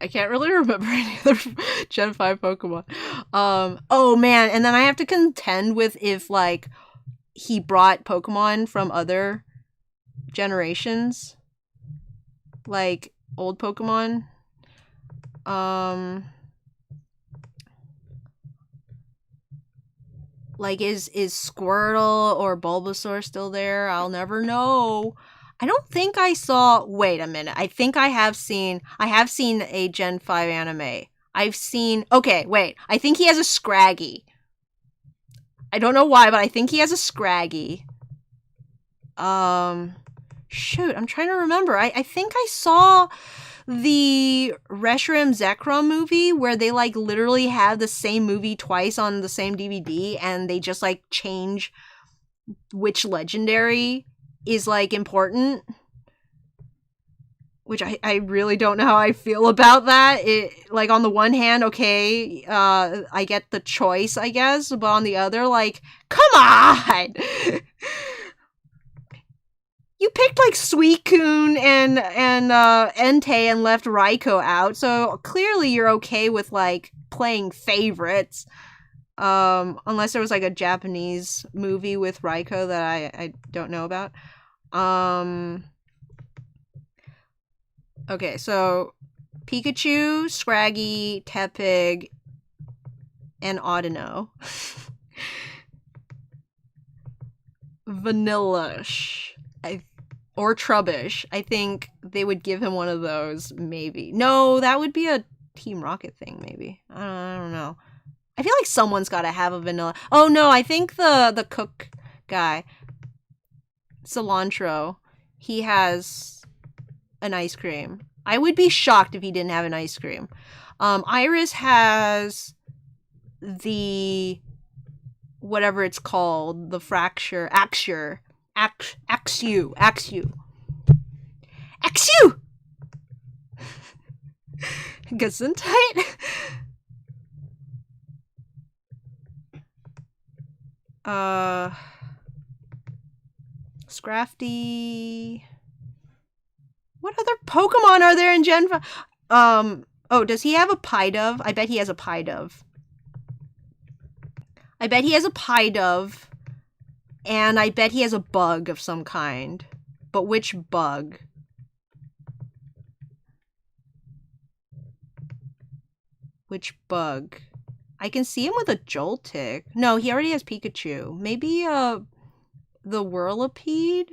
I can't really remember any other Gen 5 Pokemon. Oh man, and then I have to contend with if, like, he brought Pokemon from other generations. Like, old Pokemon. Like, is Squirtle or Bulbasaur still there? I'll never know. I don't think I saw. Wait a minute. I think I have seen a Gen 5 anime. I've seen. Okay, wait. I think he has a Scraggy. I don't know why, but I think he has a Scraggy. Shoot, I'm trying to remember. I think I saw the Reshiram Zekrom movie where they, like, literally have the same movie twice on the same DVD and they just, like, change which legendary is, like, important. Which I really don't know how I feel about that. Like, on the one hand, okay, I get the choice, I guess, but on the other, like, come on! You picked, like, Suicune and Entei and left Raikou out, so clearly you're okay with, like, playing favorites. Unless there was, like, a Japanese movie with Raikou that I don't know about. Okay, so Pikachu, Scraggy, Tepig, and Audino. Vanillish. Or Trubbish. I think they would give him one of those, maybe. No, that would be a Team Rocket thing, maybe. I don't know. I feel like someone's got to have a vanilla. Oh, no, I think the cook guy, Cilantro, he has an ice cream. I would be shocked if he didn't have an ice cream. Iris has the whatever it's called, the Axew. Gesundheit? Scrafty. What other Pokemon are there in Gen 5? Oh, does he have a Pidove? I bet he has a Pidove. I bet he has a Pidove. And I bet he has a bug of some kind. But which bug? Which bug? I can see him with a Joltik. No, he already has Pikachu. Maybe, the Whirlipede?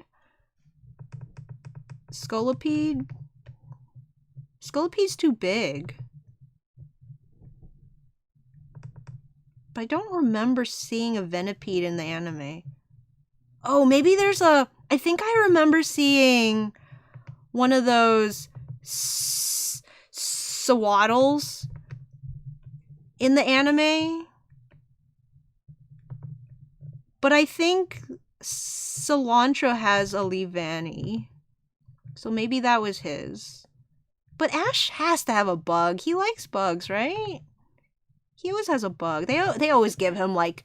Scolipede? Scolipede's too big. But I don't remember seeing a Venipede in the anime. Oh, maybe there's a... I think I remember seeing one of those Swaddles in the anime. But I think Cilantro has a Leavanny. So maybe that was his. But Ash has to have a bug. He likes bugs, right? He always has a bug. They always give him, like,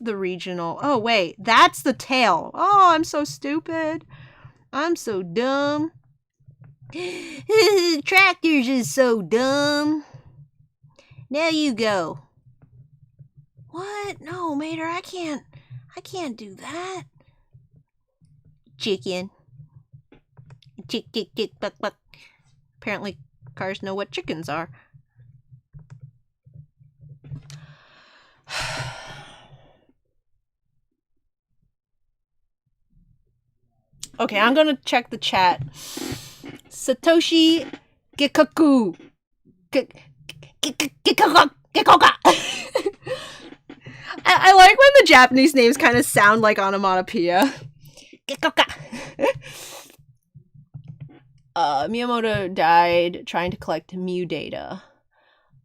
the regional... Oh, wait. That's the tail. Oh, I'm so stupid. I'm so dumb. Tractors is so dumb. Now you go. What? No, Mater, I can't do that. Chicken. Chick, chick, chick, buck, buck. Apparently, cars know what chickens are. Okay, I'm gonna check the chat. Satoshi Gikaku. Gikoka. I like when the Japanese names kind of sound like onomatopoeia. Gikoka. Miyamoto died trying to collect Mew data.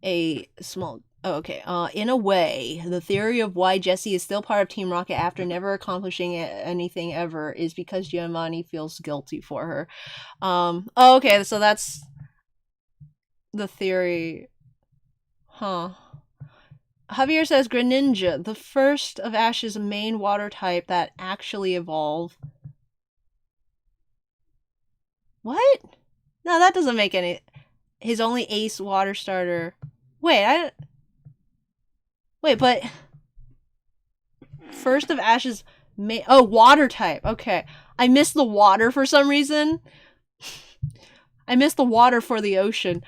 A small... Oh, okay. In a way, the theory of why Jessie is still part of Team Rocket after never accomplishing anything ever is because Giovanni feels guilty for her. Oh, okay, so that's the theory. Huh. Javier says Greninja, the first of Ash's main water type that actually evolve. What? No, that doesn't make any... His only ace water starter... Wait, but... First of Ash's main... Oh, water type. Okay. I missed the water for some reason. I missed the water for the ocean.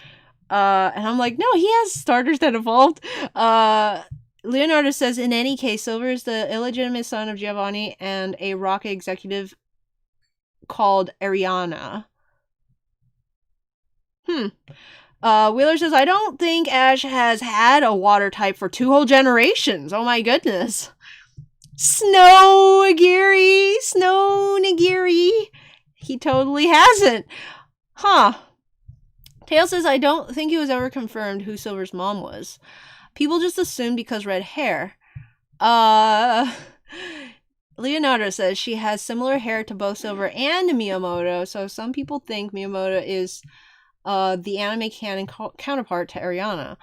And I'm like, no, he has starters that evolved. Leonardo says, in any case, Silver is the illegitimate son of Giovanni and a Rocket executive called Ariana. Wheeler says, I don't think Ash has had a water type for 2 whole generations. Oh my goodness. Snow Nigiri. He totally hasn't. Huh. Tail says, I don't think it was ever confirmed who Silver's mom was. People just assumed because red hair. Leonardo says she has similar hair to both Silver and Miyamoto, so some people think Miyamoto is the anime canon counterpart to Ariana.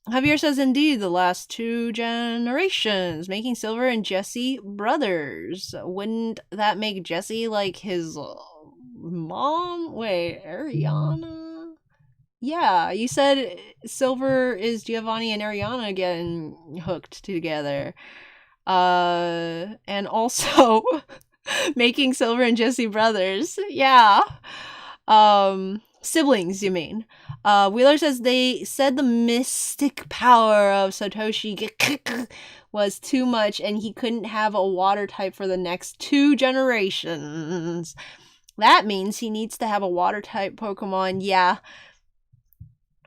Javier says, indeed, the last 2 generations, making Silver and Jessie brothers. Wouldn't that make Jessie like his mom? Wait, Ariana? Yeah, you said Silver is Giovanni and Ariana getting hooked together. And also making Silver and Jessie brothers. Yeah. Siblings, you mean. Wheeler says they said the mystic power of Satoshi was too much and he couldn't have a water type for the next 2 generations. That means he needs to have a water type Pokemon. Yeah.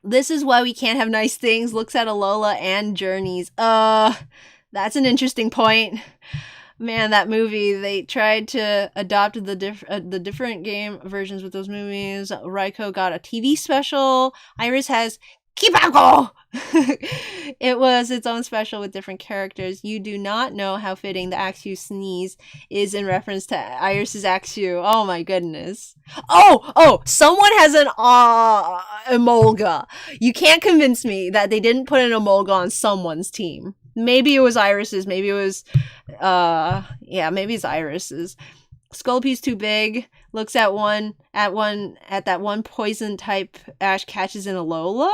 This is why we can't have nice things. Looks at Alola and Journeys. That's an interesting point. Man, that movie, they tried to adopt the different game versions with those movies. Raikou got a TV special. Iris has Kibago! It was its own special with different characters. You do not know how fitting the Axew sneeze is in reference to Iris's Axew. Oh my goodness. Oh, someone has an Emolga. You can't convince me that they didn't put an Emolga on someone's team. Maybe it was Iris's, maybe it was, maybe it's Iris's. Scolipy's too big, looks at that one poison type Ash catches in Alola?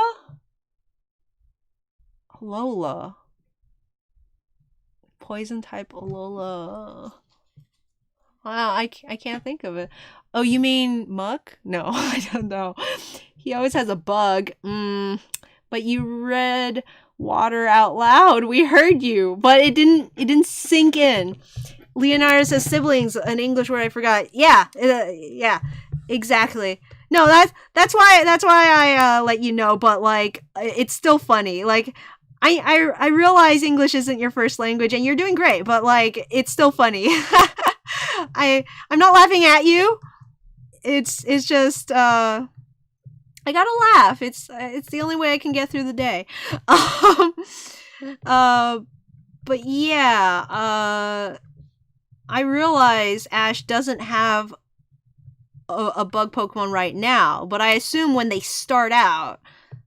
Alola. Poison type Alola. Wow, I can't think of it. Oh, you mean Muck? No, I don't know. He always has a bug. But you read water out loud. We heard you, but it didn't sink in. Leonardo says siblings, an English word I forgot. Yeah, exactly. No, that's why I let you know, but like it's still funny. Like I realize English isn't your first language and you're doing great, but like it's still funny. I'm not laughing at you. It's just I gotta laugh. It's the only way I can get through the day. But yeah, I realize Ash doesn't have a bug Pokemon right now, but I assume when they start out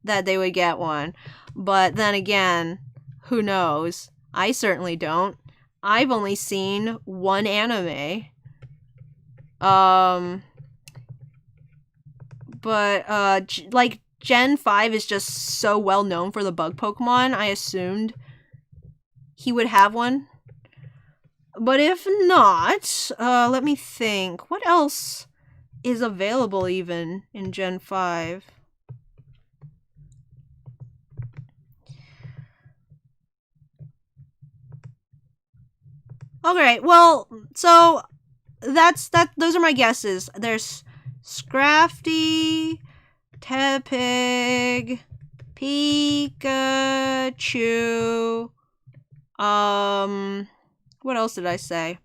that they would get one. But then again, who knows? I certainly don't. I've only seen one anime. But like Gen 5 is just so well known for the bug Pokemon, I assumed he would have one. But if not, let me think. What else is available even in Gen 5? Alright, well, so those are my guesses. There's Scrafty, Tepig, Pikachu. What else did I say?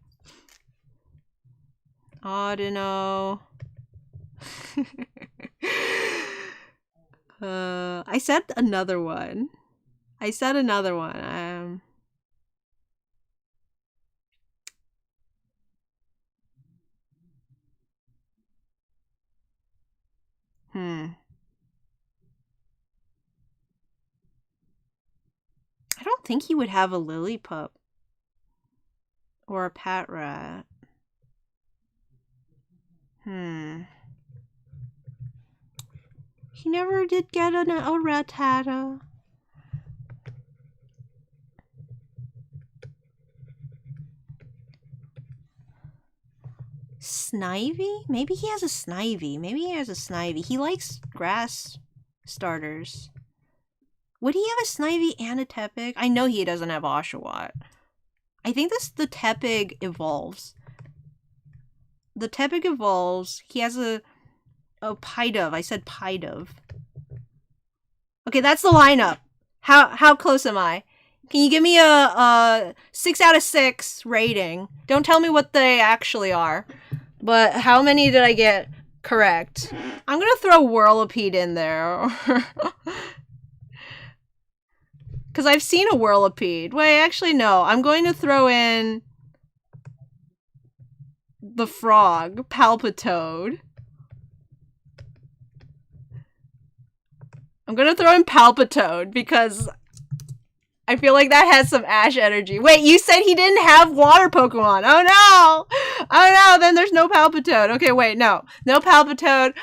Audino. I said another one. I don't think he would have a Lillipup. Or a Patrat. He never did get a Rattata. Snivy? Maybe he has a Snivy. He likes grass starters. Would he have a Snivy and a Tepig? I know he doesn't have Oshawott. I think the Tepig evolves. He has a Pidove. I said Pidove. Okay, that's the lineup. How close am I? Can you give me a 6 out of 6 rating? Don't tell me what they actually are. But how many did I get correct? I'm gonna throw Whirlipede in there. Because I've seen a Whirlipede. Wait, actually no. I'm going to throw in the frog, Palpitoad. I'm gonna throw in Palpitoad because I feel like that has some Ash energy. Wait, you said he didn't have water Pokemon. Oh no! Oh no, then there's no Palpitoad. Okay, wait, no. No Palpitoad.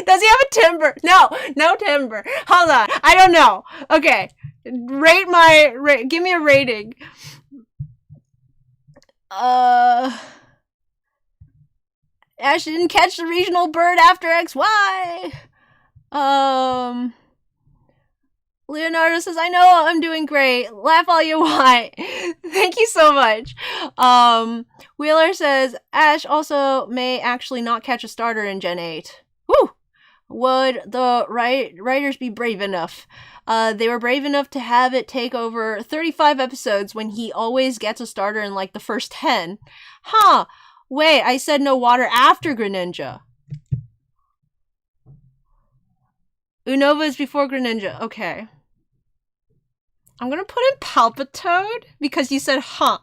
Does he have a Timber? No Timber. Hold on. I don't know. Okay. Give me a rating. Ash didn't catch the regional bird after XY. Leonardo says, I know I'm doing great. Laugh all you want. Thank you so much. Wheeler says, Ash also may actually not catch a starter in Gen 8. Woo! Would the writers be brave enough? They were brave enough to have it take over 35 episodes when he always gets a starter in like the first 10. Huh. Wait, I said no water after Greninja. Unova is before Greninja. Okay. I'm gonna put in Palpitoad because you said, huh.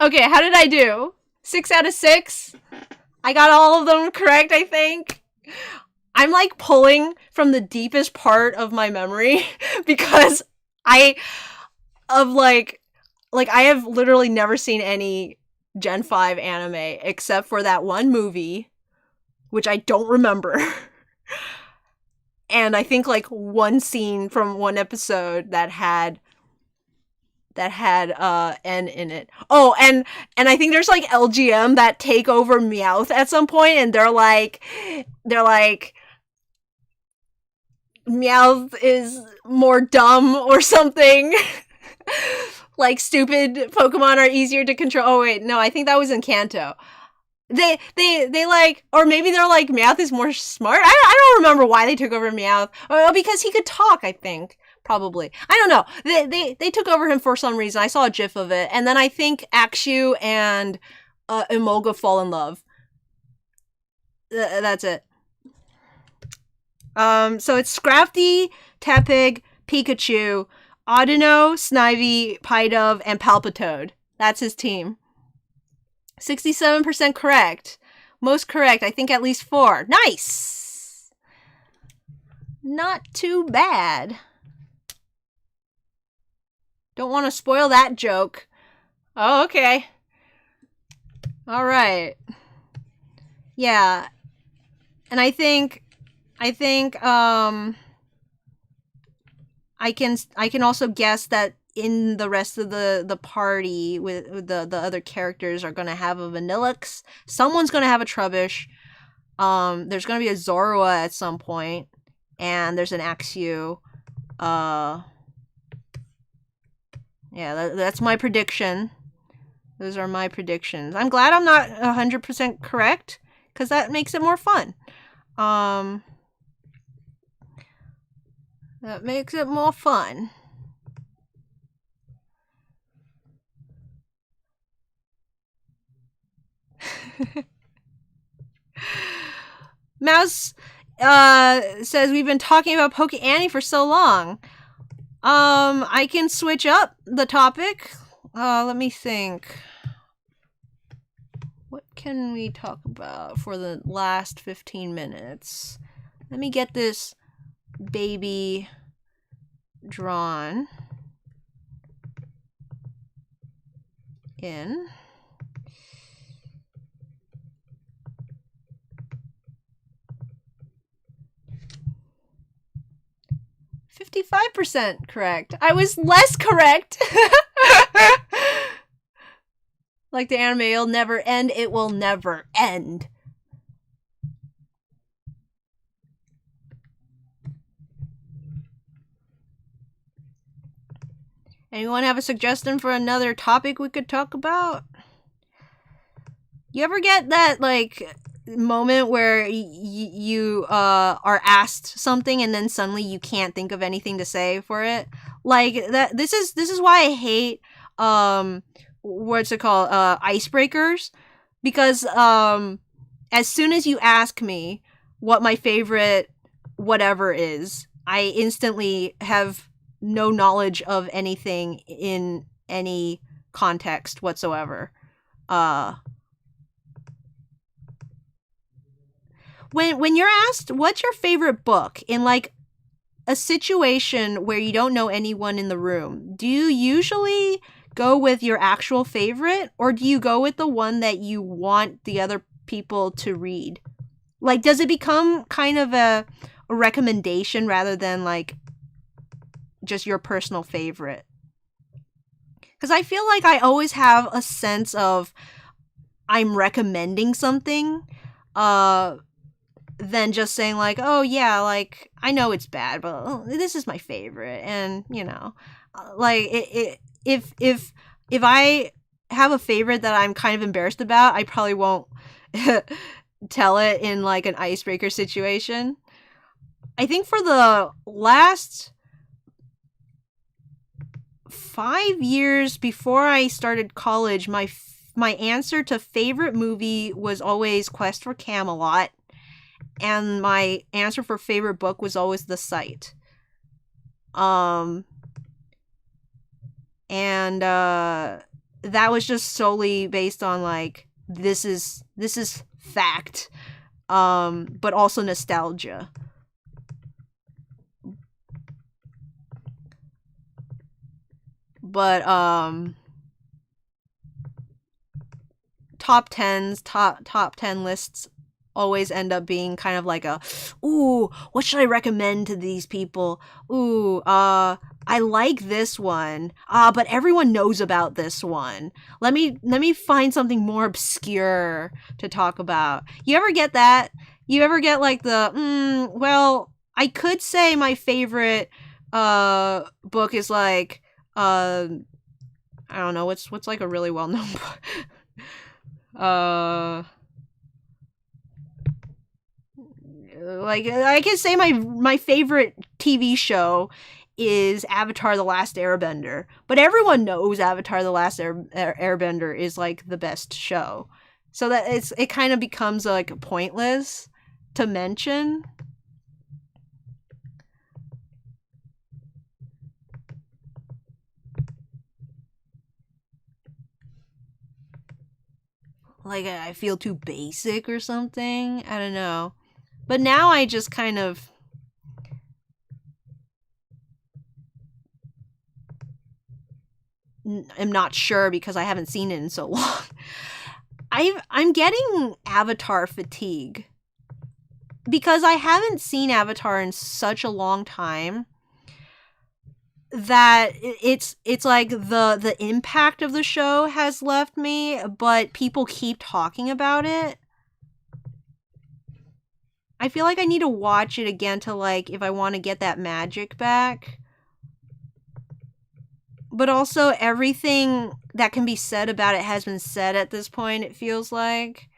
Okay, how did I do? 6 out of 6? I got all of them correct, I think. I'm like pulling from the deepest part of my memory because I have literally never seen any Gen 5 anime except for that one movie, which I don't remember. And I think like one scene from one episode that had N in it. Oh, and I think there's like LGM that take over Meowth at some point, and they're like Meowth is more dumb or something. Like stupid Pokemon are easier to control. Oh wait, no, I think that was in Kanto. They like, or maybe they're like Meowth is more smart. I don't remember why they took over Meowth. Oh, because he could talk, I think. Probably. I don't know. They took over him for some reason. I saw a gif of it. And then I think Axew and Emolga fall in love. That's it. So it's Scrafty, Tepig, Pikachu, Audino, Snivy, Pidove, and Palpitoad. That's his team. 67% correct. Most correct, I think at least 4. Nice! Not too bad. Don't want to spoil that joke. Oh, okay. Alright. Yeah. And I think I can also guess that in the rest of the party with the other characters are gonna have a Vanillix. Someone's gonna have a Trubbish. There's gonna be a Zorua at some point, and there's an Axew. Yeah, that's my prediction. Those are my predictions. I'm glad I'm not 100% correct, because that makes it more fun. That makes it more fun. Mouse says we've been talking about Poke Annie for so long. I can switch up the topic. Let me think. What can we talk about for the last 15 minutes? Let me get this baby drawn in. 55% correct. I was less correct. Like the anime, it'll never end. It will never end. Anyone have a suggestion for another topic we could talk about? You ever get that, like, moment where you are asked something and then suddenly you can't think of anything to say for it? Like, that. This is why I hate what's it called, icebreakers, because as soon as you ask me what my favorite whatever is, I instantly have no knowledge of anything in any context whatsoever. When you're asked what's your favorite book in, like, a situation where you don't know anyone in the room, do you usually go with your actual favorite, or do you go with the one that you want the other people to read? Like, does it become kind of a recommendation rather than, like, just your personal favorite? Because I feel like I always have a sense of I'm recommending something, than just saying, like, oh yeah, like, I know it's bad, but this is my favorite. And, you know, like, if I have a favorite that I'm kind of embarrassed about, I probably won't tell it in, like, an icebreaker situation. I think for the last 5 years before I started college, my answer to favorite movie was always Quest for Camelot, and my answer for favorite book was always The Sight. And that was just solely based on, like, this is fact, but also nostalgia. But top 10 lists always end up being kind of like a, ooh, what should I recommend to these people? Ooh, I like this one. But everyone knows about this one. Let me find something more obscure to talk about. You ever get that? You ever get, like, the, well, I could say my favorite book is, like, I don't know, what's like a really well-known book? Like, I can say my favorite TV show is Avatar: The Last Airbender, but everyone knows Avatar: The Last Airbender is, like, the best show, so that it kind of becomes, like, pointless to mention. Like, I feel too basic or something. I don't know. But now I just kind of am not sure because I haven't seen it in so long. I'm getting Avatar fatigue because I haven't seen Avatar in such a long time that it's like the impact of the show has left me, but people keep talking about it. I feel like I need to watch it again to, like, if I want to get that magic back. but also everything that can be said about it has been said at this point, it feels like.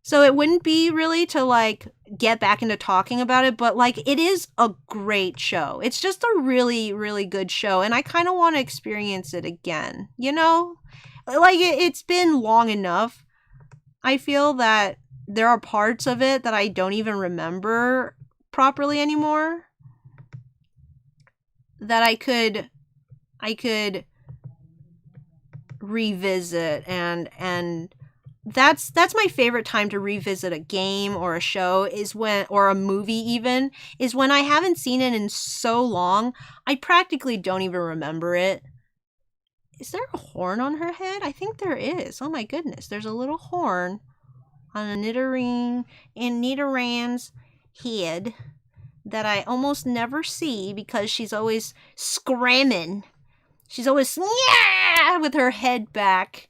So it wouldn't be really to like get back into talking about it, but like it is a great show. It's just a really, really good show, and I kind of want to experience it again. You know, like it's been long enough. I feel that there are parts of it that I don't even remember properly anymore. That I could revisit, and that's my favorite time to revisit a game or a show is when, or a movie even, is when I haven't seen it in so long I practically don't even remember it. Is there a horn on her head? I think there is. Oh my goodness, there's a little horn on a Nidoran's head that I almost never see because she's always screaming. She's always with her head back.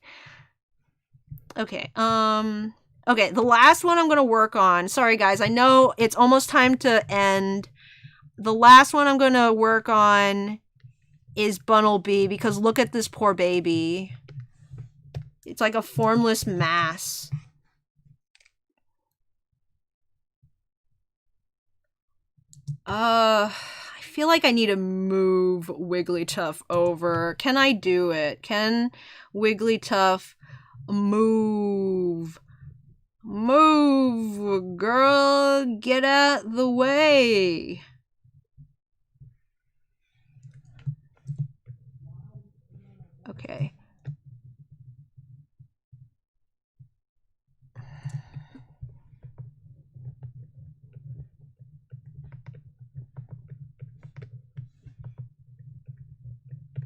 Okay, okay, the last one I'm going to work on. Sorry, guys, I know it's almost time to end. The last one I'm going to work on is Bunnelby, because look at this poor baby. It's like a formless mass. I feel like I need to move Wigglytuff over. Can I do it? Can Wigglytuff move? Move, girl, get out the way. Okay.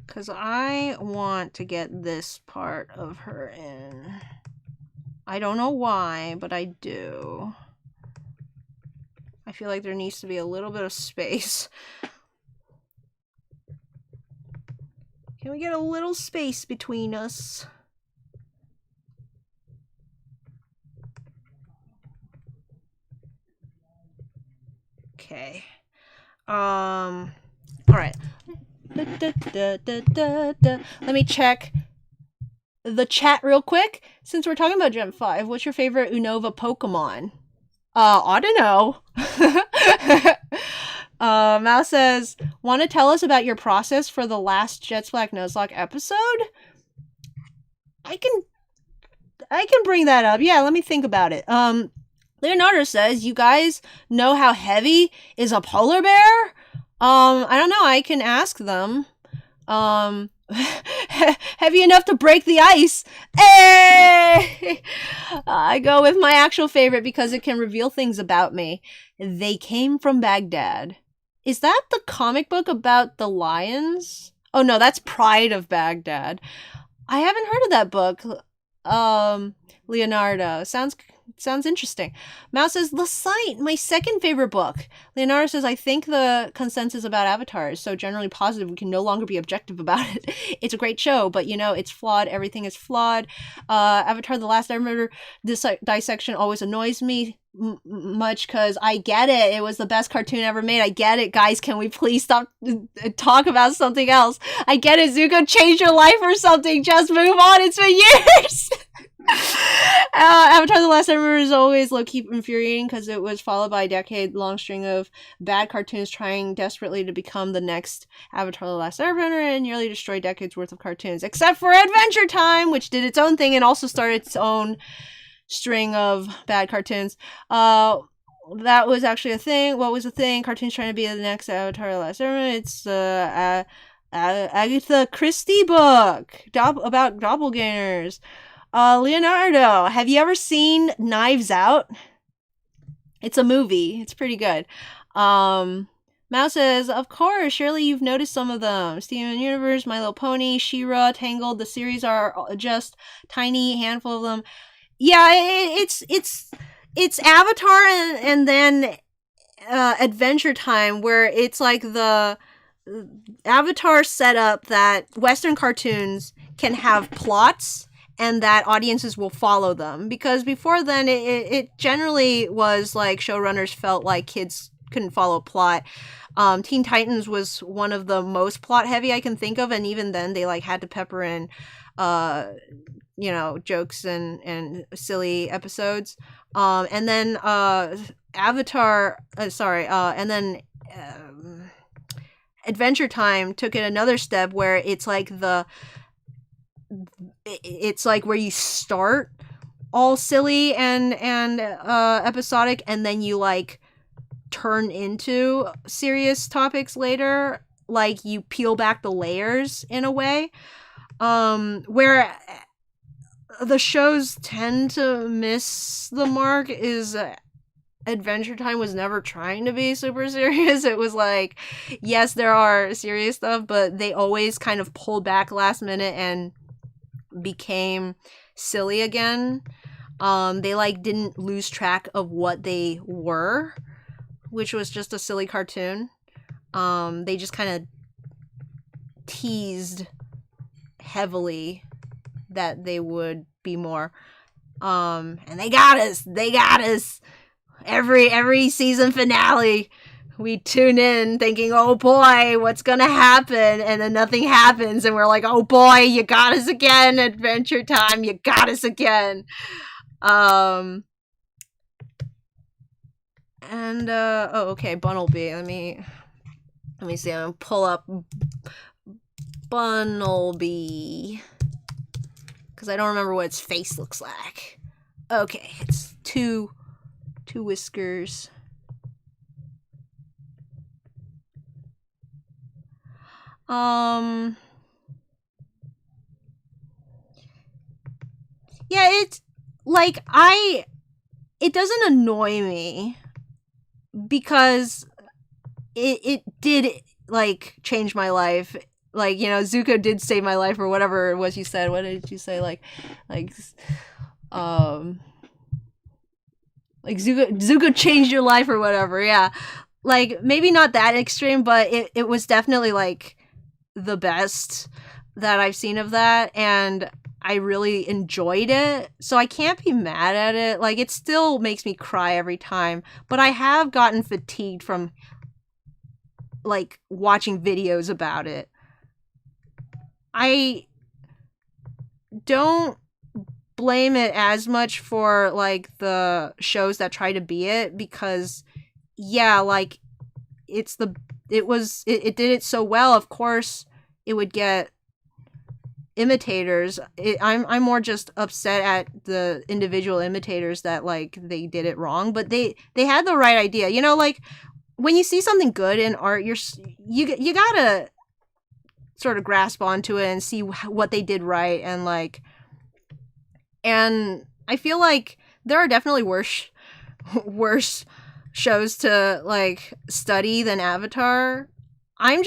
Because I want to get this part of her in. I don't know why, but I do. I feel like there needs to be a little bit of space. Can we get a little space between us? Okay. All right. Let me check the chat real quick. Since we're talking about Gen 5, what's your favorite Unova Pokemon? I don't know. Mouse says, want to tell us about your process for the last Jets Black Nuzlocke episode? I can bring that up. Yeah, let me think about it. Leonardo says, you guys know how heavy is a polar bear? I don't know. I can ask them. Heavy enough to break the ice. Hey! I go with my actual favorite because it can reveal things about me. They came from Baghdad. Is that the comic book about the lions? Oh no, that's Pride of Baghdad. I haven't heard of that book. Leonardo. Sounds interesting. Mouse says, The Sight, my second favorite book. Leonardo says, I think the consensus about Avatar is so generally positive we can no longer be objective about it. It's a great show, but you know, it's flawed. Everything is flawed. Avatar The Last Airbender dissection always annoys me much because I get it. It was the best cartoon ever made. I get it. Guys, can we please stop talk about something else? I get it. Zuko changed your life or something. Just move on. It's been years. Avatar The Last Airbender is always low-key infuriating because it was followed by a decade-long string of bad cartoons trying desperately to become the next Avatar The Last Airbender and nearly destroyed decades worth of cartoons, except for Adventure Time, which did its own thing and also started its own string of bad cartoons. That was actually a thing. What was the thing? Cartoons trying to be the next Avatar The Last Airbender. It's Agatha Christie book about doppelgangers. Leonardo, have you ever seen Knives Out? It's a movie. It's pretty good. Mouse says, of course, surely you've noticed some of them. Steven Universe, My Little Pony, She-Ra, Tangled. The series are just tiny handful of them. Yeah, it's Avatar and then Adventure Time, where it's like the Avatar setup that Western cartoons can have plots and that audiences will follow them, because before then it generally was like showrunners felt like kids couldn't follow plot. Teen Titans was one of the most plot heavy I can think of, and even then they like had to pepper in jokes and silly episodes. And then Avatar and then Adventure Time took it another step where it's like where you start all silly and episodic, and then you like turn into serious topics later. Like you peel back the layers in a way, where the shows tend to miss the mark is Adventure Time was never trying to be super serious. It was like, yes, there are serious stuff, but they always kind of pulled back last minute and became silly again. They like didn't lose track of what they were, which was just a silly cartoon. They just kind of teased heavily that they would be more. And they got us. Every season finale, we tune in thinking, oh boy, what's gonna happen? And then nothing happens, and we're like, oh boy, you got us again, Adventure Time, you got us again. Okay, Bunnelby. Let me see. I'm gonna pull up Bunnelby because I don't remember what its face looks like. Okay, it's two whiskers. Yeah, it's like it doesn't annoy me because it did like change my life. Like, Zuko did save my life or whatever it was you said. What did you say? Like Zuko changed your life or whatever. Yeah. Like maybe not that extreme, but it was definitely like the best that I've seen of that, and I really enjoyed it. So I can't be mad at it. Like it still makes me cry every time, but I have gotten fatigued from like watching videos about it. I don't blame it as much for like the shows that try to be it, because yeah, like it did it so well, of course it would get imitators. I'm more just upset at the individual imitators that like they did it wrong, but they had the right idea. Like when you see something good in art, you gotta sort of grasp onto it and see what they did right, and I feel like there are definitely worse shows to like study than Avatar. I'm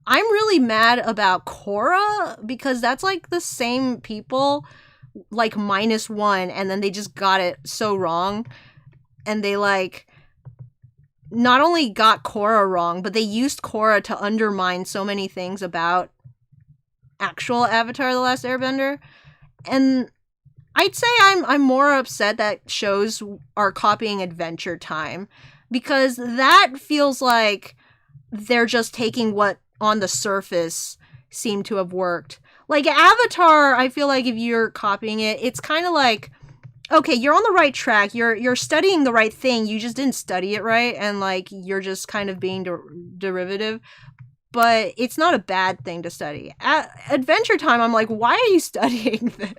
really mad about Korra because that's like the same people, like -1, and then they just got it so wrong, and they like not only got Korra wrong, but they used Korra to undermine so many things about actual Avatar: The Last Airbender. And I'd say I'm more upset that shows are copying Adventure Time, because that feels like they're just taking what on the surface seemed to have worked. Like Avatar, I feel like if you're copying it, it's kind of like, okay, you're on the right track. You're studying the right thing. You just didn't study it right, and like you're just kind of being derivative. But it's not a bad thing to study. At Adventure Time, I'm like, why are you studying this?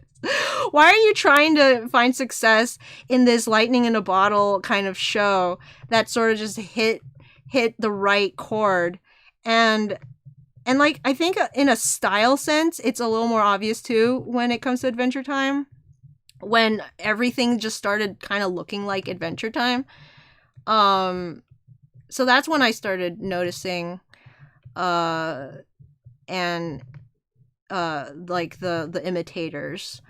Why are you trying to find success in this lightning in a bottle kind of show that sort of just hit the right chord? And like, I think in a style sense, it's a little more obvious too when it comes to Adventure Time, when everything just started kind of looking like Adventure Time. So that's when I started noticing like the imitators.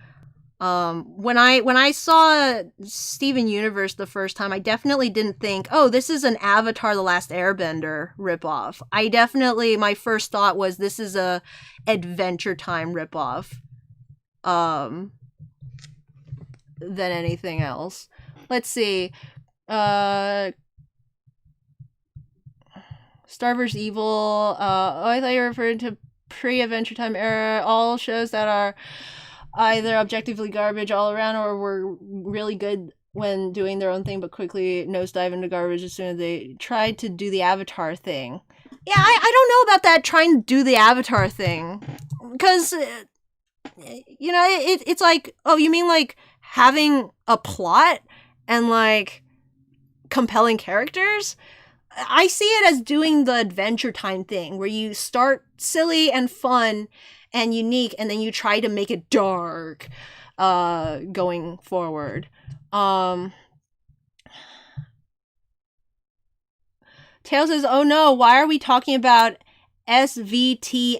When I saw Steven Universe the first time, I definitely didn't think, oh, this is an Avatar: The Last Airbender ripoff. My first thought was, this is a Adventure Time ripoff. Than anything else. Let's see. Star vs. Evil. Oh, I thought you were referring to pre-Adventure Time era. All shows that are either objectively garbage all around or were really good when doing their own thing, but quickly nosedive into garbage as soon as they tried to do the Avatar thing. Yeah, I don't know about that trying to do the Avatar thing. Because, you know, it's like, oh, you mean like having a plot and like compelling characters? I see it as doing the Adventure Time thing where you start silly and fun and unique and then you try to make it dark going forward. Tails says, oh no, why are we talking about SVTFOE?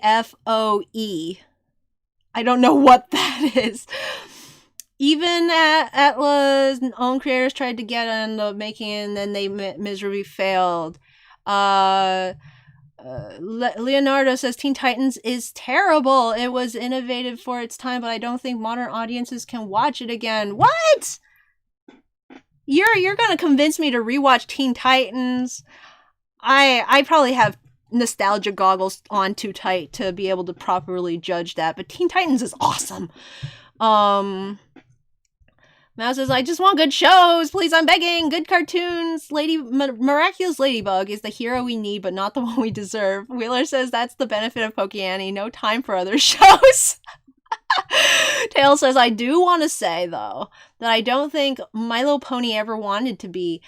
I don't know what that is. Even Atla's own creators tried to get on the making it, and then they miserably failed. Leonardo says Teen Titans is terrible. It was innovative for its time, but I don't think modern audiences can watch it again. What? You're gonna convince me to rewatch Teen Titans? I probably have nostalgia goggles on too tight to be able to properly judge that, but Teen Titans is awesome. Mouse says, I just want good shows. Please, I'm begging. Good cartoons. Miraculous Ladybug is the hero we need, but not the one we deserve. Wheeler says that's the benefit of Pokeannie. No time for other shows. Tails says, I do want to say, though, that I don't think My Little Pony ever wanted to be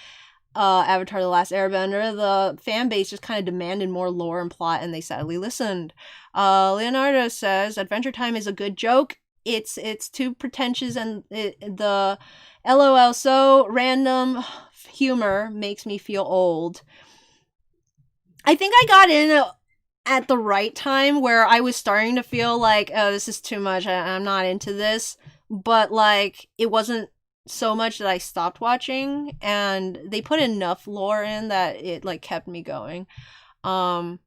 Avatar The Last Airbender. The fan base just kind of demanded more lore and plot, and they sadly listened. Leonardo says, Adventure Time is a good joke. It's too pretentious, and the LOL so random humor makes me feel old. I think I got in at the right time where I was starting to feel like, oh, this is too much. I'm not into this. But like, it wasn't so much that I stopped watching, and they put enough lore in that it like kept me going. I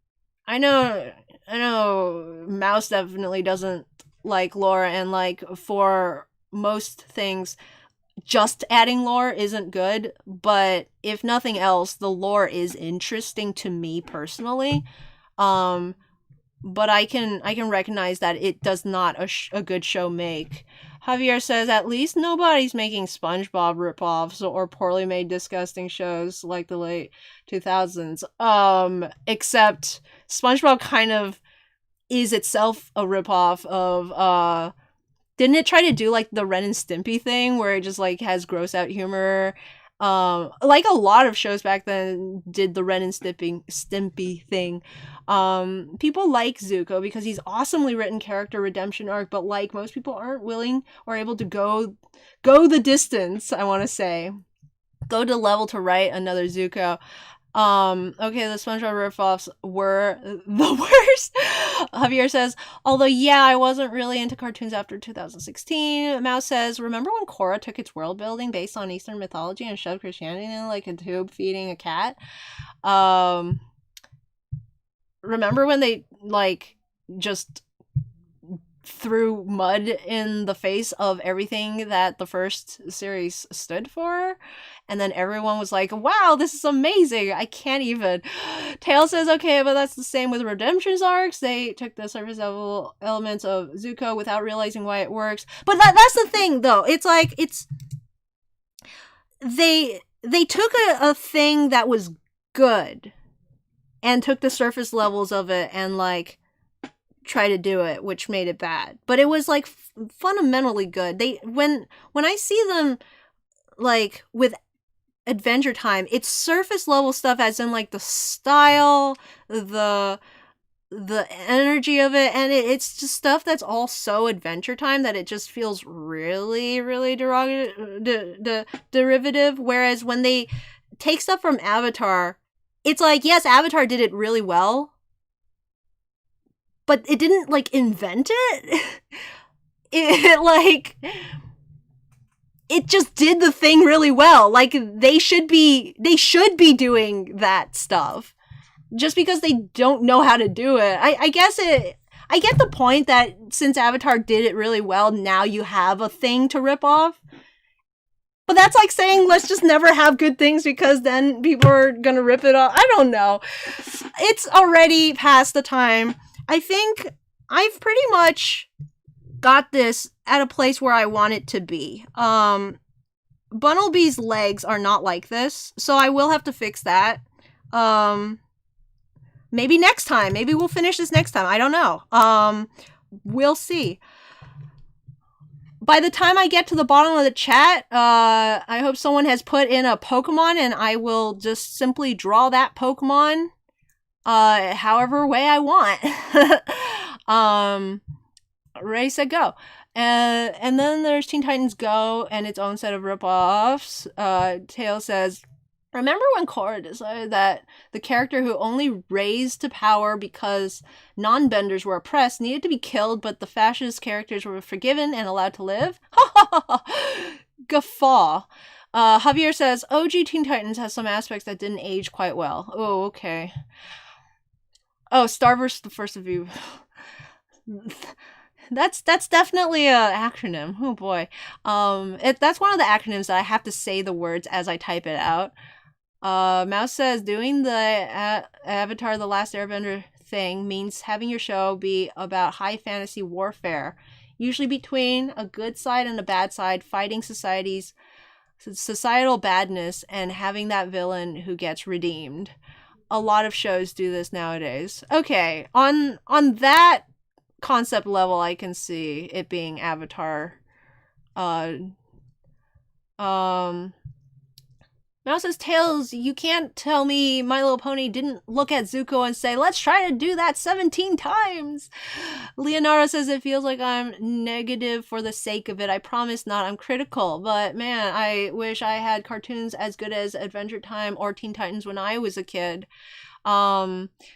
know Mouse definitely doesn't like lore, and like for most things just adding lore isn't good, but if nothing else the lore is interesting to me personally. But I can recognize that it does not a good show make. Javier says, at least nobody's making SpongeBob ripoffs or poorly made disgusting shows like the late 2000s. Except SpongeBob kind of is itself a ripoff of didn't it try to do like the Ren and Stimpy thing where it just like has gross out humor? Like a lot of shows back then did the Ren and Stimpy thing. People like Zuko because he's awesomely written character redemption arc, but like most people aren't willing or able to go the distance, I want to say. Go to level to write another Zuko. Okay, the SpongeBob ripoffs were the worst. Javier says, although yeah, I wasn't really into cartoons after 2016. Mouse says, remember when Korra took its world building based on Eastern mythology and shoved Christianity in like a tube feeding a cat? Remember when they like just threw mud in the face of everything that the first series stood for? And then everyone was like, wow, this is amazing. I can't even. Tails says, okay, but that's the same with Redemption's arcs. They took the surface level elements of Zuko without realizing why it works. But that's the thing, though. It's like, they took a thing that was good and took the surface levels of it and like try to do it, which made it bad. But it was like fundamentally good. When I see them like with Adventure Time, it's surface level stuff as in like the style, the energy of it, and it's just stuff that's all so Adventure Time that it just feels really, really derivative. Whereas when they take stuff from Avatar, it's like, yes, Avatar did it really well, but it didn't like invent it. It just did the thing really well. Like they should be doing that stuff. Just because they don't know how to do it. I get the point that since Avatar did it really well, now you have a thing to rip off. But that's like saying let's just never have good things because then people are gonna rip it off. I don't know. It's already past the time. I think I've pretty much got this at a place where I want it to be. Bunnelby's legs are not like this, so I will have to fix that. Maybe next time. Maybe we'll finish this next time. I don't know. We'll see. By the time I get to the bottom of the chat, I hope someone has put in a Pokemon and I will just simply draw that Pokemon however way I want. Ready, set, go. And then there's Teen Titans Go and its own set of ripoffs. Tails says, remember when Korra decided that the character who only raised to power because non-benders were oppressed needed to be killed, but the fascist characters were forgiven and allowed to live? Guffaw. Javier says, OG Teen Titans has some aspects that didn't age quite well. Oh, okay. Oh, Starverse the First of You. That's definitely a acronym. Oh boy. That's one of the acronyms that I have to say the words as I type it out. Mouse says doing the Avatar The Last Airbender thing means having your show be about high fantasy warfare, usually between a good side and a bad side, fighting societal badness and having that villain who gets redeemed. A lot of shows do this nowadays. Okay, on that concept level, I can see it being Avatar. Now says, Tails, you can't tell me My Little Pony didn't look at Zuko and say, let's try to do that 17 times. Leonardo says, it feels like I'm negative for the sake of it. I promise not. I'm critical. But man, I wish I had cartoons as good as Adventure Time or Teen Titans when I was a kid.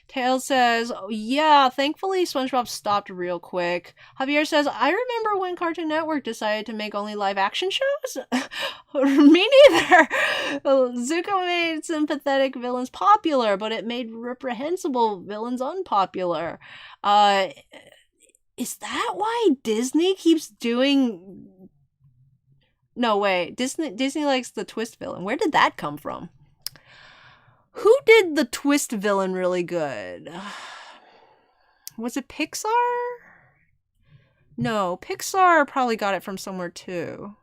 Tails says, yeah, thankfully SpongeBob stopped real quick. Javier says, I remember when Cartoon Network decided to make only live action shows. Me neither. Zuko made sympathetic villains popular, but it made reprehensible villains unpopular. Is that why Disney keeps doing... No, wait. Disney likes the twist villain. Where did that come from? Who did the twist villain really good? Was it Pixar? No, Pixar probably got it from somewhere too.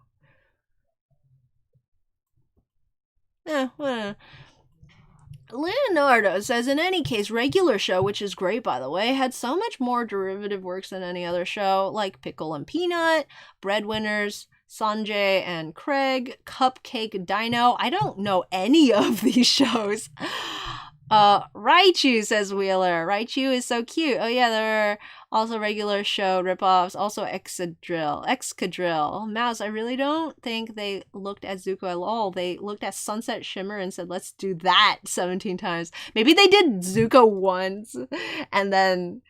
Leonardo says, in any case, regular show, which is great by the way, had so much more derivative works than any other show, like Pickle and Peanut, Breadwinners, Sanjay and Craig, Cupcake Dino. I don't know any of these shows. Raichu, says Wheeler. Raichu is so cute. Oh yeah, there are also regular show ripoffs. Also Excadrill. Mouse, I really don't think they looked at Zuko at all. They looked at Sunset Shimmer and said, let's do that 17 times. Maybe they did Zuko once. And then...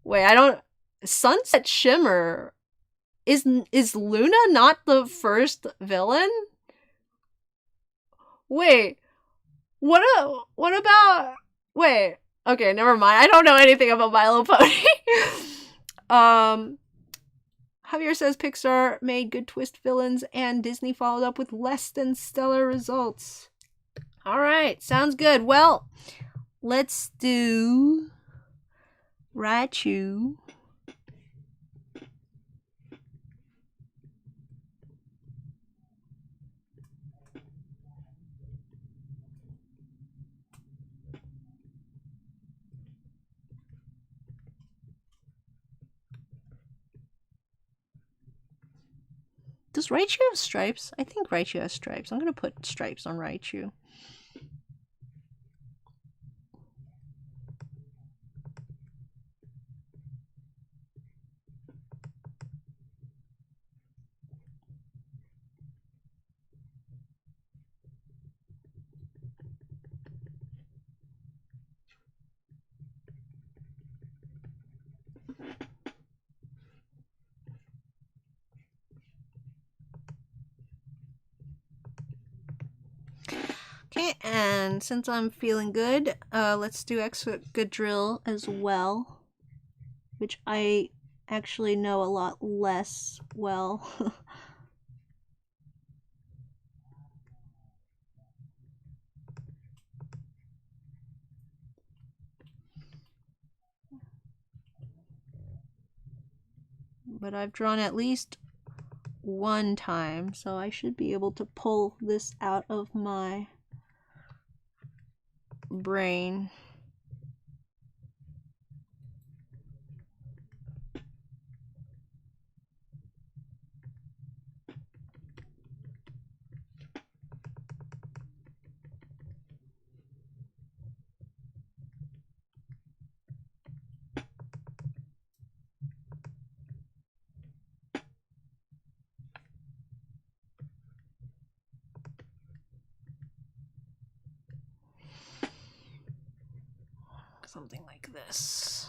Wait, I don't... Sunset Shimmer... Is Luna not the first villain? Wait, what about... Wait, okay, never mind. I don't know anything about My Little Pony. Javier says Pixar made good twist villains and Disney followed up with less than stellar results. Alright, sounds good. Well, let's do... Raichu. Does Raichu have stripes? I think Raichu has stripes. I'm going to put stripes on Raichu. Okay, and since I'm feeling good, let's do Excadrill as well, which I actually know a lot less well. but I've drawn at least one time, so I should be able to pull this out of my brain. Something like this.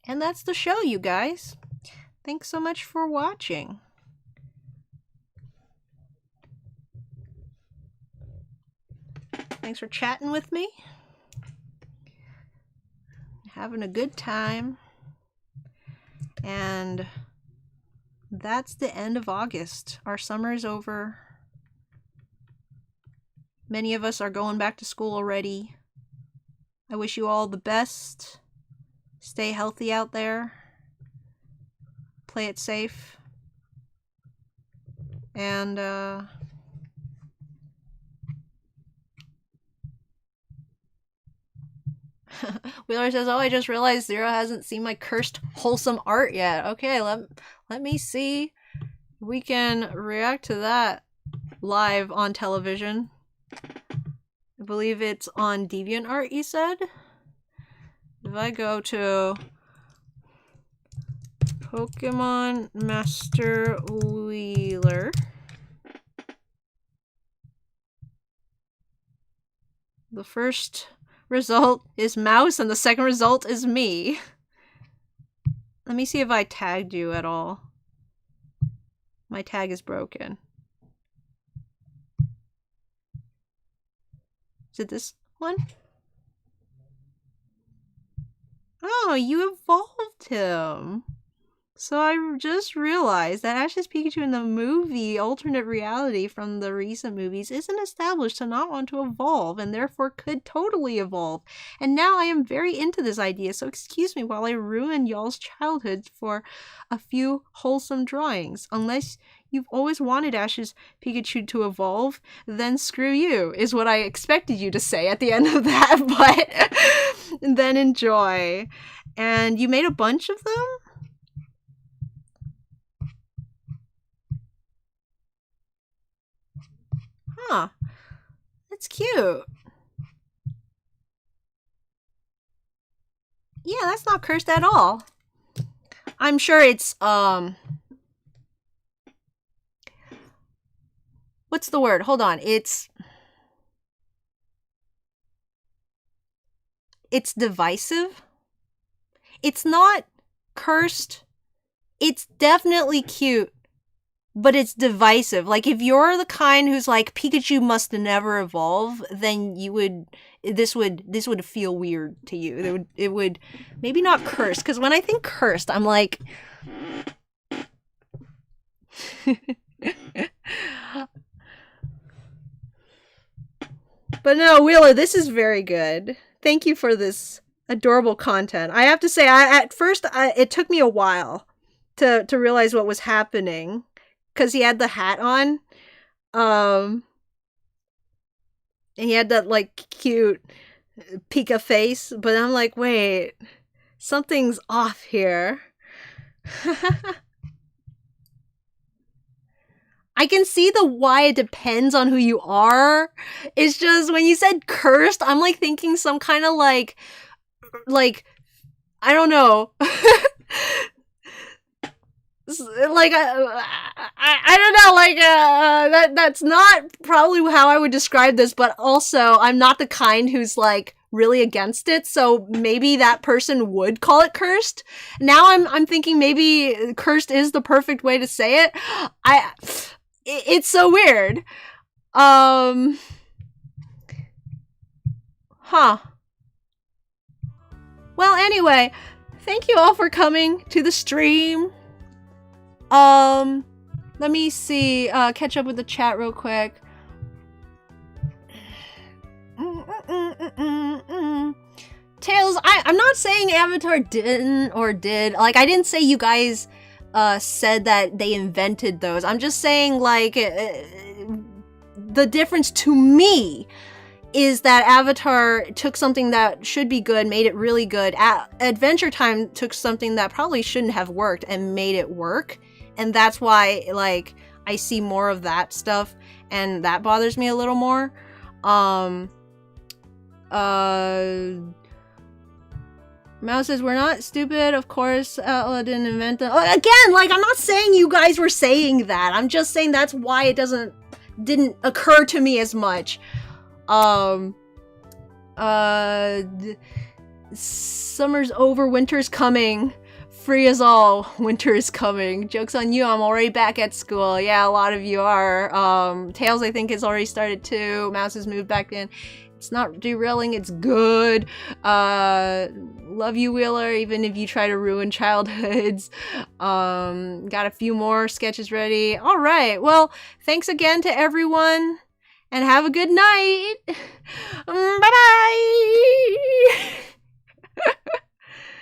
And that's the show, you guys. Thanks so much for watching. Thanks for chatting with me. Having a good time. And that's the end of August. Our summer is over. Many of us are going back to school already. I wish you all the best. Stay healthy out there. Play it safe. And, Wheeler says, oh, I just realized Zero hasn't seen my cursed wholesome art yet. Okay, let me see. We can react to that live on television. I believe it's on DeviantArt, you said? If I go to Pokemon Master Wheeler, the first result is mouse and the second result is me. Let me see if I tagged you at all. My tag is broken. Is it this one? Oh, you evolved him. So I just realized that Ash's Pikachu in the movie alternate reality from the recent movies isn't established to not want to evolve and therefore could totally evolve. And now I am very into this idea, so excuse me while I ruin y'all's childhoods for a few wholesome drawings. Unless you've always wanted Ash's Pikachu to evolve, then screw you, is what I expected you to say at the end of that, but then enjoy. And you made a bunch of them? Huh. That's cute. Yeah, that's not cursed at all. I'm sure it's, what's the word? Hold on. It's divisive. It's not cursed. It's definitely cute. But it's divisive. Like, if you're the kind who's like, Pikachu must never evolve, then you would, this would feel weird to you. It would, maybe not cursed, because when I think cursed, I'm like... But no, Wheeler, this is very good. Thank you for this adorable content. I have to say, at first, it took me a while to realize what was happening. Because he had the hat on. And he had that, like, cute Pika face. But I'm like, wait, something's off here. I can see the why it depends on who you are. It's just, when you said cursed, I'm, like, thinking some kind of, like, I don't know. Like, I don't know, like, that's not probably how I would describe this, but also, I'm not the kind who's, like, really against it, so maybe that person would call it cursed. Now I'm thinking maybe cursed is the perfect way to say it. It's so weird. Huh. Well, anyway, thank you all for coming to the stream. Let me see, catch up with the chat real quick. Tails, I'm not saying Avatar didn't or did. Like, I didn't say you guys said that they invented those. I'm just saying, like, the difference to me is that Avatar took something that should be good, made it really good. Adventure Time took something that probably shouldn't have worked and made it work. And that's why, like, I see more of that stuff, and that bothers me a little more. Mouse says, we're not stupid, of course, Outlaw didn't invent them. Again, like, I'm not saying you guys were saying that. I'm just saying that's why it didn't occur to me as much. Summer's over, winter's coming. Free as all, winter is coming. Joke's on you, I'm already back at school. Yeah, a lot of you are. Tails, I think, has already started too. Mouse has moved back in. It's not derailing, it's good. Love you, Wheeler, even if you try to ruin childhoods. Got a few more sketches ready. All right, well, thanks again to everyone, and have a good night.